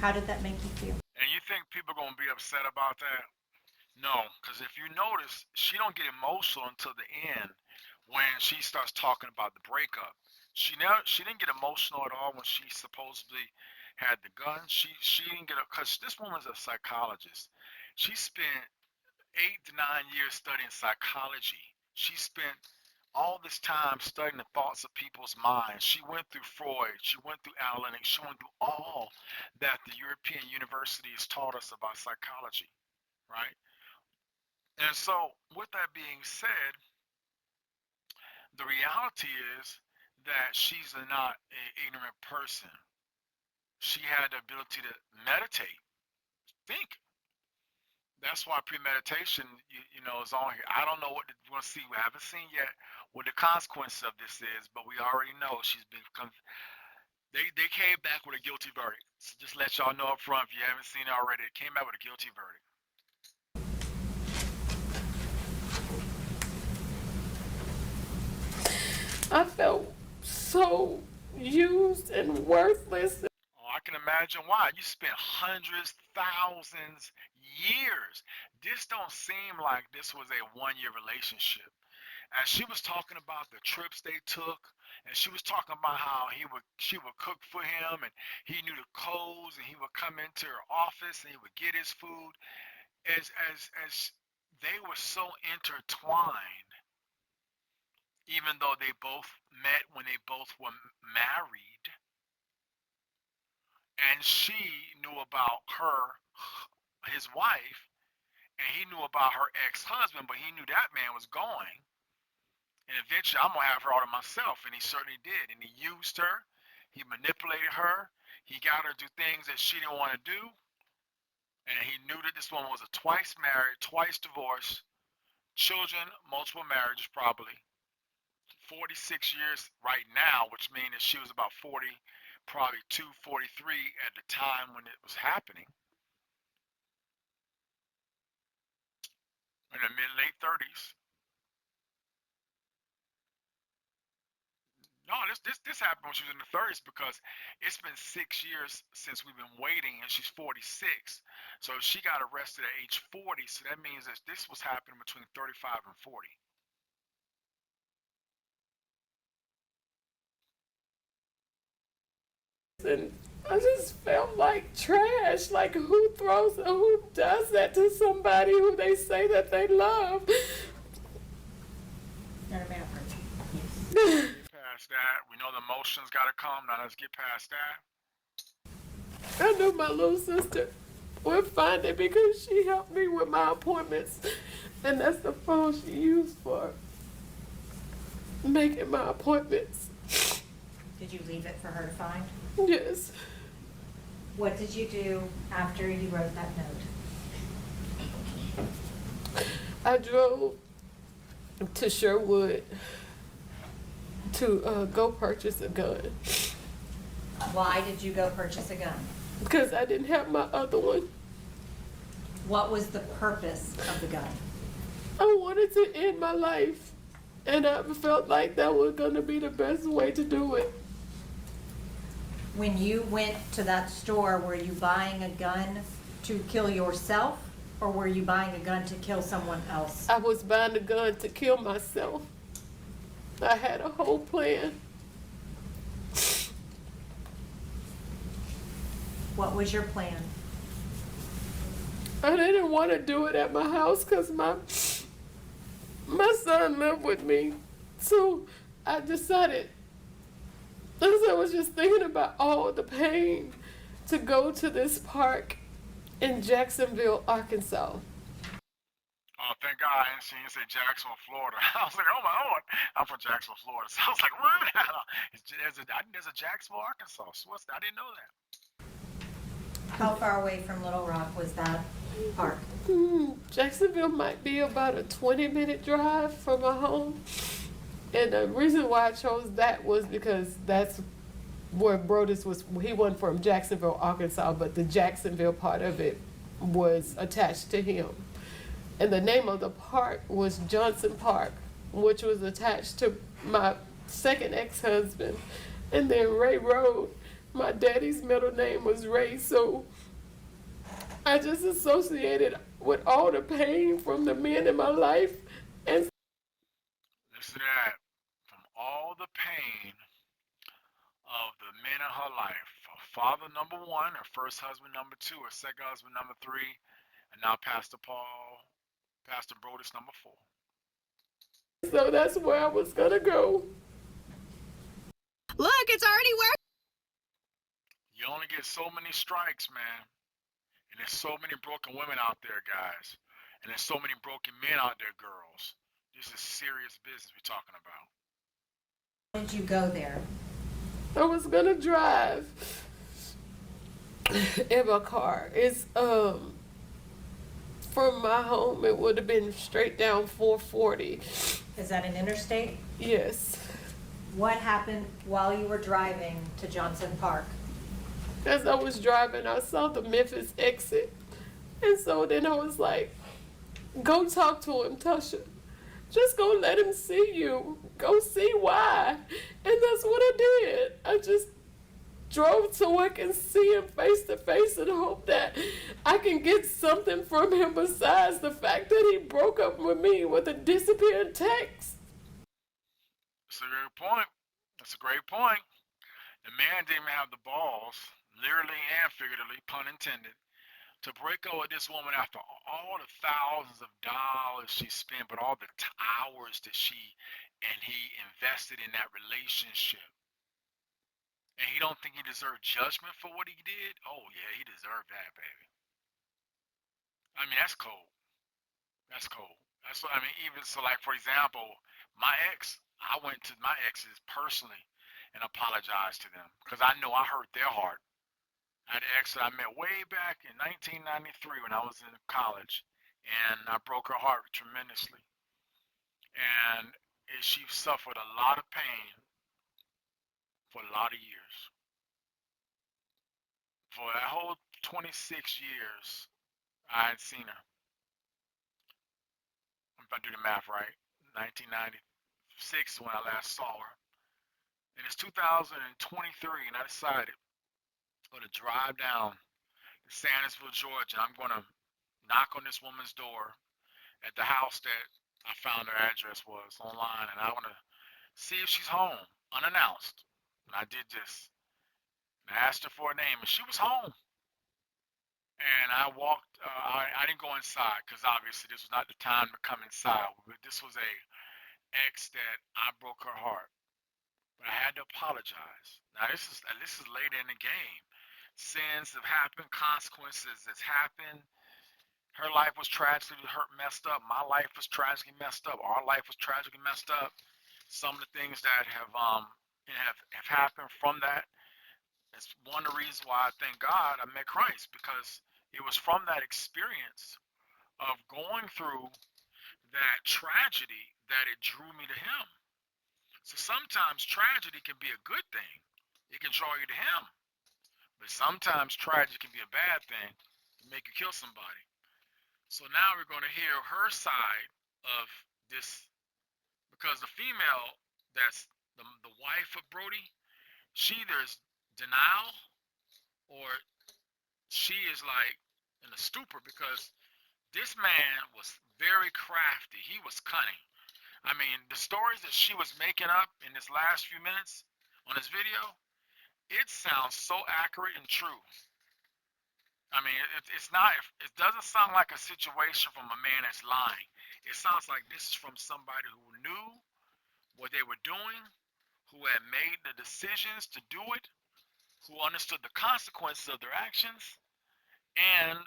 How did that make you feel? And you think people are going to be upset about that? No, because if you notice, she don't get emotional until the end when she starts talking about the breakup. She didn't get emotional at all when she supposedly had the gun. She didn't get, because this woman's a psychologist. She spent 8 to 9 years studying psychology. She spent all this time studying the thoughts of people's minds. She went through Freud. She went through analytics. She went through all that the European universities taught us about psychology, right? And so, with that being said, the reality is that she's not an ignorant person. She had the ability to meditate, think. That's why premeditation, is on here. I don't know what we're going to see. We haven't seen yet what the consequences of this is, but we already know she's been. They came back with a guilty verdict. So just let y'all know up front if you haven't seen it already. It came back with a guilty verdict. I felt so used and worthless. Oh, I can imagine why. You spent hundreds, thousands, years. This don't seem like this was a one-year relationship. As she was talking about the trips they took, and she was talking about how she would cook for him, and he knew the codes, and he would come into her office, and he would get his food. As they were so intertwined, even though they both met when they both were married, and she knew about his wife, and he knew about her ex-husband, but he knew that man was going. And eventually, I'm going to have her all to myself. And he certainly did. And he used her. He manipulated her. He got her to do things that she didn't want to do. And he knew that this woman was a twice married, twice divorced, children, multiple marriages probably, 46 years right now, which means that she was about 40, probably 43 at the time when it was happening. In the late 30s. No, this happened when she was in the 30s because it's been 6 years since we've been waiting, and she's 46. So she got arrested at age 40. So that means that this was happening between 35 and 40. And I just felt like trash. Like, who does that to somebody who they say that they love? Get past that. We know the emotions got to come. Now let's get past that. I knew my little sister would find it because she helped me with my appointments. And that's the phone she used for making my appointments. Did you leave it for her to find? Yes. What did you do after you wrote that note? I drove to Sherwood to go purchase a gun. Why did you go purchase a gun? Because I didn't have my other one. What was the purpose of the gun? I wanted to end my life, and I felt like that was going to be the best way to do it. When you went to that store, were you buying a gun to kill yourself, or were you buying a gun to kill someone else? I was buying a gun to kill myself. I had a whole plan. What was your plan? I didn't want to do it at my house because my son lived with me. So I decided, as I was just thinking about all the pain, to go to this park in Jacksonville, Arkansas. Oh, thank God I didn't see you say Jacksonville, Florida. I was like, oh my Lord, I'm from Jacksonville, Florida. So I was like, what? There's a Jacksonville, Arkansas. So I didn't know that. How far away from Little Rock was that park? Jacksonville might be about a 20-minute drive from my home. And the reason why I chose that was because that's where Brodes was. He wasn't from Jacksonville, Arkansas, but the Jacksonville part of it was attached to him. And the name of the park was Johnson Park, which was attached to my second ex-husband. And then Ray Road, my daddy's middle name was Ray, so I just associated with all the pain from the men in my life. And listen to that. From all the pain of the men in her life, her father number one, her first husband number two, her second husband number three, and now Pastor Brodes number four. So that's where I was gonna go. Look, it's already working. You only get so many strikes, man. And there's so many broken women out there, guys. And there's so many broken men out there, girls. This is serious business we're talking about. How did you go there? I was gonna drive in my car. It's from my home it would have been straight down 440. Is that an interstate? Yes. What happened while you were driving to Johnson Park? As I was driving, I saw the Memphis exit. And so then I was like, go talk to him, Tasha. Just go let him see you. Go see why. And that's what I did. I just drove so I can see him face to face and hope that I can get something from him besides the fact that he broke up with me with a disappearing text. That's a great point. That's a great point. The man didn't even have the balls, literally and figuratively, pun intended, to break up with this woman after all the thousands of dollars she spent, but all the hours that she and he invested in that relationship. And he don't think he deserved judgment for what he did? Oh yeah, he deserved that, baby. I mean, that's cold. That's cold. That's what I mean. Even so, like for example, my ex, I went to my exes personally and apologized to them because I know I hurt their heart. I had an ex that I met way back in 1993 when I was in college, and I broke her heart tremendously. And she suffered a lot of pain for a lot of years. For that whole 26 years, I had seen her. If I do the math right, 1996 when I last saw her. And it's 2023, and I decided I'm going to drive down to Sandusville, Georgia. I'm going to knock on this woman's door at the house that I found her address was online, and I want to see if she's home, unannounced. And I did this. And I asked her for her name, and she was home. And I walked, I didn't go inside because obviously this was not the time to come inside. But this was a ex that I broke her heart. but I had to apologize. Now this is later in the game. Sins have happened, consequences has happened. Her life was tragically hurt, messed up. My life was tragically messed up. Our life was tragically messed up. Some of the things that have happened from that. It's one of the reasons why I thank God I met Christ, because it was from that experience of going through that tragedy that it drew me to Him. So sometimes tragedy can be a good thing. It can draw you to Him. But sometimes tragedy can be a bad thing to make you kill somebody. So now we're going to hear her side of this, because the female that's the wife of Brody, she either is denial or she is like in a stupor, because this man was very crafty. He was cunning. I mean, the stories that she was making up in this last few minutes on this video, it sounds so accurate and true. I mean, it doesn't sound like a situation from a man that's lying. It sounds like this is from somebody who knew what they were doing, who had made the decisions to do it, who understood the consequences of their actions, and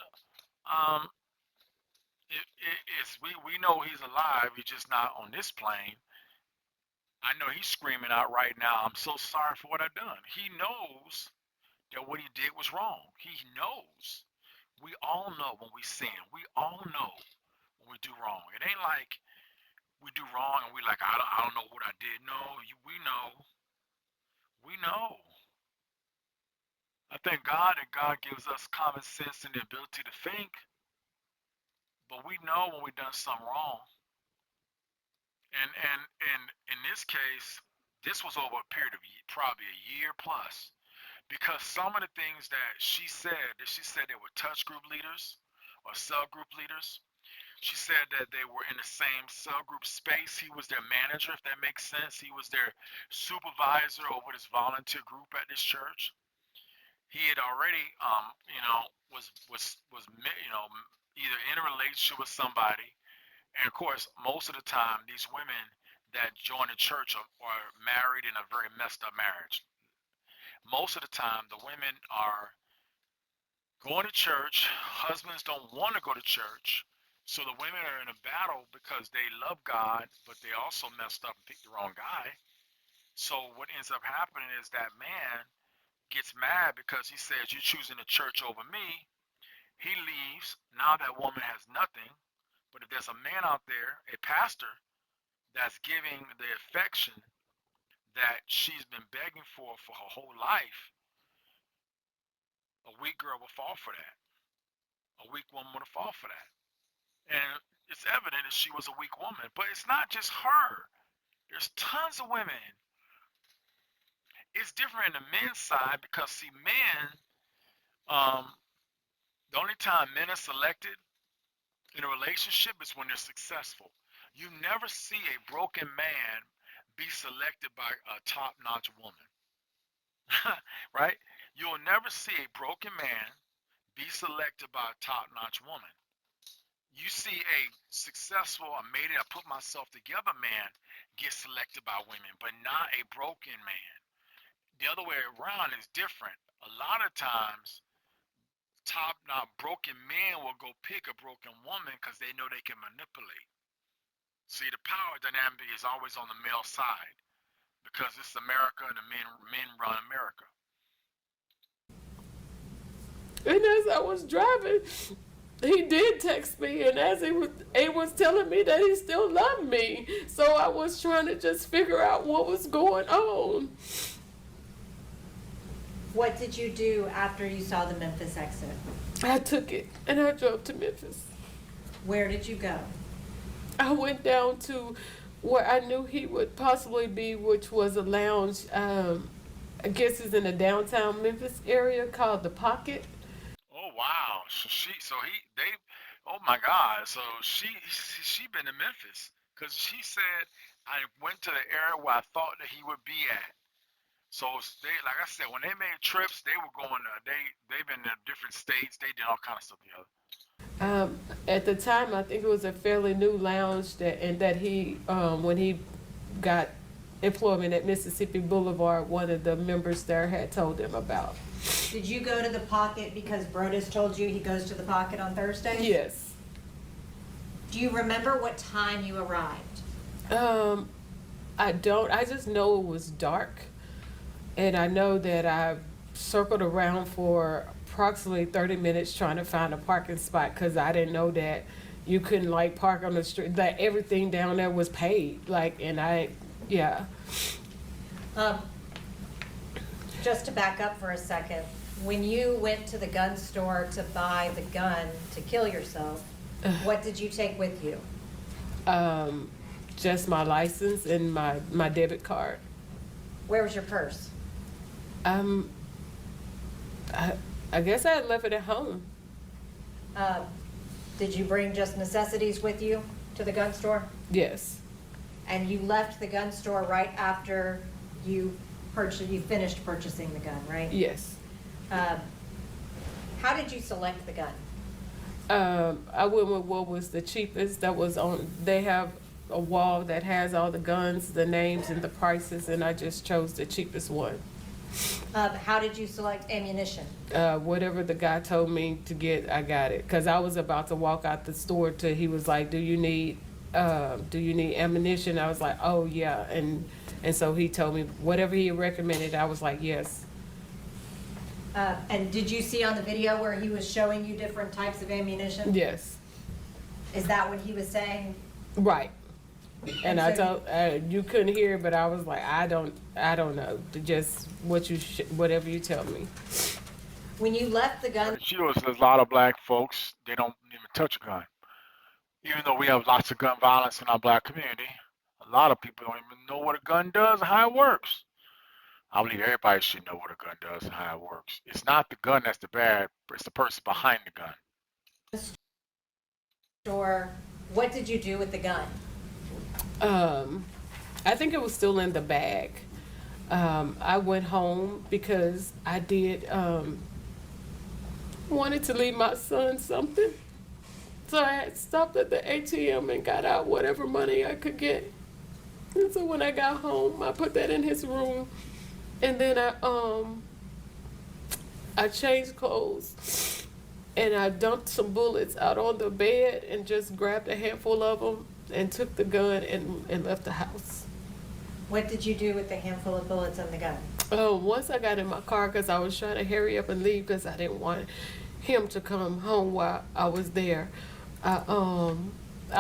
we know he's alive. He's just not on this plane. I know he's screaming out right now, I'm so sorry for what I've done. He knows that what he did was wrong. He knows. We all know when we sin. We all know when we do wrong. It ain't like we do wrong and we like, I don't know what I did. No, we know. We know. I thank God that God gives us common sense and the ability to think, but we know when we've done something wrong. And in this case, this was over a period of probably a year plus, because some of the things that she said they were touch group leaders or cell group leaders. She said that they were in the same cell group space. He was their manager, if that makes sense. He was their supervisor over this volunteer group at this church. He had already, was either in a relationship with somebody. And of course, most of the time, these women that join the church are married in a very messed up marriage. Most of the time, the women are going to church. Husbands don't want to go to church. So the women are in a battle because they love God, but they also messed up and picked the wrong guy. So what ends up happening is that man gets mad because he says, you're choosing the church over me. He leaves. Now that woman has nothing. But if there's a man out there, a pastor, that's giving the affection that she's been begging for her whole life, a weak girl will fall for that. A weak woman will fall for that. And it's evident that she was a weak woman. But it's not just her. There's tons of women. It's different in the men's side because, see, men, the only time men are selected in a relationship is when they're successful. You never see a broken man be selected by a top-notch woman. Right? You'll never see a broken man be selected by a top-notch woman. You see a successful, I made it, I put myself together man get selected by women, but not a broken man. The other way around is different. A lot of times, top-notch broken men will go pick a broken woman because they know they can manipulate. See, the power dynamic is always on the male side because it's America and the men run America. And as I was driving, he did text me, and as he was telling me that he still loved me. So I was trying to just figure out what was going on. What did you do after you saw the Memphis exit? I took it, and I drove to Memphis. Where did you go? I went down to where I knew he would possibly be, which was a lounge. I guess it's in the downtown Memphis area called The Pocket. Oh wow! Oh my God! So she been to Memphis because she said I went to the area where I thought that he would be at. So they, like I said, when they made trips, they were going. They've been in different states. They did all kind of stuff together. At the time, I think it was a fairly new lounge that he when he got employment at Mississippi Boulevard, one of the members there had told them about. Did you go to the pocket because Brodes told you he goes to the pocket on Thursdays? Yes. Do you remember what time you arrived? I don't. I just know it was dark. And I know that I circled around for approximately 30 minutes trying to find a parking spot because I didn't know that you couldn't like park on the street, that everything down there was paid. Like, and yeah. Just to back up for a second, when you went to the gun store to buy the gun to kill yourself, what did you take with you? Just my license and my debit card. Where was your purse? I guess I had left it at home. Did you bring just necessities with you to the gun store? Yes. And you left the gun store right after you finished purchasing the gun, right? Yes. How did you select the gun? I went with what was the cheapest that was on. They have a wall that has all the guns, the names, and the prices, and I just chose the cheapest one. How did you select ammunition? Whatever the guy told me to get, I got it. Cause I was about to walk out the store till he was like, "Do you need ammunition?" I was like, "Oh yeah," and so he told me whatever he recommended. I was like, "Yes." And did you see on the video where he was showing you different types of ammunition? Yes. Is that what he was saying? Right. And so I told you couldn't hear, but I was like, I don't know. Just whatever you tell me. When you left the gun, There's a lot of black folks, they don't even touch a gun. Even though we have lots of gun violence in our black community, a lot of people don't even know what a gun does and how it works. I believe everybody should know what a gun does and how it works. It's not the gun that's the bad, but it's the person behind the gun. or what did you do with the gun? I think it was still in the bag. I went home because I did wanted to leave my son something. So I had stopped at the ATM and got out whatever money I could get. And so when I got home, I put that in his room. And then I changed clothes and I dumped some bullets out on the bed and just grabbed a handful of them and took the gun and left the house. What did you do with the handful of bullets on the gun? Once I got in my car, because I was trying to hurry up and leave because I didn't want him to come home while I was there, I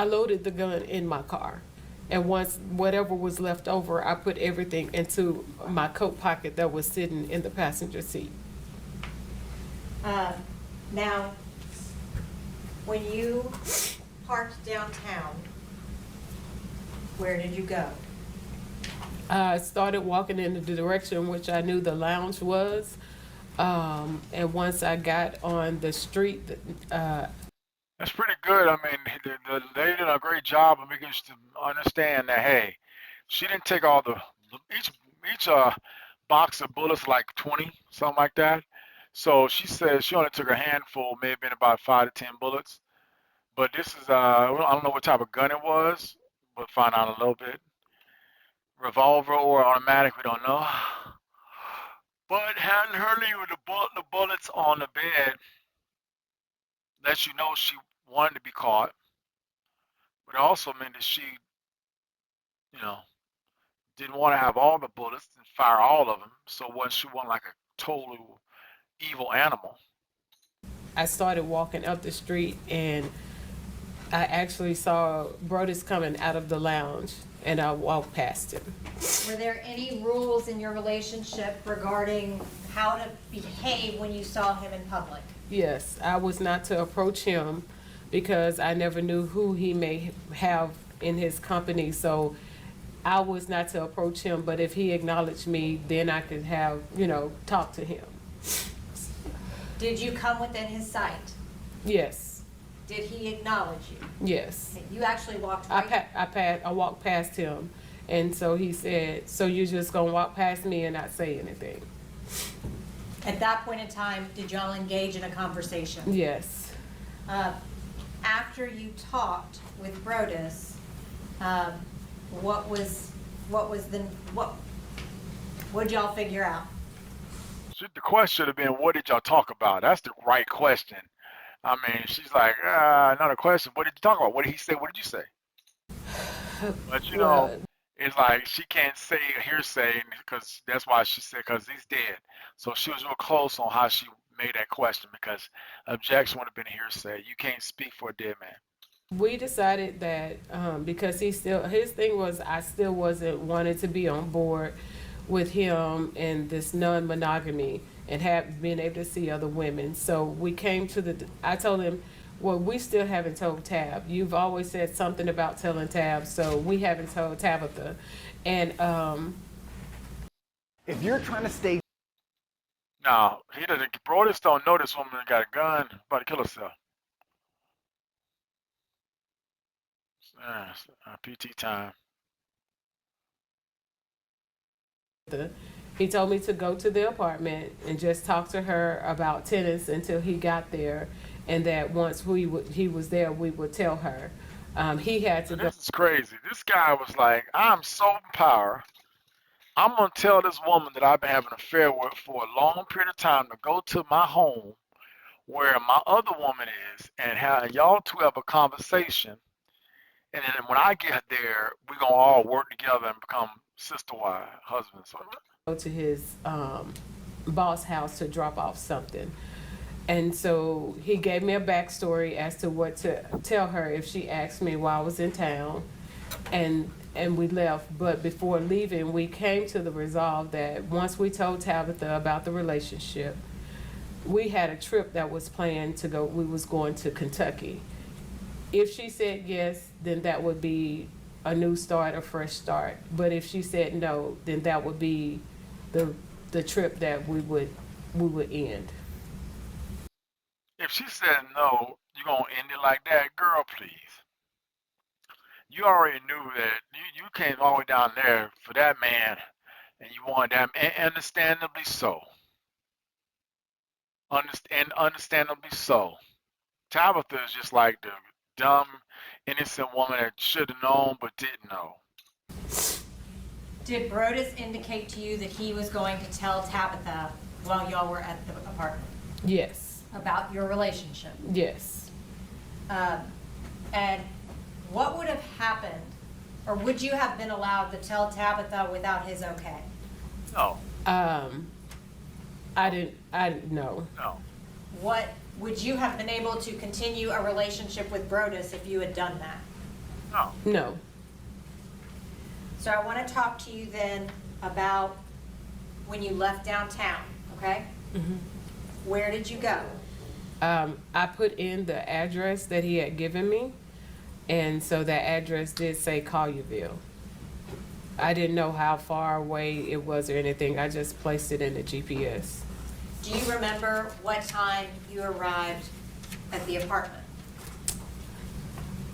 loaded the gun in my car. And once whatever was left over, I put everything into my coat pocket that was sitting in the passenger seat. Now, when you parked downtown, where did you go? I started walking in the direction which I knew the lounge was. And once I got on the street, That's pretty good. I mean, they did a great job of making us to understand that, hey, she didn't take all each box of bullets, like 20, something like that. So she said she only took a handful, may have been about 5 to 10 bullets. But this is, I don't know what type of gun it was. We'll find out in a little bit. Revolver or automatic, we don't know. But having her leave the bullets on the bed lets you know she wanted to be caught. But it also meant that she, didn't want to have all the bullets and fire all of them. So she wasn't like a total evil animal. I started walking up the street and I actually saw Brodes coming out of the lounge and I walked past him. Were there any rules in your relationship regarding how to behave when you saw him in public? Yes, I was not to approach him because I never knew who he may have in his company. So I was not to approach him, but if he acknowledged me, then I could have, talk to him. Did you come within his sight? Yes. Did he acknowledge you? Yes. You actually walked right? I walked past him, and so he said, "So you're just gonna walk past me and not say anything?" At that point in time, did y'all engage in a conversation? Yes. After you talked with Brodes, what was what'd y'all figure out? The question should have been, what did y'all talk about? That's the right question. I mean, she's like, another question. What did you talk about? What did he say? What did you say? But you know, it's like she can't say hearsay because that's why she said because he's dead. So she was real close on how she made that question because objection would have been hearsay. You can't speak for a dead man. We decided that because his thing was I still wasn't wanted to be on board with him and this non-monogamy and have been able to see other women. So we came to I told him, well, we still haven't told Tab. You've always said something about telling Tab, so we haven't told Tabatha. And if you're trying to stay. Now, he doesn't, Brodes don't know this woman got a gun, about to kill herself. PT time. He told me to go to the apartment and just talk to her about tenants until he got there, and that once he was there, we would tell her. He had to go. This is crazy. This guy was like, I'm so in power. I'm going to tell this woman that I've been having an affair with for a long period of time to go to my home where my other woman is and have y'all two have a conversation. And then when I get there, we're going to all work together and become sister wife, husbands. Go to his boss house to drop off something. And so he gave me a backstory as to what to tell her if she asked me while I was in town. And we left. But before leaving, we came to the resolve that once we told Tabatha about the relationship, we had a trip that was planned to go. We was going to Kentucky. If she said yes, then that would be a new start, a fresh start. But if she said no, then that would be the trip that we would end. If she said no, you're going to end it like that? Girl, please. You already knew that you came all the way down there for that man, and you wanted that, and understandably so. Understandably so. Tabatha is just like the dumb, innocent woman that should have known but didn't know. Did Brodes indicate to you that he was going to tell Tabatha while y'all were at the apartment? Yes. About your relationship? Yes. And what would have happened, or would you have been allowed to tell Tabatha without his okay? No. I didn't know. No. What would you have been able to continue a relationship with Brodes if you had done that? No. No. So I want to talk to you then about when you left downtown, okay? Mm-hmm. Where did you go? I put in the address that he had given me, and so that address did say Collierville. I didn't know how far away it was or anything. I just placed it in the GPS. Do you remember what time you arrived at the apartment?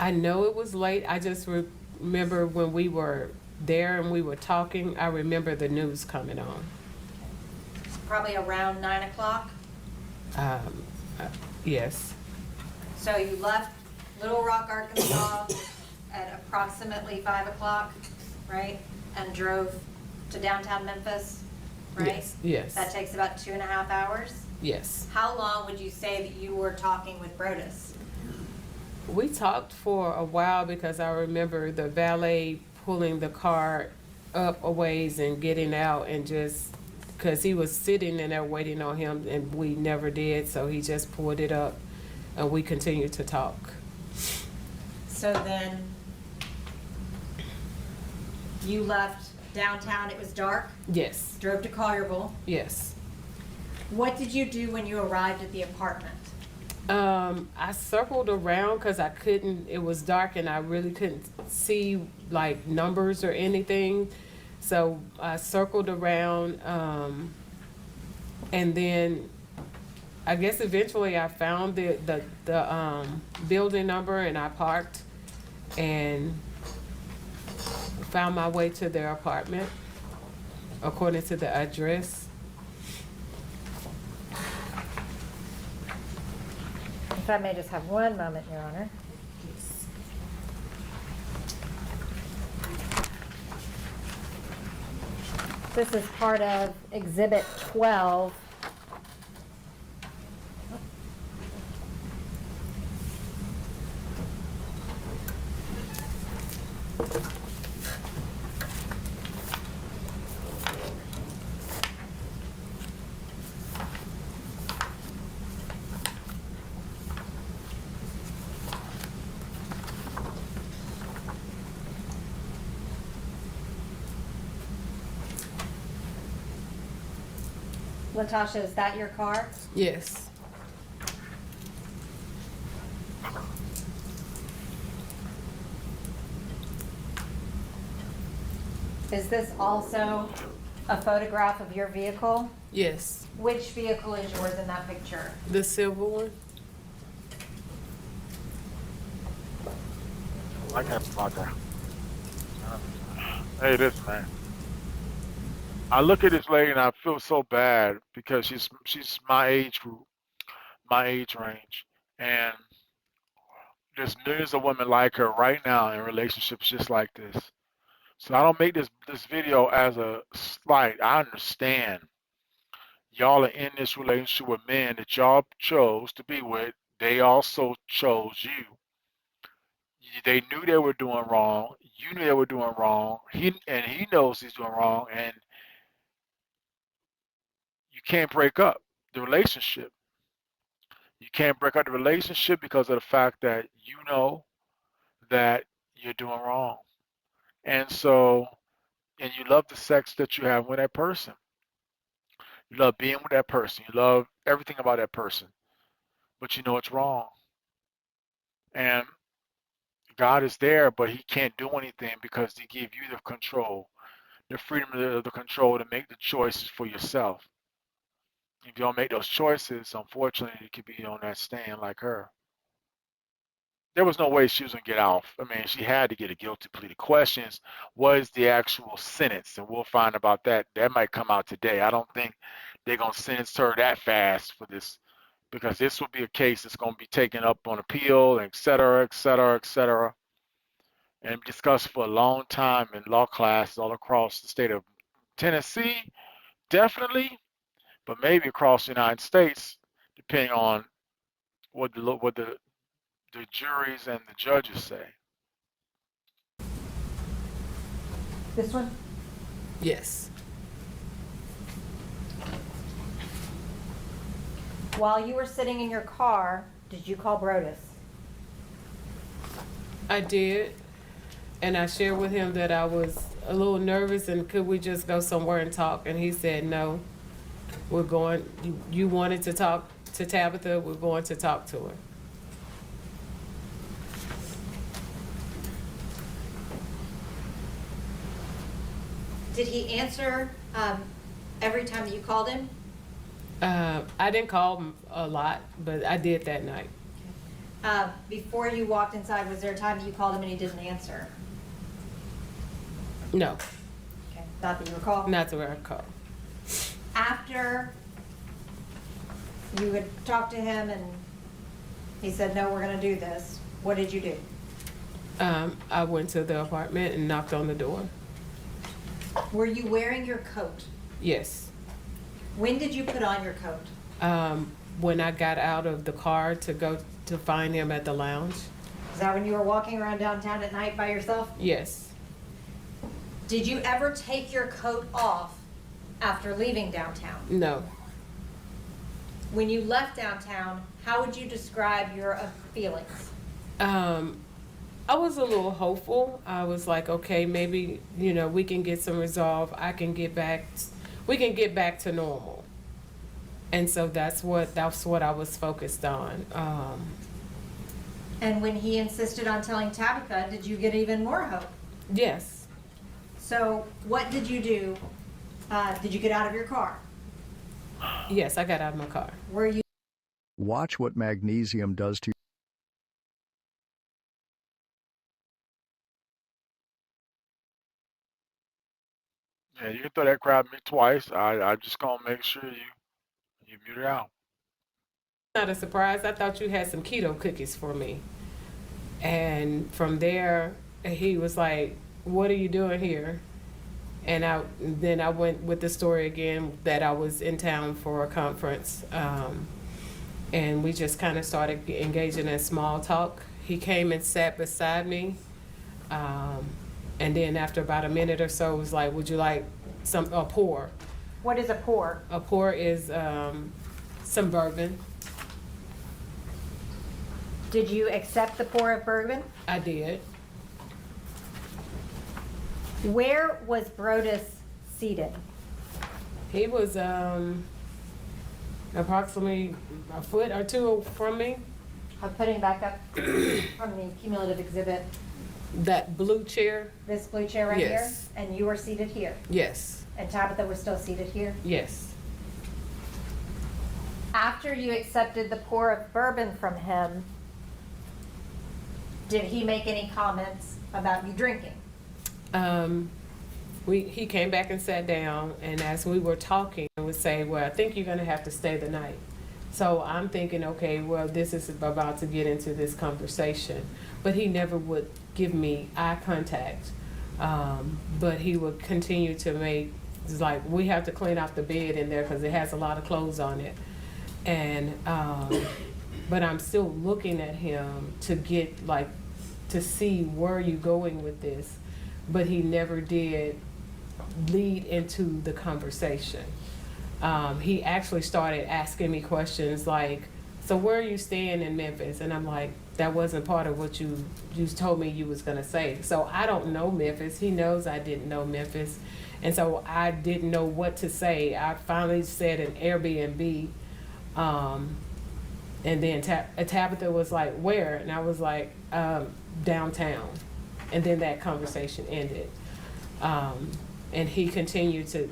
I know it was late. I just remember when we were there and we were talking, I remember the news coming on. Probably around 9 o'clock? Yes. So you left Little Rock, Arkansas at approximately 5 o'clock, right? And drove to downtown Memphis, right? Yes. Yes. That takes about 2.5 hours? Yes. How long would you say that you were talking with Brodes? We talked for a while because I remember the valet pulling the car up a ways and getting out, and just because he was sitting in there waiting on him and we never did, so he just pulled it up and we continued to talk. So then you left downtown, it was dark? Yes. Drove to Collierville? Yes. What did you do when you arrived at the apartment? I circled around because I couldn't, it was dark and I really couldn't see like numbers or anything. So I circled around, and then I guess eventually I found the building number, and I parked and found my way to their apartment according to the address. If I may just have one moment, Your Honor. this is part of Exhibit 12. Latasha, is that your car? Yes. Is this also a photograph of your vehicle? Yes. Which vehicle is yours in that picture? The silver one? I can't spot that. Hey, listen, man. I look at this lady and I feel so bad because she's my age group, my age range, and there's millions of women like her right now in relationships just like this. So I don't make this video as a slight. I understand y'all are in this relationship with men that y'all chose to be with. They also chose you. They knew they were doing wrong. You knew they were doing wrong. He knows he's doing wrong, and you can't break up the relationship. You can't break up the relationship because of the fact that you know that you're doing wrong. And so, and you love the sex that you have with that person. You love being with that person. You love everything about that person. But you know it's wrong. And God is there, but he can't do anything because he gave you the control, the freedom of the control to make the choices for yourself. If you don't make those choices, unfortunately, you could be on that stand like her. There was no way she was going to get off. I mean, she had to get a guilty plea. The question is, what is the actual sentence? And we'll find about that. That might come out today. I don't think they're going to sentence her that fast for this, because this will be a case that's going to be taken up on appeal, et cetera, et cetera, et cetera, and discussed for a long time in law classes all across the state of Tennessee, definitely, but maybe across the United States, depending on what the juries and the judges say. This one? Yes. While you were sitting in your car, did you call Brodes? I did. And I shared with him that I was a little nervous and could we just go somewhere and talk? And he said, no, we're going, you wanted to talk to Tabatha, we're going to talk to her. Did he answer every time that you called him? I didn't call him a lot, but I did that night. Before you walked inside, was there a time that you called him and he didn't answer? No. Okay, not that you recall? Not that I recall. After you had talked to him and he said, no, we're going to do this, what did you do? I went to the apartment and knocked on the door. Were you wearing your coat? Yes. When did you put on your coat? When I got out of the car to go to find him at the lounge. Is that when you were walking around downtown at night by yourself? Yes. Did you ever take your coat off after leaving downtown? No. When you left downtown, how would you describe your feelings? I was a little hopeful. I was like, okay, maybe, you know, we can get some resolve. We can get back to normal. And so that's what I was focused on. And when he insisted on telling Tabatha, did you get even more hope? Yes. So what did you do? Did you get out of your car? Yes, I got out of my car. Were you? Watch what magnesium does to Yeah, you can throw that crap at me twice. I just gonna make sure you mute it out. Not a surprise. I thought you had some keto cookies for me. And from there, he was like, what are you doing here? And then I went with the story again that I was in town for a conference. And we just kind of started engaging in small talk. He came and sat beside me. And then after about a minute or so, was like, would you like a pour? What is a pour? A pour is some bourbon. Did you accept the pour of bourbon? I did. Where was Brodes seated? He was approximately a foot or two from me. I'm putting back up from the cumulative exhibit. That blue chair? This blue chair right Yes. here? And you were seated here? Yes. And Tabatha was still seated here? Yes. After you accepted the pour of bourbon from him, did he make any comments about you drinking? He came back and sat down, and as we were talking, I would say, well, I think you're gonna have to stay the night. So I'm thinking, okay, well, this is about to get into this conversation. But he never would give me eye contact. But he would continue to make, it's like, we have to clean out the bed in there because it has a lot of clothes on it. And, but I'm still looking at him to get, like, to see where you going with this. But he never did lead into the conversation. He actually started asking me questions like, so where are you staying in Memphis? And I'm like, that wasn't part of what you told me you was gonna say. So I don't know Memphis. He knows I didn't know Memphis. And so I didn't know what to say. I finally said an Airbnb. And then Tabatha was like, where? And I was like, downtown. And then that conversation ended. And he continued to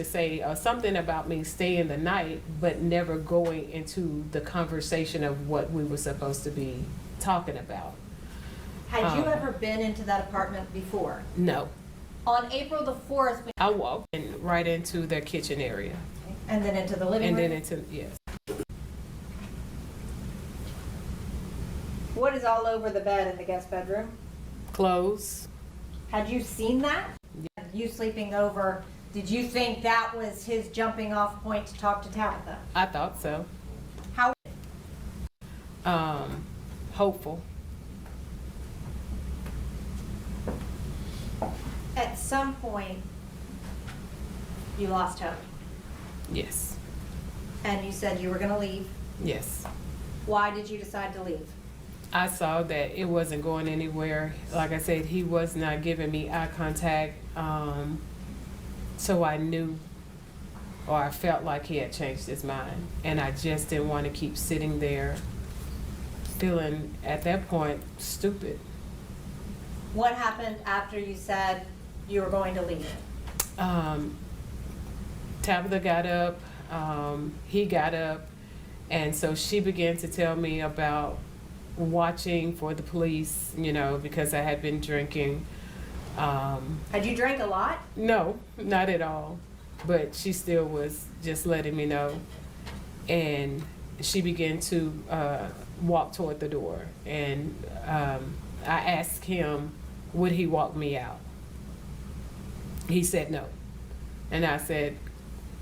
say something about me staying the night, but never going into the conversation of what we were supposed to be talking about. Had you ever been into that apartment before? No. On April the 4th, I walked right into their kitchen area. and then into the living room? And then into, yes. What is all over the bed in the guest bedroom? Clothes. Had you seen that? Yeah. You sleeping over, did you think that was his jumping off point to talk to Tabatha? I thought so. How? Hopeful. At some point, you lost hope. Yes. And you said you were going to leave. Yes. Why did you decide to leave? I saw that it wasn't going anywhere. Like I said, he was not giving me eye contact. So I knew, or I felt like he had changed his mind. And I just didn't want to keep sitting there feeling, at that point, stupid. What happened after you said you were going to leave? Tabatha got up, he got up, and so she began to tell me about watching for the police, you know, because I had been drinking. Had you drank a lot? No, not at all. But she still was just letting me know. And she began to walk toward the door. And I asked him, would he walk me out? He said no. And I said,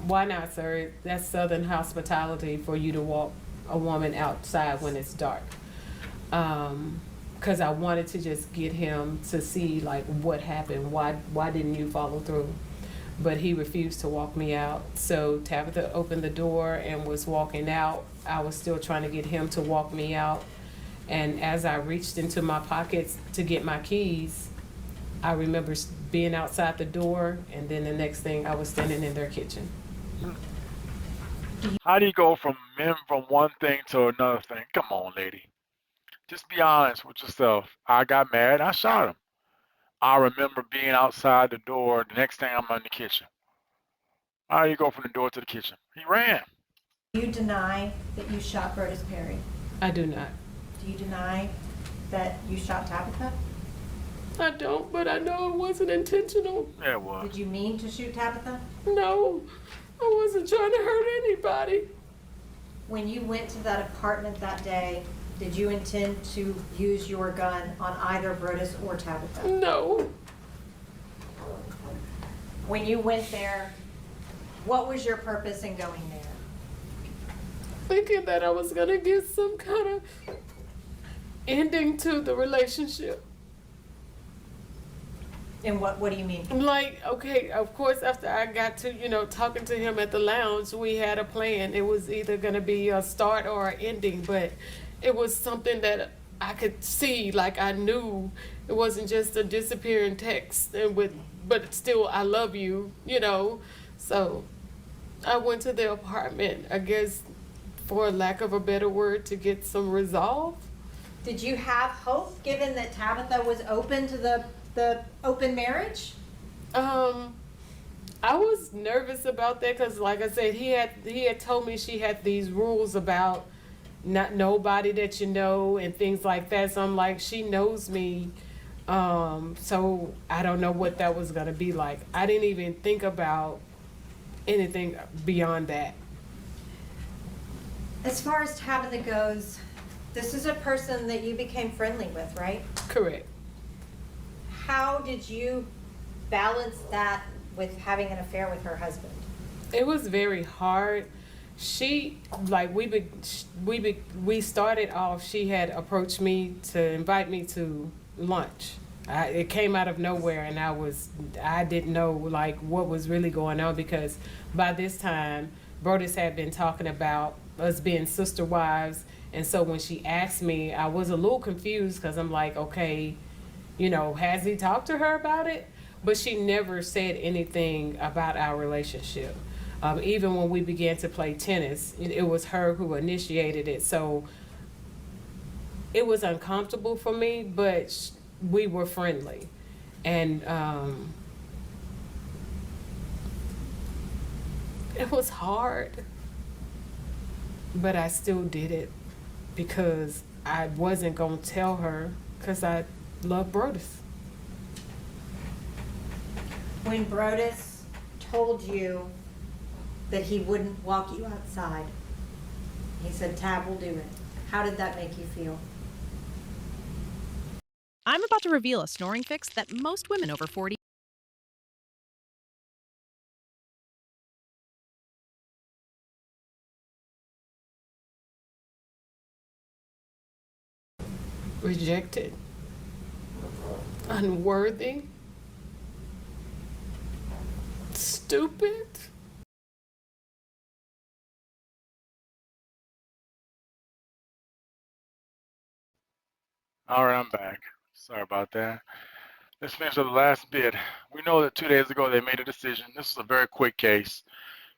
why not, sir? That's Southern hospitality for you to walk a woman outside when it's dark. Because I wanted to just get him to see like what happened. Why didn't you follow through? But he refused to walk me out. So Tabatha opened the door and was walking out. I was still trying to get him to walk me out. And as I reached into my pockets to get my keys, I remember being outside the door, and then the next thing I was standing in their kitchen. How do you go from one thing to another thing? Come on, lady. Just be honest with yourself. I got mad. I shot him. I remember being outside the door. The next thing I'm in the kitchen. How do you go from the door to the kitchen? He ran. Do you deny that you shot Brodes Perry? I do not. Do you deny that you shot Tabatha? I don't, but I know it wasn't intentional. Yeah, it was. Did you mean to shoot Tabatha? No, I wasn't trying to hurt anybody. When you went to that apartment that day, did you intend to use your gun on either Brodes or Tabatha? No. When you went there, what was your purpose in going there? Thinking that I was gonna get some kind of ending to the relationship. And what do you mean? Like, okay, of course, after I got to, talking to him at the lounge, we had a plan. It was either gonna be a start or an ending, but it was something that I could see, like I knew it wasn't just a disappearing text but still, I love you. So I went to the apartment, I guess, for lack of a better word, to get some resolve. Did you have hope, given that Tabatha was open to the open marriage? I was nervous about that because, like I said, he had told me she had these rules about not nobody that you know and things like that. So I'm like, she knows me. So I don't know what that was gonna be like. I didn't even think about anything beyond that. As far as Tabatha goes, this is a person that you became friendly with, right? Correct. How did you balance that with having an affair with her husband? It was very hard. She, like, we started off, she had approached me to invite me to lunch. It came out of nowhere, and I didn't know, like, what was really going on, because by this time, Brodes had been talking about us being sister wives. And so when she asked me, I was a little confused, because I'm like, okay, has he talked to her about it? But she never said anything about our relationship. Even when we began to play tennis, it was her who initiated it. So it was uncomfortable for me, but we were friendly. And it was hard, but I still did it because I wasn't going to tell her, because I love Brodes. When Brodes told you that he wouldn't walk you outside, he said, Tab will do it. How did that make you feel? I'm about to reveal a snoring fix that most women over 40 Rejected, unworthy, stupid. All right, I'm back. Sorry about that. Let's finish up the last bit. We know that 2 days ago they made a decision. This is a very quick case.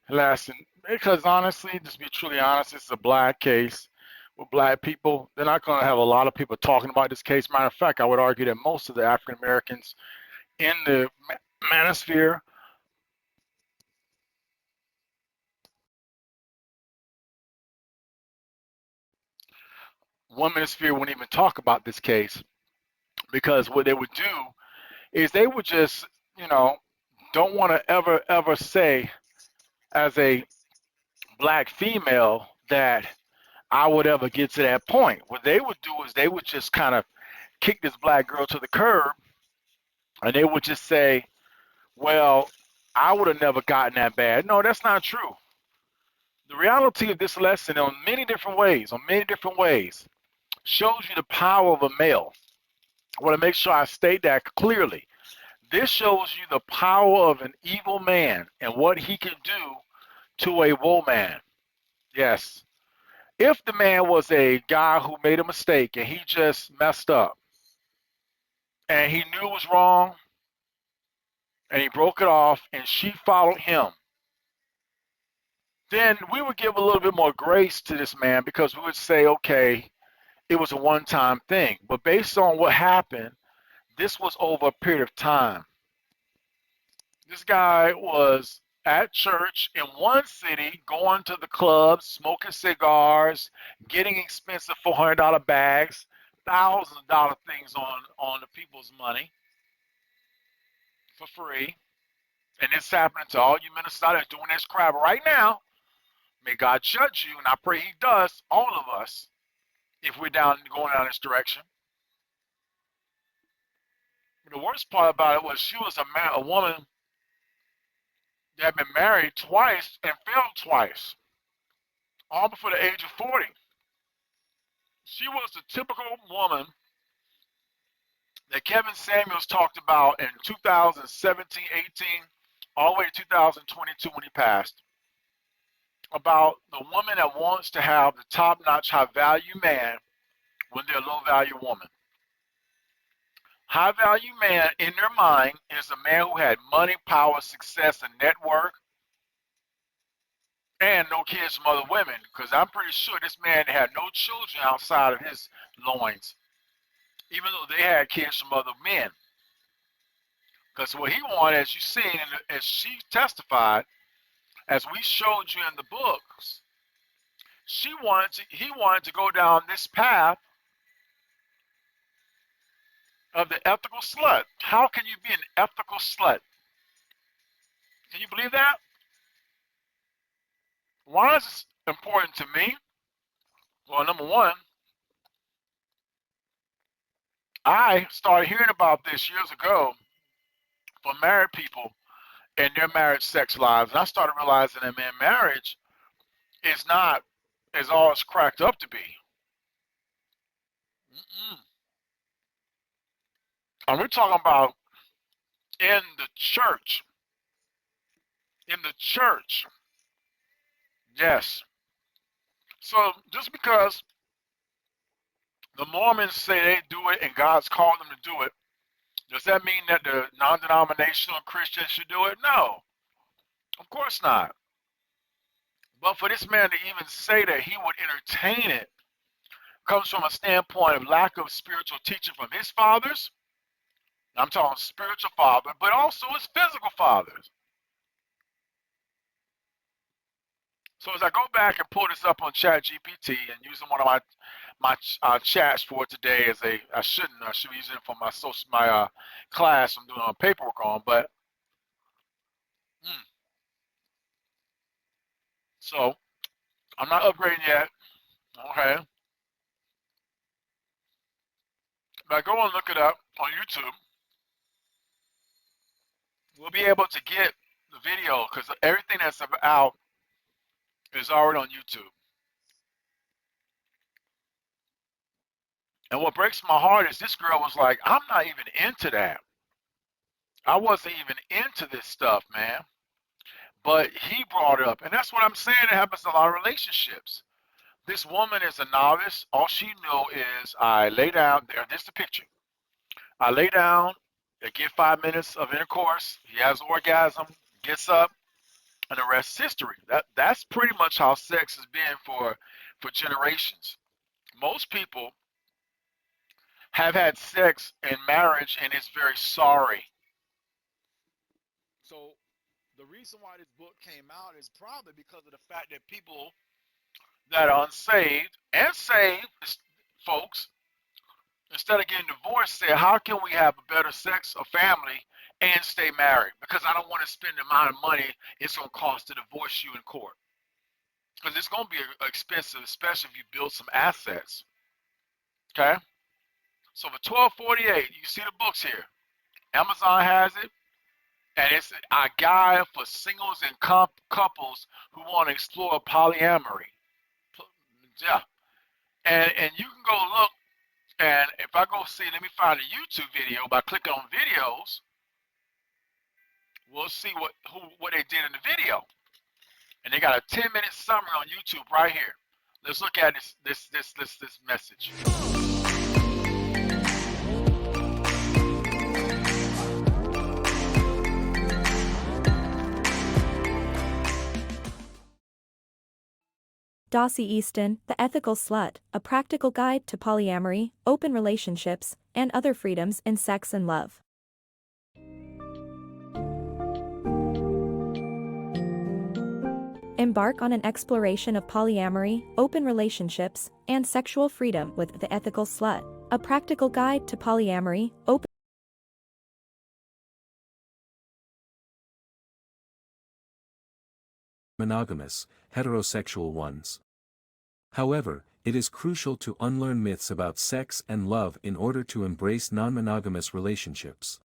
Because honestly, just be truly honest, it's a black case with black people. They're not going to have a lot of people talking about this case. Matter of fact, I would argue that most of the African Americans in the manosphere wouldn't even talk about this case, because what they would do is they would just, don't want to ever say as a black female that I would ever get to that point. What they would do is they would just kind of kick this black girl to the curb, and they would just say, well, I would have never gotten that bad. No, that's not true. The reality of this lesson on many different ways, shows you the power of a male. I want to make sure I state that clearly. This shows you the power of an evil man and what he can do to a woman. Yes. If the man was a guy who made a mistake and he just messed up and he knew it was wrong and he broke it off and she followed him, then we would give a little bit more grace to this man, because we would say, okay, it was a one-time thing. But based on what happened, this was over a period of time. This guy was at church in one city, going to the clubs, smoking cigars, getting expensive $400 bags, thousands of dollar things on the people's money for free. And it's happening to all you ministers out there doing this crap right now. May God judge you, and I pray he does, all of us, if we're going down this direction. The worst part about it was she was a woman that had been married twice and failed twice, all before the age of 40. She was the typical woman that Kevin Samuels talked about in 2017, 18, all the way to 2022 when he passed, about the woman that wants to have the top-notch, high-value man when they're a low-value woman. High-value man in their mind is a man who had money, power, success, and network, and no kids from other women, because I'm pretty sure this man had no children outside of his loins, even though they had kids from other men. Because what he wanted, as you seen, and as she testified, as we showed you in the books, he wanted to go down this path of the ethical slut. How can you be an ethical slut? Can you believe that? Why is this important to me? Well, number one, I started hearing about this years ago for married people and their marriage sex lives. And I started realizing that, man, marriage is not as all it's cracked up to be. And we're talking about in the church. In the church. Yes. So just because the Mormons say they do it and God's called them to do it, does that mean that the non-denominational Christians should do it? No. Of course not. But for this man to even say that he would entertain it comes from a standpoint of lack of spiritual teaching from his fathers. I'm talking spiritual father, but also his physical fathers. So as I go back and pull this up on ChatGPT and using one of my chats for today as I should be using it for my class I'm doing paperwork on, but so I'm not upgrading yet. Okay. But go and look it up on YouTube. We'll be able to get the video because everything that's out is already on YouTube. And what breaks my heart is this girl was like, I'm not even into that. I wasn't even into this stuff, man. But he brought it up. And that's what I'm saying. It happens in a lot of relationships. This woman is a novice. All she knew is I lay down. This is the picture. I lay down. I get 5 minutes of intercourse. He has orgasm. Gets up. And the rest is history. That's pretty much how sex has been for generations. Most people have had sex in marriage and it's very sorry. So the reason why this book came out is probably because of the fact that people that are unsaved and saved folks, instead of getting divorced, say, how can we have a better sex or family and stay married? Because I don't want to spend the amount of money it's going to cost to divorce you in court. Because it's going to be expensive, especially if you build some assets. Okay? So for $12.48, you see the books here. Amazon has it. And it's a guide for singles and couples who want to explore polyamory. Yeah. And you can go look, and if I go see, let me find a YouTube video by clicking on videos, we'll see what they did in the video. And they got a 10-minute summary on YouTube right here. Let's look at this message. Dossie Easton, The Ethical Slut, A Practical Guide to Polyamory, Open Relationships, and Other Freedoms in Sex and Love. Embark on an exploration of polyamory, open relationships, and sexual freedom with The Ethical Slut, A Practical Guide to Polyamory, Open monogamous, heterosexual ones. However, it is crucial to unlearn myths about sex and love in order to embrace non-monogamous relationships.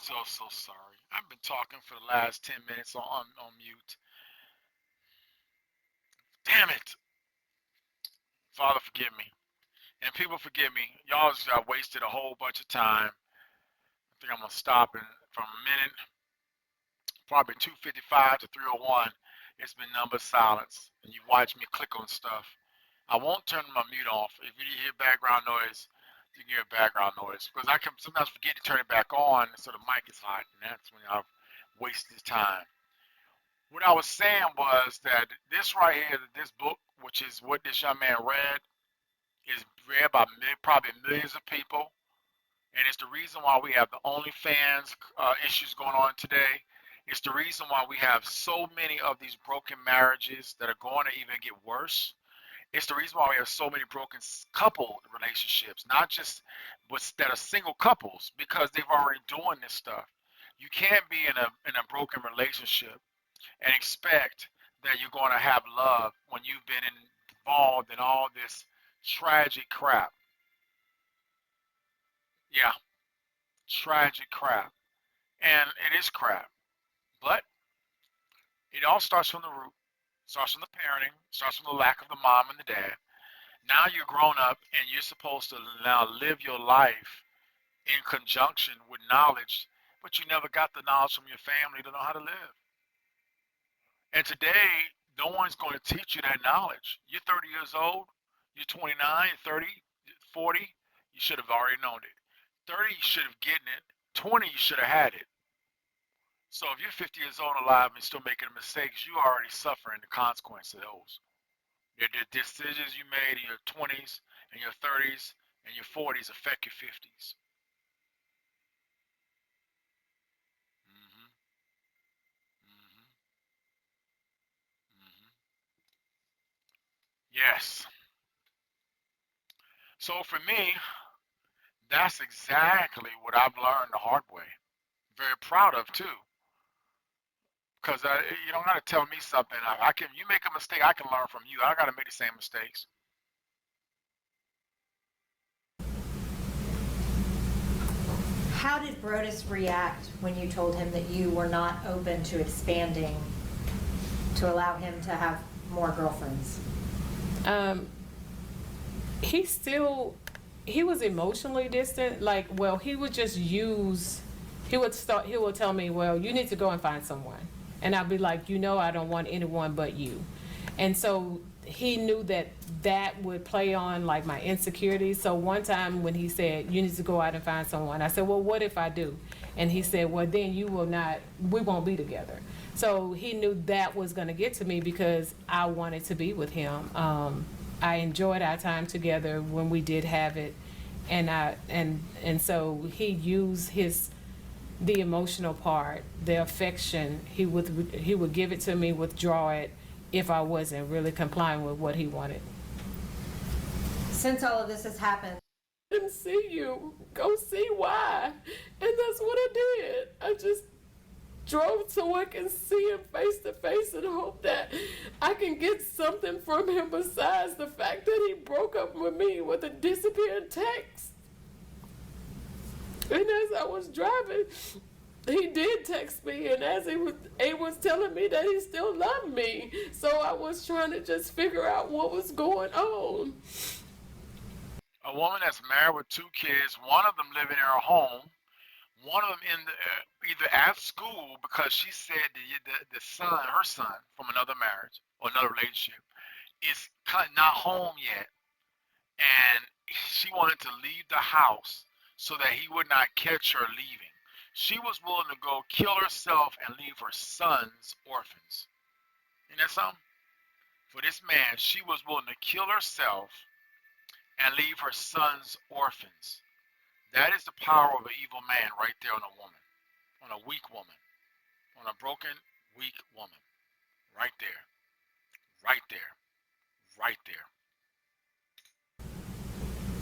So sorry. I've been talking for the last 10 minutes on mute. Damn it. Father, forgive me. And people forgive me. Y'all just got wasted a whole bunch of time. I think I'm going to stop from a minute, probably 2:55 to 3:01. It's been number silence. And you watch me click on stuff. I won't turn my mute off. If you hear background noise, you can hear background noise. Because I can sometimes forget to turn it back on so the mic is hot. And that's when I've wasted time. What I was saying was that this right here, this book, which is what this young man read, is read by probably millions of people. And it's the reason why we have the OnlyFans issues going on today. It's the reason why we have so many of these broken marriages that are going to even get worse. It's the reason why we have so many broken couple relationships, not just that are single couples, because they've already doing this stuff. You can't be in a broken relationship and expect that you're going to have love when you've been involved in all this tragic crap. Yeah, tragic crap. And it is crap. But it all starts from the root, starts from the parenting, starts from the lack of the mom and the dad. Now you're grown up and you're supposed to now live your life in conjunction with knowledge, but you never got the knowledge from your family to know how to live. And today, no one's going to teach you that knowledge. You're 30 years old, you're 29, 30, 40, you should have already known it. 30, you should have gotten it. 20, you should have had it. So if you're 50 years old alive and still making mistakes, you're already suffering the consequences of those. The decisions you made in your 20s and your 30s and your 40s affect your 50s. hmm hmm hmm Yes. So for me, that's exactly what I've learned the hard way. Very proud of too. Because you don't got to tell me something. You make a mistake, I can learn from you. I don't got to make the same mistakes. How did Brodes react when you told him that you were not open to expanding to allow him to have more girlfriends? He was emotionally distant. Like, well, he would tell me, well, you need to go and find someone. And I'd be like, I don't want anyone but you. And so he knew that would play on like my insecurities. So one time when he said, you need to go out and find someone, I said, well, what if I do? And he said, well, then we won't be together. So he knew that was going to get to me because I wanted to be with him. I enjoyed our time together when we did have it. And so he used the emotional part, the affection. He would give it to me, withdraw it if I wasn't really complying with what he wanted. Since all of this has happened, I didn't see you. Go see why. And that's what I did. I just drove so I can see him face to face and hope that I can get something from him besides the fact that he broke up with me with a disappearing text. And as I was driving, he did text me, and as he was telling me that he still loved me. So I was trying to just figure out what was going on. A woman that's married with 2 kids, one of them living in her home, one of them either at school because she said her son from another marriage or another relationship is not home yet, and she wanted to leave the house so that he would not catch her leaving. She was willing to go kill herself and leave her sons orphans. Isn't that something? For this man, she was willing to kill herself and leave her sons orphans. That is the power of an evil man right there on a woman, on a weak woman, on a broken, weak woman. Right there. Right there. Right there.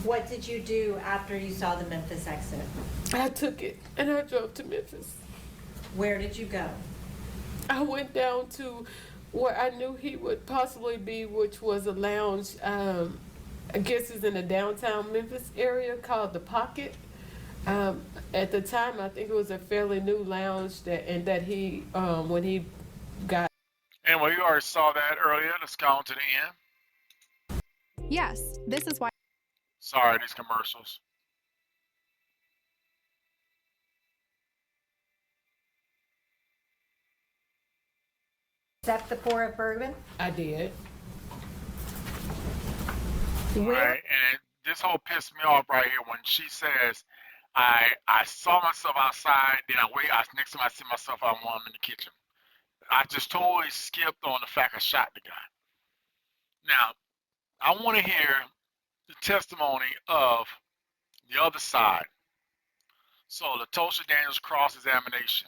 what did you do after you saw the Memphis exit? I took it and I drove to Memphis. Where did you go? I went down to where I knew he would possibly be, which was a lounge. I guess it's in the downtown Memphis area called The Pocket. At the time, I think it was a fairly new lounge that he, when he got. Anyway, you already saw that earlier. Let's go on to the end. Yes, this is why. Sorry, these commercials. Accept the pour of bourbon? I did. Right, and this whole pissed me off right here when she says, I saw myself outside, then next time I see myself, I'm in the kitchen. I just totally skipped on the fact I shot the guy. Now, I want to hear the testimony of the other side. So, Latoshia Daniels cross-examination.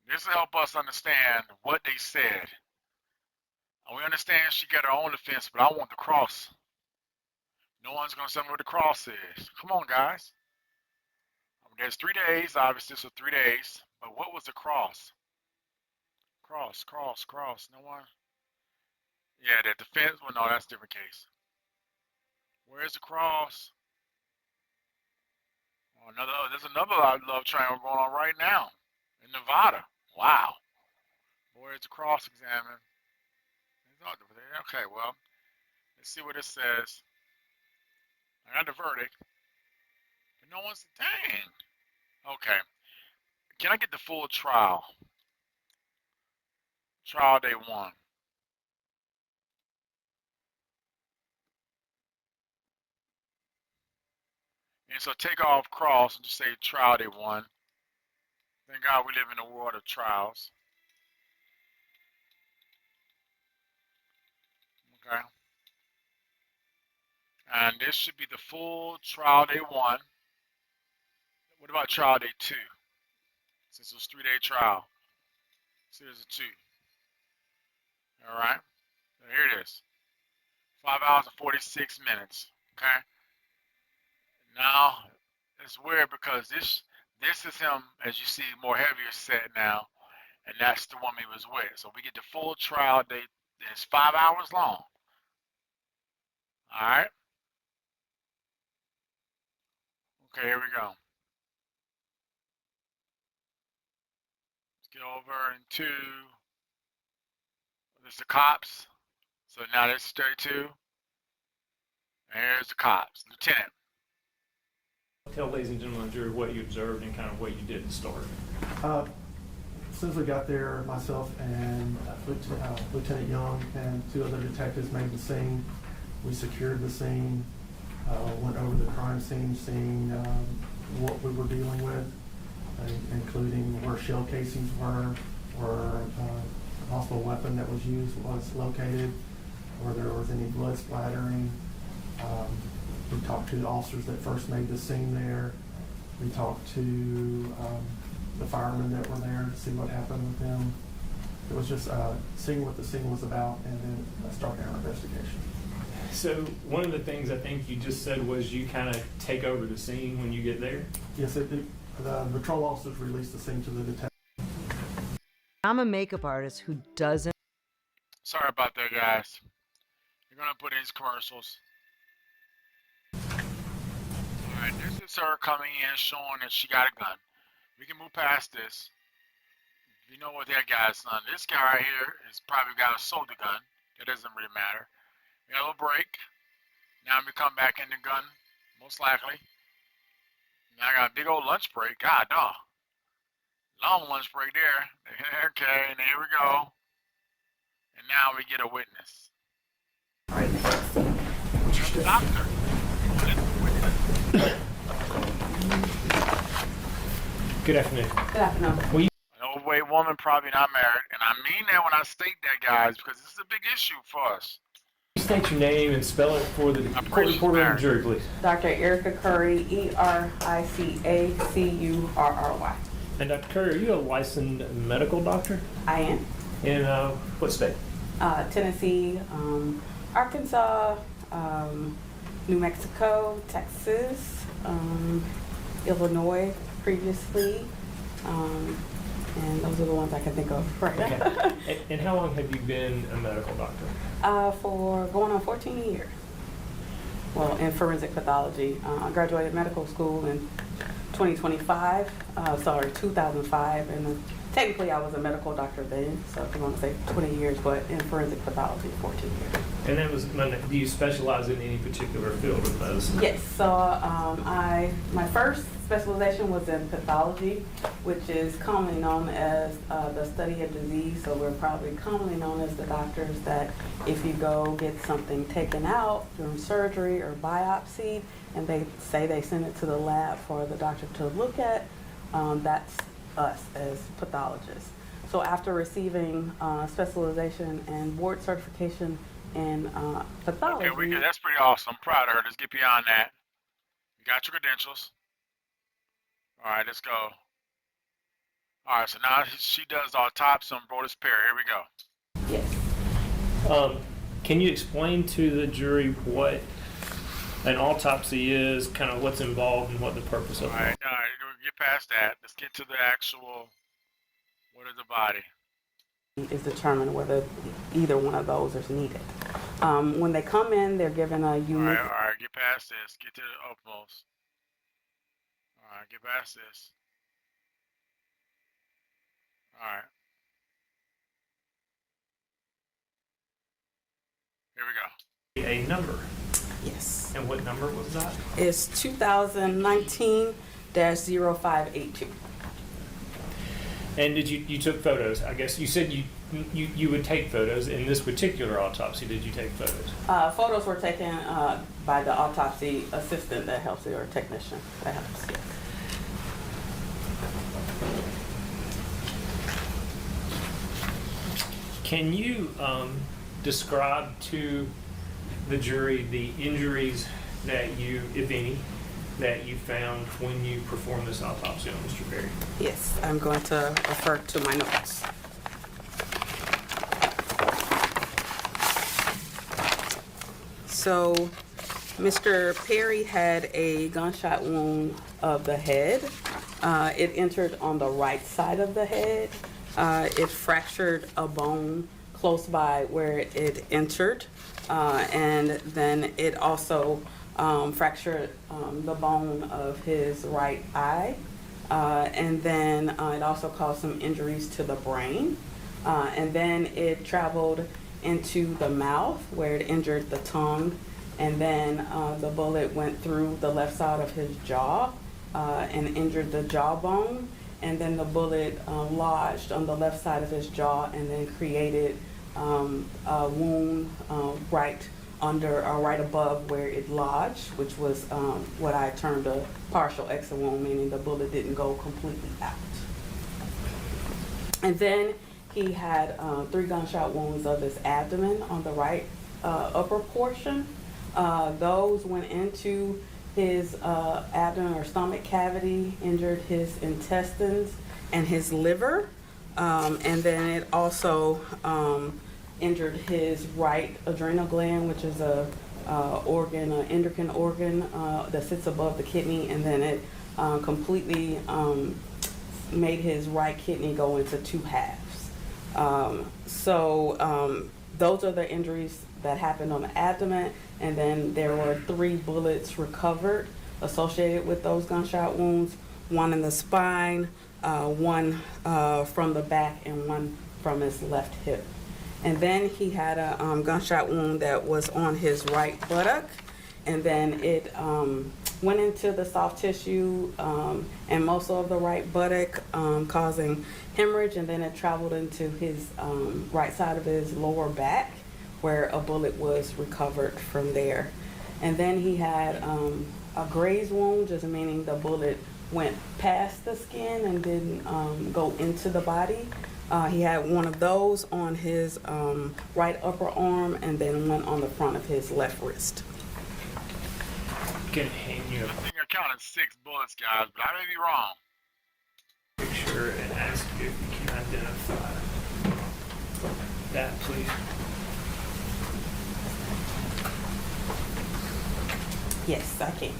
This will help us understand what they said. And we understand she got her own defense, but I want the cross. No one's going to tell me what the cross is. Come on, guys. There's 3 days, obviously, so 3 days. But what was the cross? Cross. No one? Yeah, the defense. Well, no, that's a different case. Where's the cross? Oh, there's another love triangle going on right now in Nevada. Wow. Where's the cross examined? Okay, well, let's see what it says. I got the verdict. But no one's, dang. Okay. Can I get the full trial? Trial day 1. And so take off cross and just say trial day 1. Thank God we live in a world of trials. Okay. And this should be the full trial day 1. What about trial day 2? Since it was 3-day trial. So there's a 2. Alright. So here it is. 5 hours and 46 minutes. Okay. Now, it's weird because this is him, as you see, more heavier set now. And that's the woman he was with. So we get the full trial date. It's 5 hours long. Alright. Okay, here we go. Let's get over into there's the cops. So now this is 32. And here's the cops. Lieutenant. Tell ladies and gentlemen of the jury what you observed and kind of what you did to start. As soon as we got there, myself and Lieutenant Young and 2 other detectives made the scene. We secured the scene, went over the crime scene, seeing what we were dealing with, including where shell casings were, where a possible weapon that was used was located, where there was any blood splattering. We talked to the officers that first made the scene there. We talked to the firemen that were there to see what happened with them. It was just seeing what the scene was about and then starting our investigation. So one of the things I think you just said was you kind of take over the scene when you get there? Yes, the patrol officers released the scene to the detective. I'm a makeup artist who doesn't... Sorry about that, guys. You're going to put in these commercials. Alright, this is her coming in showing that she got a gun. We can move past this. You know what that guy's done. This guy right here is probably got a sold the gun. It doesn't really matter. We got a little break. Now we come back in the gun, most likely. Now I got a big old lunch break. God, dog. Long lunch break there. Okay, and here we go. And now we get a witness. Doctor. Good afternoon. Good afternoon. An overweight woman, probably not married. And I mean that when I state that, guys, because this is a big issue for us. State your name and spell it for the court reporter and the jury, please. Dr. Erica Curry, ERICACURRY. And Dr. Curry, are you a licensed medical doctor? I am. In what state? Tennessee, Arkansas, New Mexico, Texas, Illinois previously. And those are the ones I can think of right now. Okay. And how long have you been a medical doctor? For going on 14 years. Well, in forensic pathology. I graduated medical school in 2005, 2005, and technically I was a medical doctor then, so if you want to say 20 years, but in forensic pathology, 14 years. And that was, do you specialize in any particular field of medicine? Yes, so my first specialization was in pathology, which is commonly known as the study of disease. So we're probably commonly known as the doctors that if you go get something taken out during surgery or biopsy, and they say they send it to the lab for the doctor to look at, that's us as pathologists. So after receiving specialization and board certification in pathology. Okay, that's pretty awesome. I'm proud of her. Let's get beyond that. You got your credentials. All right, let's go. All right, so now she does autopsy on Brodes Perry. Here we go. Yes. Can you explain to the jury what an autopsy is, kind of what's involved and what the purpose of it is? All right, we'll get past that. Let's get to the actual, what is the body? Is determined whether either one of those is needed. When they come in, they're given a unique... All right, get past this. Get to the utmost. All right, get past this. All right. Here we go. A number. Yes. And what number was that? It's 2019-0582. And did you took photos? I guess you said you would take photos. In this particular autopsy, did you take photos? Photos were taken by the autopsy assistant that helps you, or technician that helps. Yes. Can you describe to the jury the injuries that you, if any, that you found when you performed this autopsy on Mr. Perry? Yes, I'm going to refer to my notes. So, Mr. Perry had a gunshot wound of the head. It entered on the right side of the head. It fractured a bone close by where it entered, and then it also fractured the bone of his right eye, and then it also caused some injuries to the brain, and then it traveled into the mouth where it injured the tongue, and then the bullet went through the left side of his jaw and injured the jawbone, and then the bullet lodged on the left side of his jaw and then created a wound right under or right above where it lodged, which was what I termed a partial exit wound, meaning the bullet didn't go completely out. And then he had 3 gunshot wounds of his abdomen on the right upper portion. Those went into his abdomen or stomach cavity, injured his intestines and his liver, and then it also injured his right adrenal gland, which is a organ, an endocrine organ that sits above the kidney, and then it completely made his right kidney go into 2 halves. Those are the injuries that happened on the abdomen, and then there were 3 bullets recovered associated with those gunshot wounds, 1 in the spine, 1 from the back, and 1 from his left hip. And then he had a gunshot wound that was on his right buttock, and then it went into the soft tissue and most of the right buttock, causing hemorrhage, and then it traveled into his right side of his lower back, where a bullet was recovered from there. And then he had a graze wound, just meaning the bullet went past the skin and didn't go into the body. He had 1 of those on his right upper arm, and then 1 on the front of his left wrist. I think I counted 6 bullets, guys, but I may be wrong. Picture and ask if you can identify that, please. Yes, I can.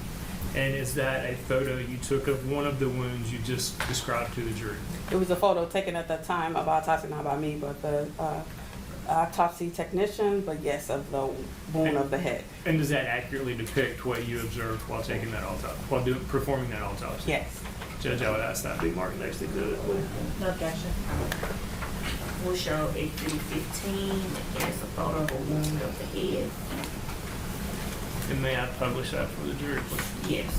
And is that a photo you took of one of the wounds you just described to the jury? It was a photo taken at the time of autopsy, not by me, but the autopsy technician, but yes, of the wound of the head. And does that accurately depict what you observed while taking that autopsy, while performing that autopsy? Yes. Judge, I would ask that be marked next exhibit, please. No objection. We'll show 8-15, and it's a photo of a wound of the head. And may I publish that for the jury, please? Yes.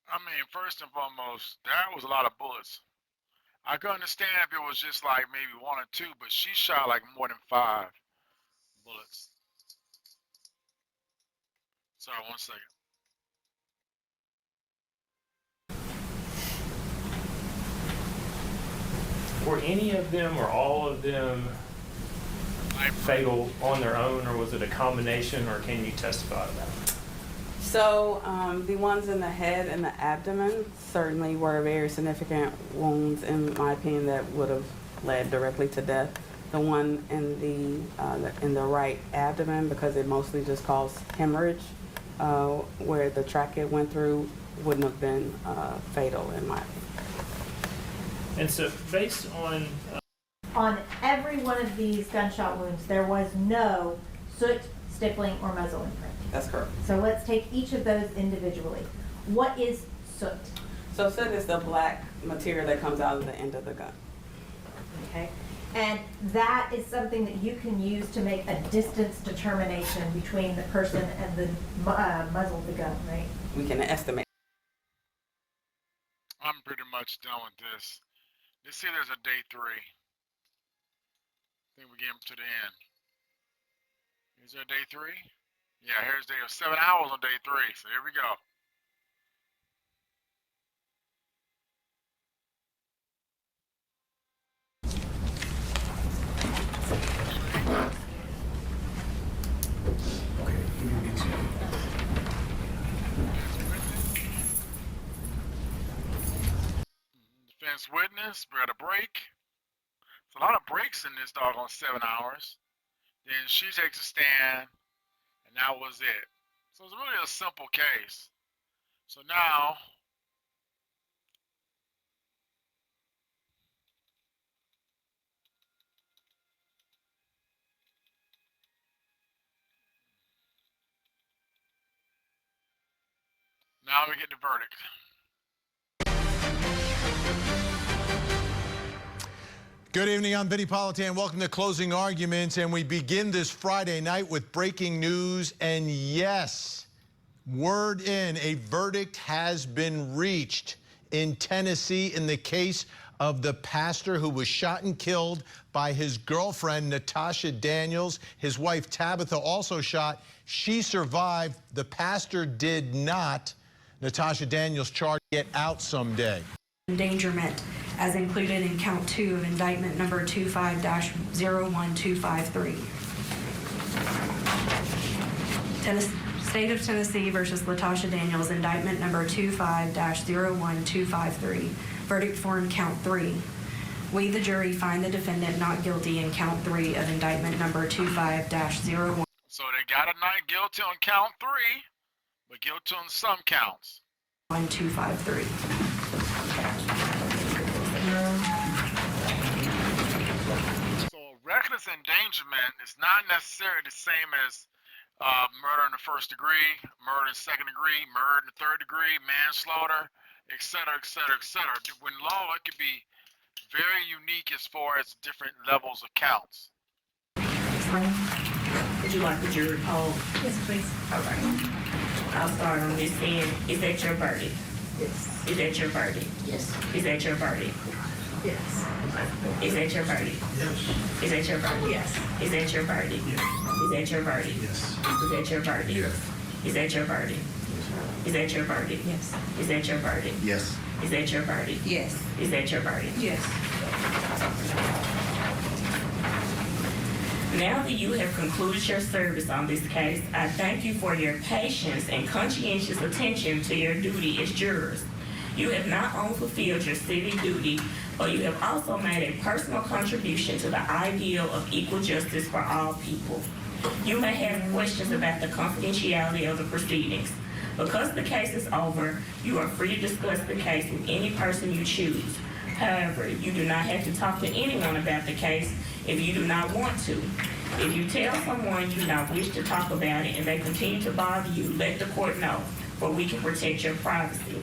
I mean, first and foremost, that was a lot of bullets. I could understand if it was just like maybe 1 or 2, but she shot like more than 5 bullets. Sorry, 1 second. Were any of them or all of them fatal on their own, or was it a combination, or can you testify to that? So the ones in the head and the abdomen certainly were very significant wounds, in my opinion, that would have led directly to death. The one in the right abdomen, because it mostly just caused hemorrhage, where the trachea went through, wouldn't have been fatal, in my opinion. And so, based on On every one of these gunshot wounds, there was no soot, stippling, or muzzle imprint. That's correct. So let's take each of those individually. What is soot? So soot is the black material that comes out of the end of the gun. Okay. And that is something that you can use to make a distance determination between the person and the muzzle of the gun, right? We can estimate. I'm pretty much done with this. Let's see, there's a day 3. I think we're getting to the end. Is there a day 3? Yeah, here's day 7 hours on day 3. So here we go. Defense witness, we got a break. There's a lot of breaks in this doggone 7 hours. Then she takes a stand, and that was it. So it's really a simple case. So now, we get the verdict. Good evening, I'm Vinny Politan. Welcome to Closing Arguments, and we begin this Friday night with breaking news. And yes, word in, a verdict has been reached in Tennessee in the case of the pastor who was shot and killed by his girlfriend, Latoshia Daniels. His wife, Tabatha, also shot. She survived. The pastor did not. Latoshia Daniels charged to get out someday. Endangerment, as included in count 2 of indictment number 25-01253. State of Tennessee versus Latoshia Daniels, indictment number 25-01253. Verdict form count 3. We, the jury, find the defendant not guilty in count 3 of indictment number 25-01. So they got a not guilty on count 3, but guilty on some counts. 1253. So reckless endangerment is not necessarily the same as murder in the 1st degree, murder in the 2nd degree, murder in the 3rd degree, manslaughter, etc., etc., etc. When law, it could be very unique as far as different levels of counts. Would you like the jury poll? Yes, please. All right. I'll start on this end. Is that your verdict? Yes. Is that your verdict? Yes. Is that your verdict? Yes. Is that your verdict? Yes. Is that your verdict? Yes. Is that your verdict? Yes. Is that your verdict? Yes. Is that your verdict? Yes. Is that your verdict? Is that your verdict? Yes. Is that your verdict? Yes. Is that your verdict? Yes. Is that your verdict? Yes. Now that you have concluded your service on this case, I thank you for your patience and conscientious attention to your duty as jurors. You have not only fulfilled your civic duty, but you have also made a personal contribution to the ideal of equal justice for all people. You may have questions about the confidentiality of the proceedings. Because the case is over, you are free to discuss the case with any person you choose. However, you do not have to talk to anyone about the case if you do not want to. If you tell someone you do not wish to talk about it and they continue to bother you, let the court know, for we can protect your privacy.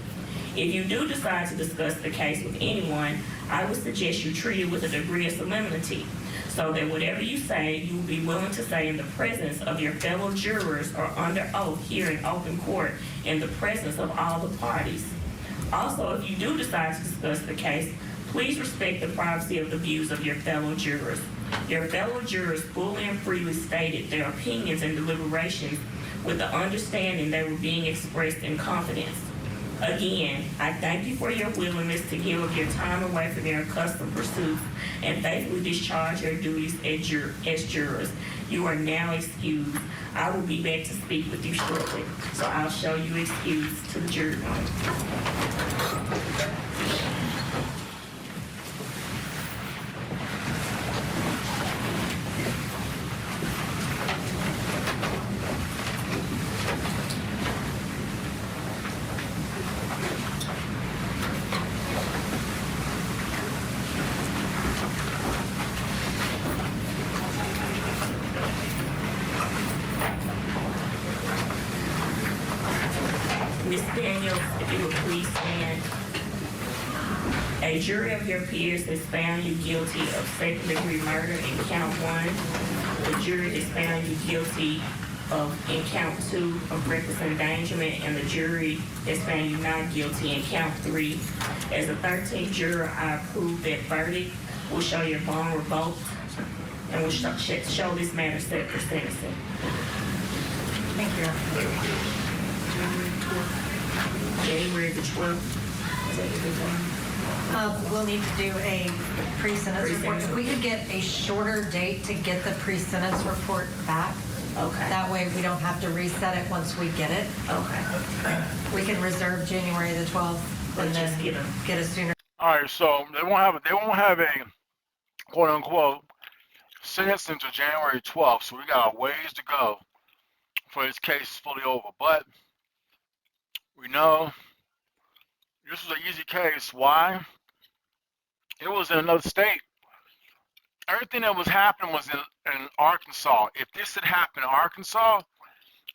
If you do decide to discuss the case with anyone, I would suggest you treat it with a degree of solemnity, so that whatever you say, you will be willing to say in the presence of your fellow jurors or under oath here in open court in the presence of all the parties. Also, if you do decide to discuss the case, please respect the privacy of the views of your fellow jurors. Your fellow jurors fully and freely stated their opinions and deliberations with the understanding they were being expressed in confidence. Again, I thank you for your willingness to give up your time away from your accustomed pursuits and faithfully discharge your duties as jurors. You are now excused. I will be back to speak with you shortly, so I'll show you excused to the jury room. Ms. Daniels, if you would please stand. A jury of your peers has found you guilty of second-degree murder in count 1. The jury has found you guilty in count 2 of reckless endangerment, and the jury has found you not guilty in count 3. As a 13th juror, I approve that verdict. We'll show your bond revoked, and we'll show this matter set for sentencing. Thank you. January the 12th. We'll need to do a pre-sentence report. If we could get a shorter date to get the pre-sentence report back. Okay. That way we don't have to reset it once we get it. Okay. We can reserve January the 12th and then get a sooner. All right, so they won't have a quote unquote sentence until January 12th. So we got a ways to go for this case fully over. But we know this was an easy case. Why? It was in another state. Everything that was happening was in Arkansas. If this had happened in Arkansas,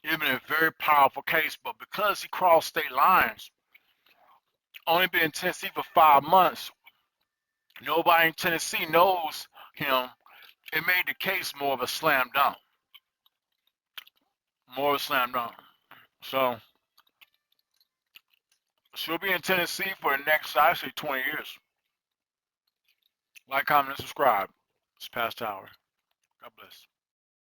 it would have been a very powerful case. But because he crossed state lines, only been in Tennessee for 5 months, nobody in Tennessee knows him. It made the case more of a slam dunk. More of a slam dunk. So she'll be in Tennessee for the next, I say, 20 years. Like, comment, and subscribe. It's past hour. God bless.